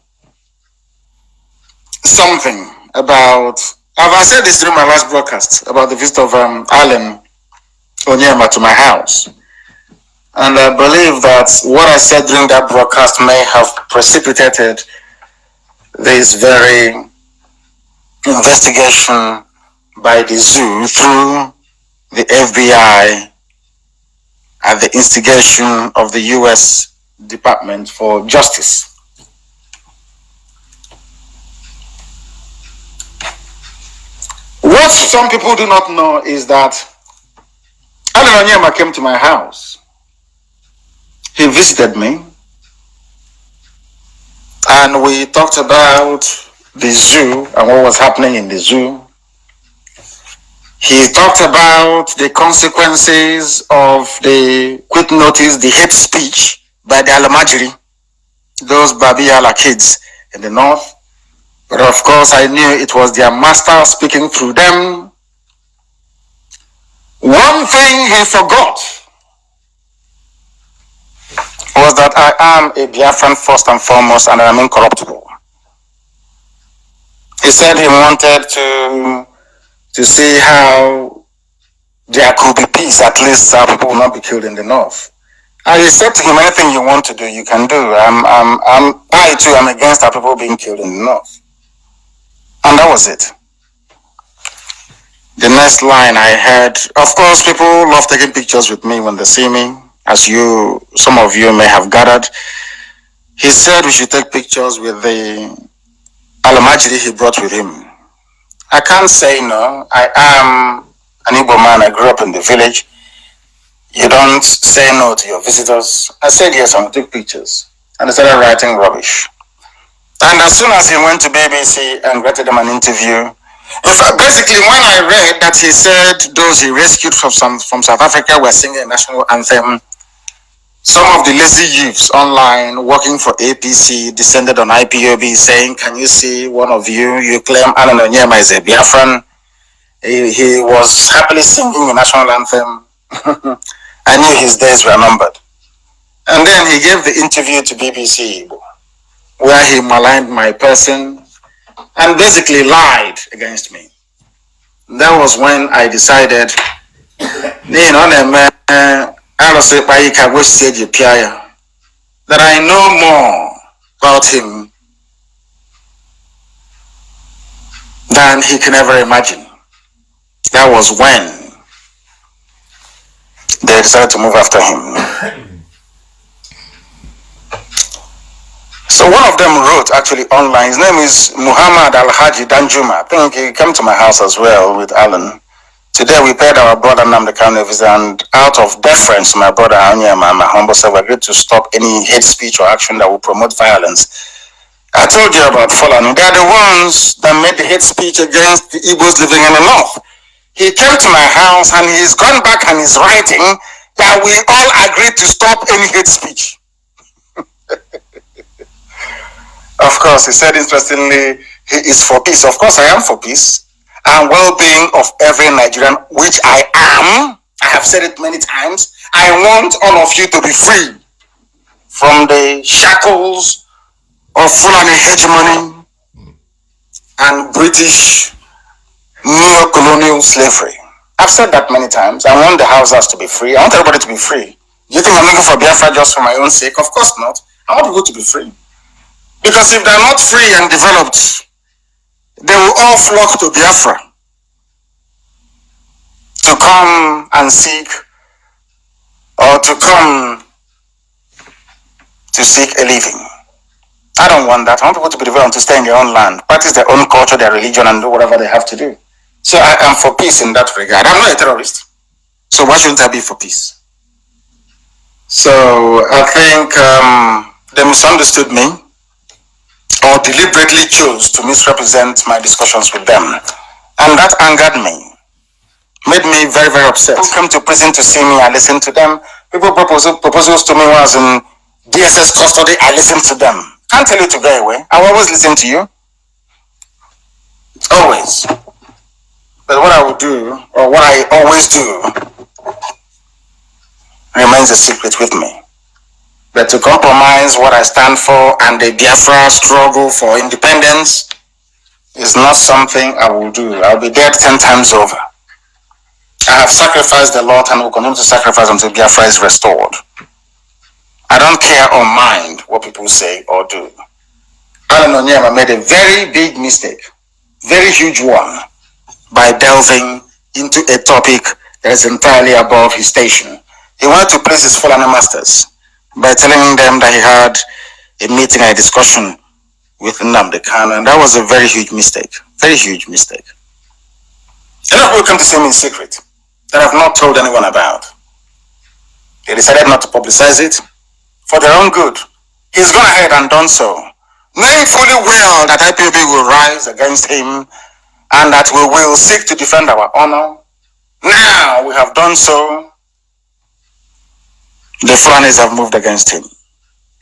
something about, I said this during my last broadcast, about the visit of Alan Onyema to my house. And I believe that what I said during that broadcast may have precipitated this very investigation by the zoo through the FBI at the instigation of the U.S. Department for Justice. What some people do not know is that Alan Onyema came to my house. He visited me, and we talked about the zoo and what was happening in the zoo. He talked about the consequences of the quick notice, the hate speech by the Alamajiri, those Babiyala kids in the north. But of course, I knew it was their master speaking through them. One thing he forgot was that I am a Biafran first and foremost, and I am incorruptible. He said he wanted to see how there could be peace, at least people will not be killed in the north. I said to him, anything you want to do, you can do. I too am against our people being killed in the north. And that was it. The next line I heard, of course, people love taking pictures with me when they see me, as some of you may have gathered. He said we should take pictures with the Alamajiri he brought with him. I can't say no. I am an Igbo man. I grew up in the village. You don't say no to your visitors. I said yes, I'm going to take pictures. And they started writing rubbish. And as soon as he went to BBC and granted them an interview, in fact, basically, when I read that he said those he rescued from South Africa were singing a national anthem, some of the lazy youths online working for APC descended on IPOB saying, can you see one of you claim Alan Onyema is a Biafran? He was happily singing a national anthem. I knew his days were numbered. And then he gave the interview to BBC, where he maligned my person and basically lied against me. That was when I decided, that I know more about him than he can ever imagine. That was when they decided to move after him. So one of them wrote actually online, his name is Muhammad Al-Haji Danjuma. I think he came to my house as well with Alan. Today we paid our brother Nnamdi Kanu a visit, and out of deference to my brother Onyema and my humble self, we agreed to stop any hate speech or action that will promote violence. I told you about Fulani. They are the ones that made the hate speech against the Igbos living in the north. He came to my house and he's gone back and he's writing that we all agreed to stop any hate speech. Of course, he said interestingly, he is for peace. Of course, I am for peace and well-being of every Nigerian, which I am. I have said it many times. I want all of you to be free from the shackles of Fulani hegemony and British neo-colonial slavery. I've said that many times. I want the Hausas to be free. I want everybody to be free. Do you think I'm looking for Biafra just for my own sake? Of course not. I want people to be free. Because if they're not free and developed, they will all flock to Biafra to come and seek, or to come to seek a living. I don't want that. I want people to be developed, to stay in their own land, practice their own culture, their religion, and do whatever they have to do. So I am for peace in that regard. I'm not a terrorist. So why shouldn't I be for peace? So I think they misunderstood me, or deliberately chose to misrepresent my discussions with them. And that angered me, made me very, very upset. People came to prison to see me, I listened to them. People proposals to me was in DSS custody, I listened to them. Can't tell you to go away. I will always listen to you. Always. But what I will do, or what I always do, remains a secret with me. But to compromise what I stand for and the Biafra struggle for independence is not something I will do. I'll be dead 10 times over. I have sacrificed a lot and will continue to sacrifice until Biafra is restored. I don't care or mind what people say or do. Alan Onyema made a very big mistake, very huge one, by delving into a topic that is entirely above his station. He wanted to please his Fulani masters by telling them that he had a meeting and a discussion with Nnamdi Kanu, and that was a very huge mistake. Very huge mistake. A lot of people come to see me in secret that I've not told anyone about. They decided not to publicize it for their own good. He's gone ahead and done so, knowing fully well that IPOB will rise against him and that we will seek to defend our honor. Now we have done so, the Fulanis have moved against him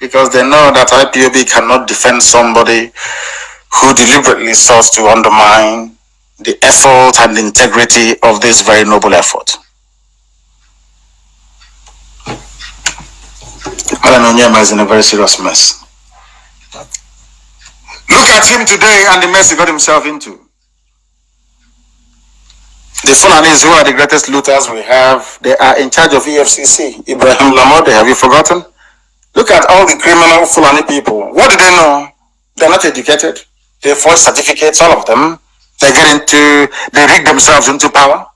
because they know that IPOB cannot defend somebody who deliberately sought to undermine the effort and integrity of this very noble effort. Alan Onyema is in a very serious mess. Look at him today and the mess he got himself into. The Fulanis, who are the greatest looters we have, they are in charge of EFCC. Ibrahim Lamode, have you forgotten? Look at all the criminal Fulani people. What do they know? They're not educated. They forge certificates, all of them. They rig themselves into power,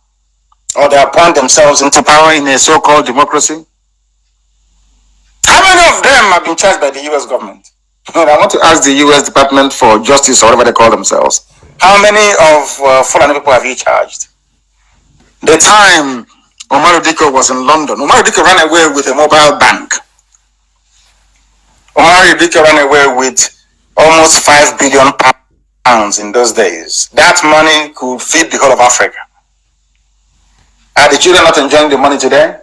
or they appoint themselves into power in a so-called democracy. How many of them have been charged by the US government? And I want to ask the US Department for Justice, or whatever they call themselves. How many of Fulani people have you charged? The time Omar Diko was in London, Omar Diko ran away with a mobile bank. Omar Diko ran away with almost 5 billion pounds in those days. That money could feed the whole of Africa. Are the children not enjoying the money today?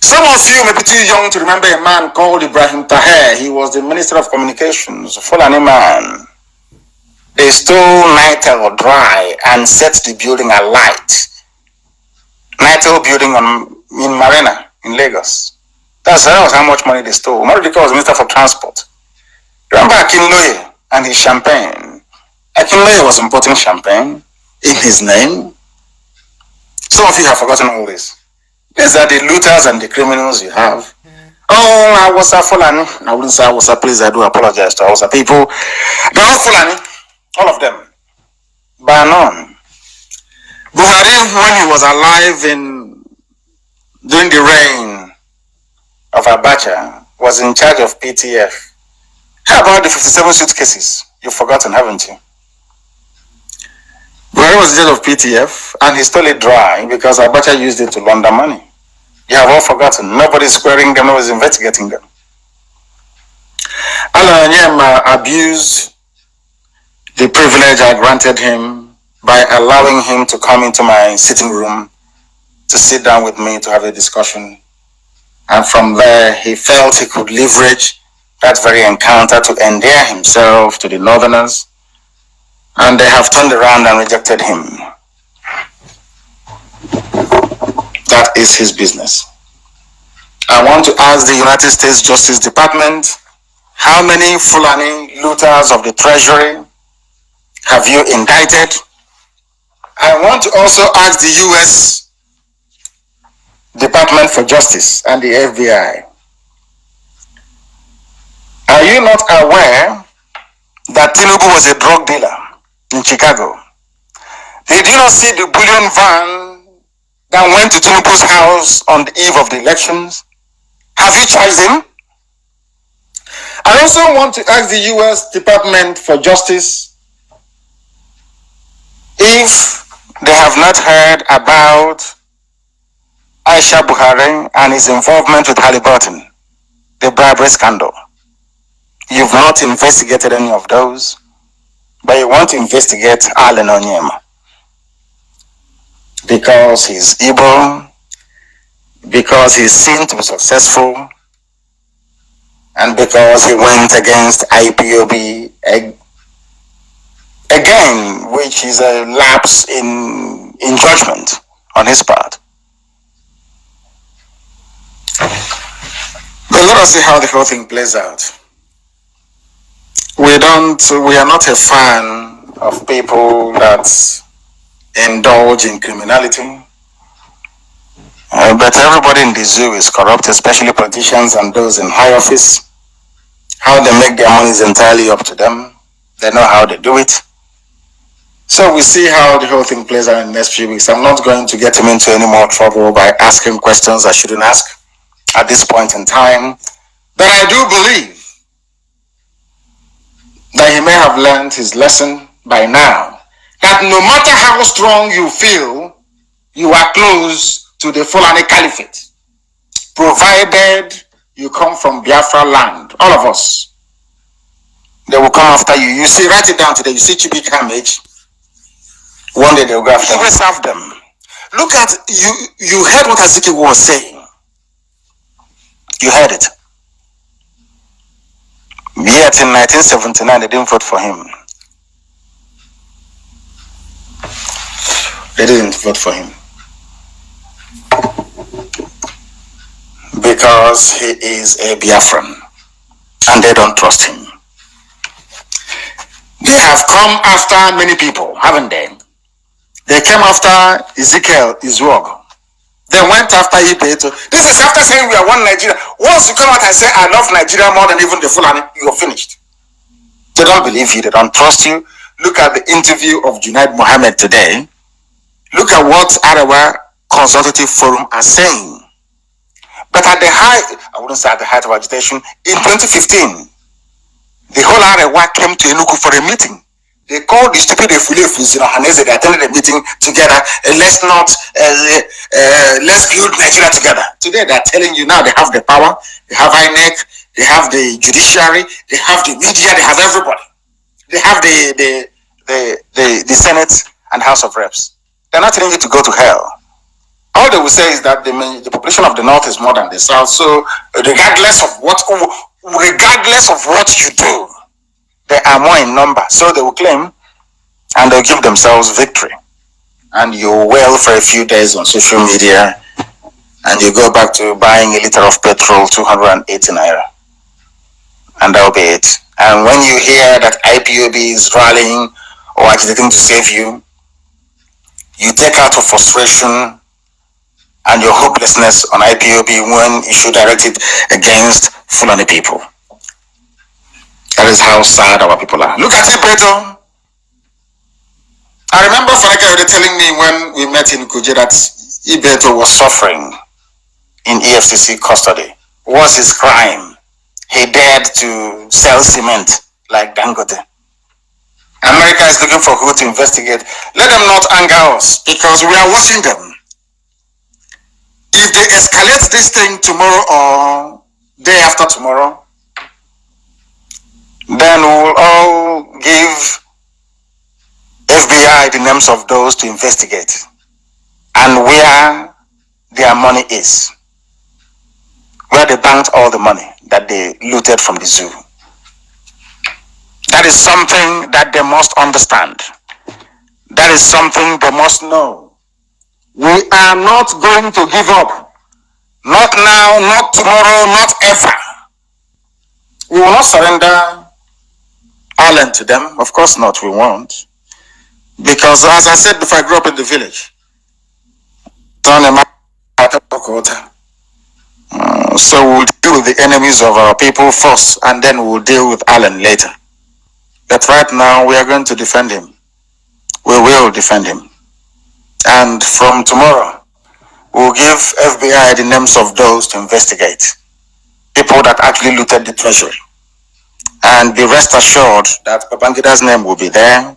Some of you may be too young to remember a man called Ibrahim Taher. He was the Minister of Communications, a Fulani man. They stole Nitel dry and set the building alight. Nitel building in Marina, in Lagos. That was how much money they stole. Marudika was Minister for Transport. Remember Akinloye and his champagne? Akinloye was importing champagne in his name. Some of you have forgotten all this. These are the looters and the criminals you have. Oh, I was a Fulani. I wouldn't say I was a, please, I do apologize to Hausa people. They're all Fulani. All of them. By none. Buhari, when he was alive during the reign of Abacha, was in charge of PTF. How about the 57 suitcases? You've forgotten, haven't you? Buhari was in charge of PTF, and he stole it dry because Abacha used it to launder money. You have all forgotten. Nobody's squaring them, nobody's investigating them. Alan Onyema abused the privilege I granted him by allowing him to come into my sitting room to sit down with me to have a discussion. And from there, he felt he could leverage that very encounter to endear himself to the Northerners. And they have turned around and rejected him. That is his business. I want to ask the United States Justice Department How many Fulani looters of the treasury have you indicted? I want to also ask the U.S. Department for Justice and the FBI, are you not aware that Tinubu was a drug dealer in Chicago? Did you not see the bullion van that went to Tinubu's house on the eve of the elections? Have you charged him? I also want to ask the U.S. Department for Justice if they have not heard about Aisha Buhari and his involvement with Halliburton, the bribery scandal. You've not investigated any of those, but you want to investigate Allen Onyema because he's Igbo, because he's seen to be successful, and because he went against IPOB again, which is a lapse in judgment on his part. But let us see how the whole thing plays out. We are not a fan of people that indulge in criminality. But everybody in the zoo is corrupt, especially politicians and those in high office. How they make their money is entirely up to them. They know how they do it. So we see how the whole thing plays out in the next few weeks. I'm not going to get him into any more trouble by asking questions I shouldn't ask at this point in time. But I do believe that he may have learned his lesson by now. That no matter how strong you feel, you are close to the Fulani Caliphate, provided you come from Biafra land, all of us. They will come after you. You see, write it down today. You see Chibi Kamage. One day they will go after you. Serve them. Look at, you heard what Azikiwe was saying. You heard it. Yet in 1979, they didn't vote for him. They didn't vote for him. Because he is a Biafran and they don't trust him. They have come after many people, haven't they? They came after Ezekiel Izuog. They went after Ibeto. This is after saying we are one Nigeria. Once you come out and say I love Nigeria more than even the Fulani, you're finished. They don't believe you, they don't trust you. Look at the interview of Junaid Mohammed today. Look at what Arewa Consultative Forum are saying. But at the height, I wouldn't say at the height of agitation, in 2015, the whole Arewa came to Enugu for a meeting. They called the stupid Efulefus, they attended a meeting together, and let's build Nigeria together. Today they're telling you now they have the power, they have INEC, they have the judiciary, they have the media, they have everybody. They have the Senate and House of Reps. They're not telling you to go to hell. All they will say is that the population of the North is more than the South, so regardless of what you do, they are more in number. So they will claim and they'll give themselves victory. And you wail for a few days on social media and you go back to buying a liter of petrol, 280 naira. And that'll be it. And when you hear that IPOB is rallying or agitating to save you, you take out your frustration and your hopelessness on IPOB when you should direct it against Fulani people. That is how sad our people are. Look at Ibeto. I remember Faraka telling me when we met in Kuje that Ibeto was suffering in EFCC custody. What was his crime? He dared to sell cement like Dangote. America is looking for who to investigate. Let them not anger us because we are watching them. If they escalate this thing tomorrow or day after tomorrow, then we'll all give FBI the names of those to investigate and where their money is, where they banked all the money that they looted from the zoo. That is something that they must understand. That is something they must know. We are not going to give up. Not now, not tomorrow, not ever. We will not surrender Ireland to them. Of course not, we won't. Because as I said before, I grew up in the village. So we'll deal with the enemies of our people first, and then we'll deal with Ireland later. But right now, we are going to defend him. We will defend him. And from tomorrow, we'll give FBI the names of those to investigate. People that actually looted the treasury. And be rest assured that Babangida's name will be there.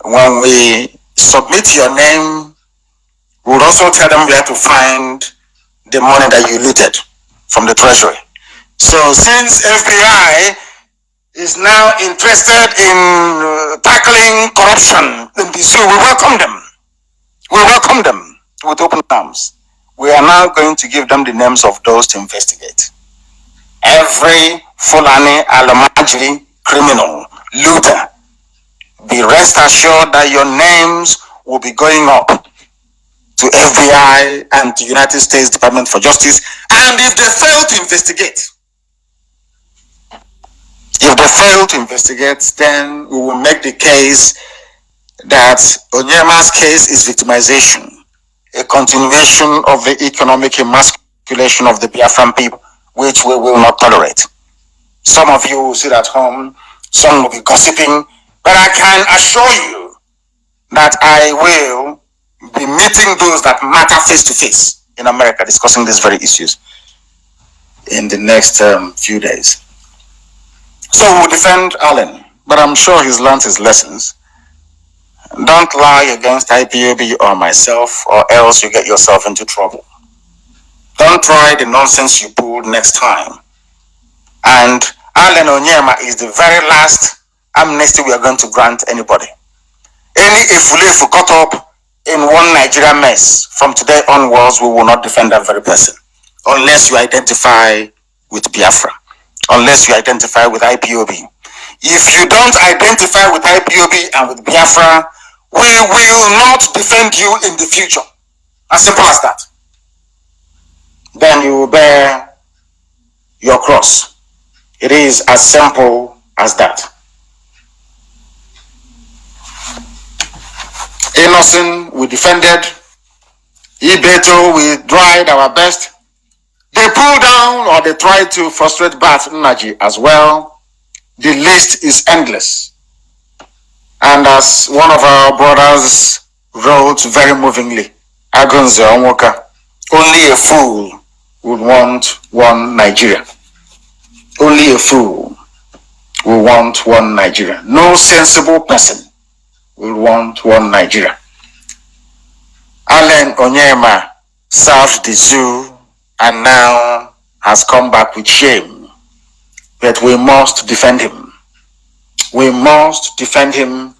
When we submit your name, we'll also tell them where to find the money that you looted from the treasury. So since FBI is now interested in tackling corruption in the zoo, we welcome them. We welcome them with open arms. We are now going to give them the names of those to investigate. Every Fulani, Alamajiri, criminal, looter, be rest assured that your names will be going up to FBI and to United States Department for Justice. And if they fail to investigate, then we will make the case that Onyema's case is victimization, a continuation of the economic emasculation of the Biafran people, which we will not tolerate. Some of you will sit at home, some will be gossiping, but I can assure you that I will be meeting those that matter face to face in America, discussing these very issues in the next few days. So we'll defend Allen, but I'm sure he's learned his lessons. Don't lie against IPOB or myself, or else you get yourself into trouble. Don't try the nonsense you pulled next time. And Allen Onyema is the very last amnesty we are going to grant anybody. Any Ifulefu caught up in one Nigeria mess, from today onwards, we will not defend that very person. Unless you identify with Biafra. Unless you identify with IPOB. If you don't identify with IPOB and with Biafra, we will not defend you in the future. As simple as that. Then you will bear your cross. It is as simple as that. Innocent, we defended. Ibeto, we tried our best. They pulled down or they tried to frustrate Bat Naji as well. The list is endless. And as one of our brothers wrote very movingly, Agunze Onwoka, only a fool would want one Nigeria. Only a fool will want one Nigeria. No sensible person will want one Nigeria. Allen Onyema served the zoo and now has come back with shame. But we must defend him. We must defend him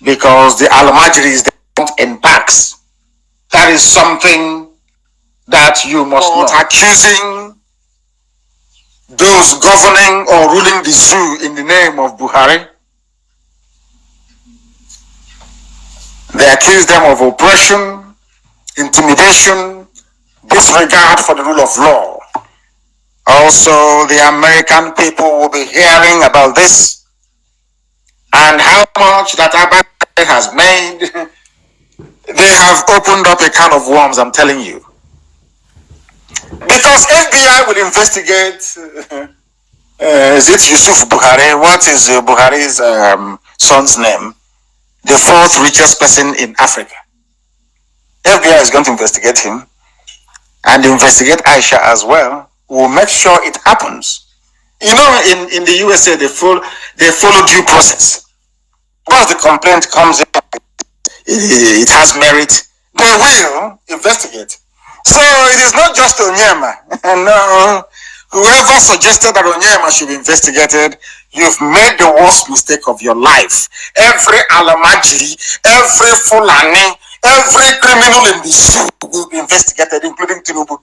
because the Almajiris don't in packs. That is something that you must not accusing those governing or ruling the zoo in the name of Buhari. They accuse them of oppression, intimidation, disregard for the rule of law. Also, the American people will be hearing about this and how much that Abacha has made. They have opened up a can of worms, I'm telling you. Because FBI will investigate, is it Yusuf Buhari? What is Buhari's son's name? The fourth richest person in Africa. FBI is going to investigate him and investigate Aisha as well. We'll make sure it happens. You know, in the USA, they follow due process. Once the complaint comes in, it has merit, they will investigate. So it is not just Onyema. No, whoever suggested that Onyema should be investigated, you've made the worst mistake of your life. Every Alamajiri, every Fulani, every criminal in the zoo will be investigated, including Tinubu.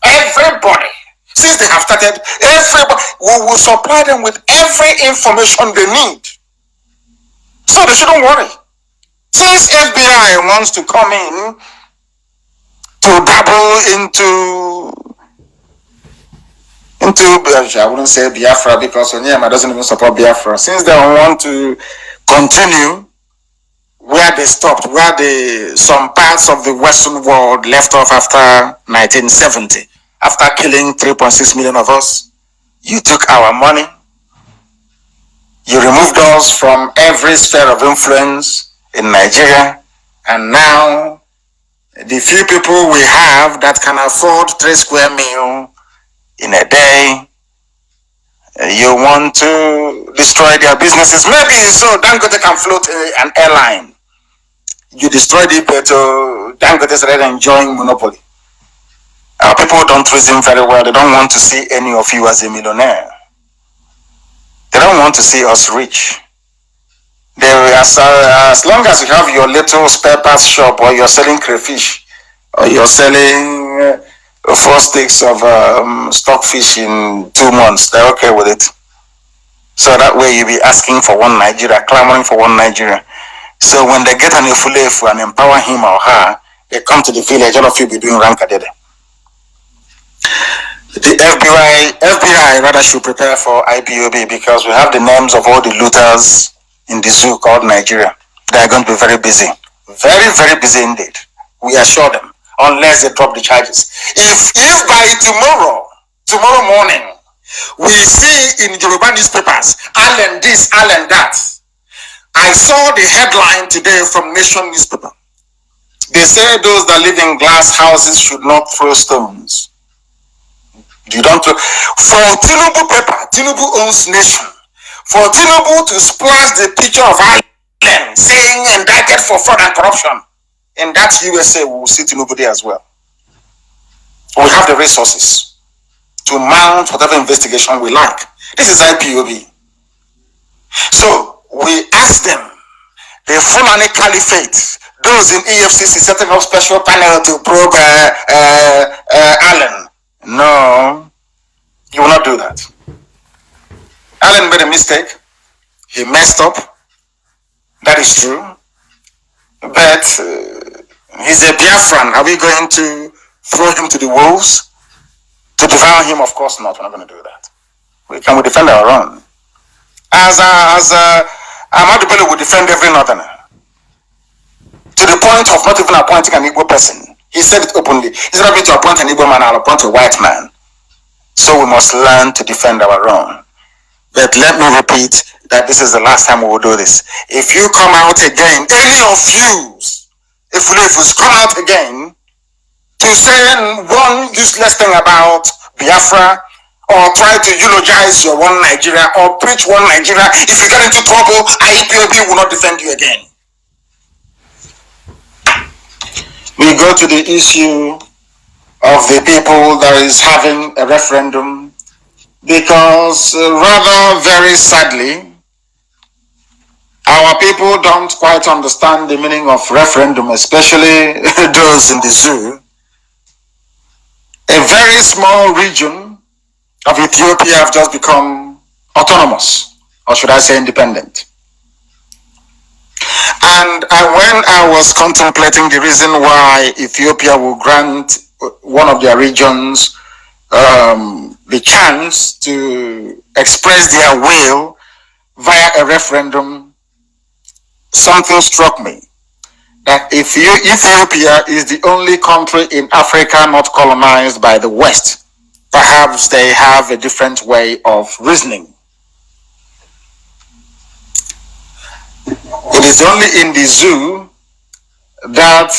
Everybody. Since they have started, everybody, we will supply them with every information they need. So they shouldn't worry. Since FBI wants to come in to dabble into into, I wouldn't say Biafra because Onyema doesn't even support Biafra. Since they want to continue where they stopped, where some parts of the Western world left off after 1970, after killing 3.6 million of us, you took our money, you removed us from every sphere of influence in Nigeria, and now the few people we have that can afford 3 square meal in a day, you want to destroy their businesses. Maybe so Dangote can float an airline. You destroyed it, but Dangote started enjoying monopoly. Our people don't reason very well. They don't want to see any of you as a millionaire. They don't want to see us rich. As long as you have your little spare parts shop, or you're selling crayfish, or you're selling 4 sticks of stockfish in 2 months, they're okay with it. So that way you'll be asking for one Nigeria, clamoring for one Nigeria. So when they get an Ifulefu and empower him or her, they come to the village, all of you be doing rankadede. The FBI rather should prepare for IPOB, because we have the names of all the looters in the zoo called Nigeria. They are going to be very busy. Very, very busy indeed. We assure them, unless they drop the charges. If by tomorrow morning, we see in Yoruba newspapers, Allen this, Allen that. I saw the headline today from Nation newspaper. They say those that live in glass houses should not throw stones. You don't throw. For Tinubu paper, Tinubu owns Nation. For Tinubu to splash the picture of Allen saying indicted for fraud and corruption, in that USA, we will see Tinubu there as well. We have the resources to mount whatever investigation we like. This is IPOB. So we ask them, the Fulani Caliphate, those in EFCC setting up special panel to probe Allen. No, you will not do that. Allen made a mistake. He messed up. That is true. But he's a Biafran. Are we going to throw him to the wolves? To devour him? Of course not. We're not going to do that. We defend our own. As Ahmadu Bello would defend every northerner. To the point of not even appointing an Igbo person. He said it openly. Instead of me to appoint an Igbo man, I'll appoint a white man. So we must learn to defend our own. But let me repeat that this is the last time we will do this. If you come out again, any of you, if we come out again to say one useless thing about Biafra, or try to eulogize your one Nigeria, or preach one Nigeria, if you get into trouble, IPOB will not defend you again. We go to the issue of the people that is having a referendum, because rather very sadly, our people don't quite understand the meaning of referendum, especially those in the zoo. A very small region of Ethiopia have just become autonomous, or should I say independent. And when I was contemplating the reason why Ethiopia will grant one of their regions the chance to express their will via a referendum, something struck me. That if Ethiopia is the only country in Africa not colonized by the West, perhaps they have a different way of reasoning. It is only in the zoo that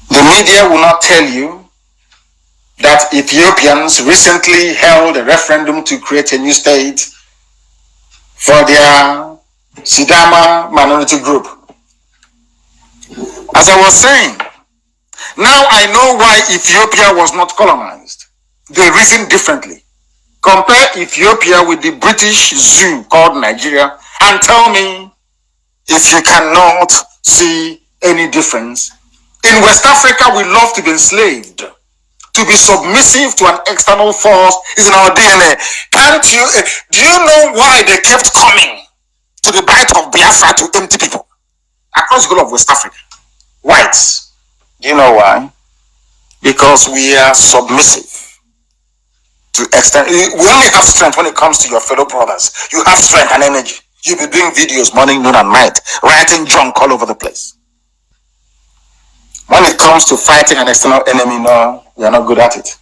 the media will not tell you that Ethiopians recently held a referendum to create a new state for their Sidama minority group. As I was saying, now I know why Ethiopia was not colonized. They reasoned differently. Compare Ethiopia with the British zoo called Nigeria and tell me if you cannot see any difference. In West Africa, we love to be enslaved. To be submissive to an external force is in our DNA. Do you know why they kept coming to the bite of Biafra to empty people across the whole of West Africa? Whites. Do you know why? Because we are submissive. to extend. We only have strength when it comes to your fellow brothers. You have strength and energy. You'll be doing videos morning, noon, and night, writing junk all over the place. When it comes to fighting an external enemy, no, you're not good at it.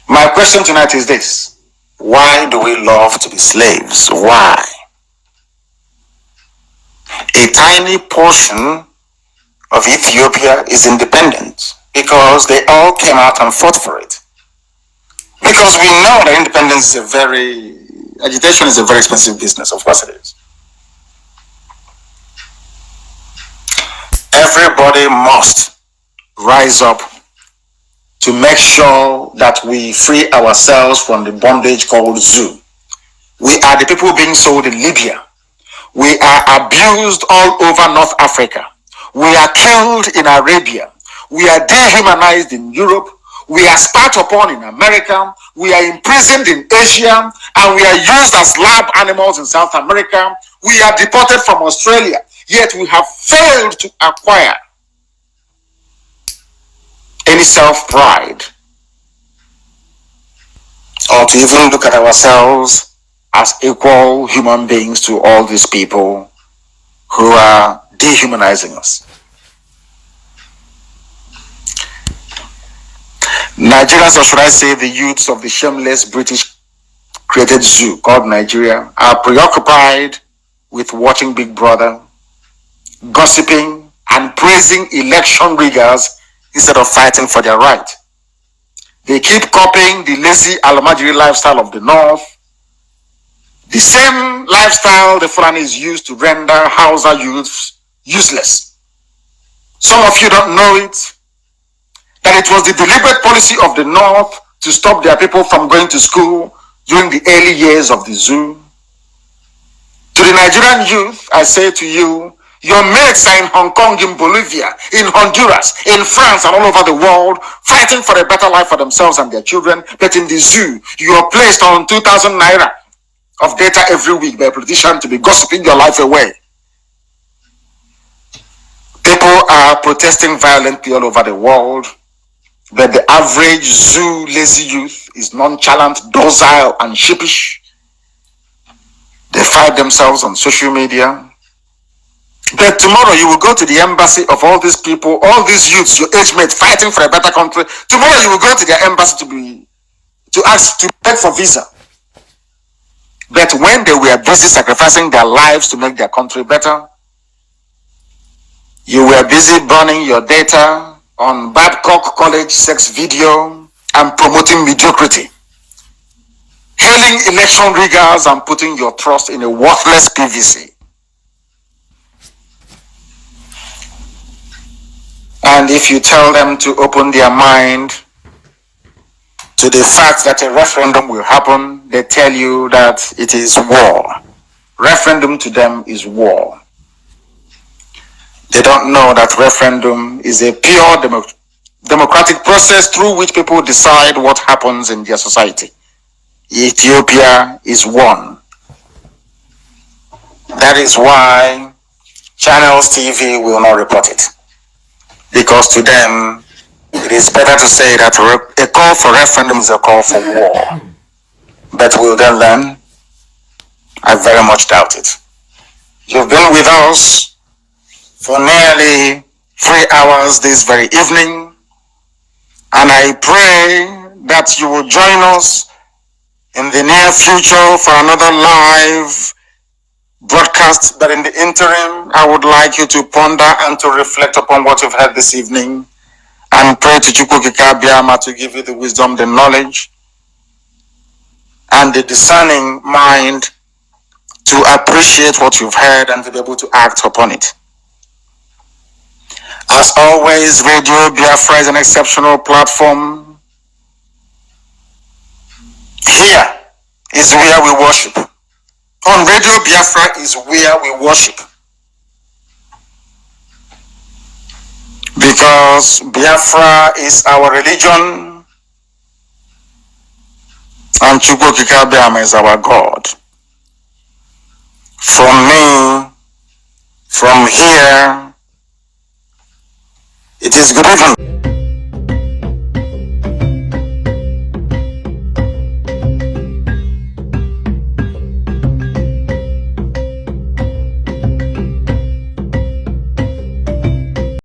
My question tonight is this: why do we love to be slaves? Why? A tiny portion of Ethiopia is independent because they all came out and fought for it. Because we know that independence is agitation is a very expensive business, of course it is. Everybody must rise up to make sure that we free ourselves from the bondage called zoo. We are the people being sold in Libya. We are abused all over North Africa. We are killed in Arabia. We are dehumanized in Europe. We are spat upon in America. We are imprisoned in Asia. And we are used as lab animals in South America. We are deported from Australia. Yet we have failed to acquire any self-pride or to even look at ourselves as equal human beings to all these people who are dehumanizing us. Nigerians, or should I say the youths of the shameless British created zoo called Nigeria, are preoccupied with watching Big Brother, gossiping and praising election riggers instead of fighting for their right. They keep copying the lazy Almajiri lifestyle of the North, the same lifestyle the Fulanis used to render Hausa youths useless. Some of you don't know it, that it was the deliberate policy of the North to stop their people from going to school during the early years of the zoo. To the Nigerian youth, I say to you, your mates are in Hong Kong, in Bolivia, in Honduras, in France, and all over the world, fighting for a better life for themselves and their children. But in the zoo, you are placed on 2,000 naira of data every week by a politician to be gossiping your life away. People are protesting violently all over the world, but the average zoo lazy youth is nonchalant, docile, and sheepish. They fight themselves on social media. But tomorrow you will go to the embassy of all these people, all these youths, your age mates, fighting for a better country. Tomorrow you will go to their embassy to ask to beg for visa. But when they were busy sacrificing their lives to make their country better, you were busy burning your data on Babcock College sex video and promoting mediocrity, hailing election riggers and putting your trust in a worthless PVC. And if you tell them to open their mind to the fact that a referendum will happen, they tell you that it is war. Referendum to them is war. They don't know that referendum is a pure democratic process through which people decide what happens in their society. Ethiopia is one. That is why Channels TV will not report it. Because to them, it is better to say that a call for referendum is a call for war. But will they learn? I very much doubt it. You've been with us for nearly 3 hours this very evening, and I pray that you will join us in the near future for another live broadcast. But in the interim, I would like you to ponder and to reflect upon what you've heard this evening, and pray to Chukwukika Biama to give you the wisdom, the knowledge, and the discerning mind to appreciate what you've heard and to be able to act upon it. As always, Radio Biafra is an exceptional platform. Here is where we worship. On Radio Biafra is where we worship. Because Biafra is our religion and Chukwukika Biama is our God. From me, from here, it is good evening.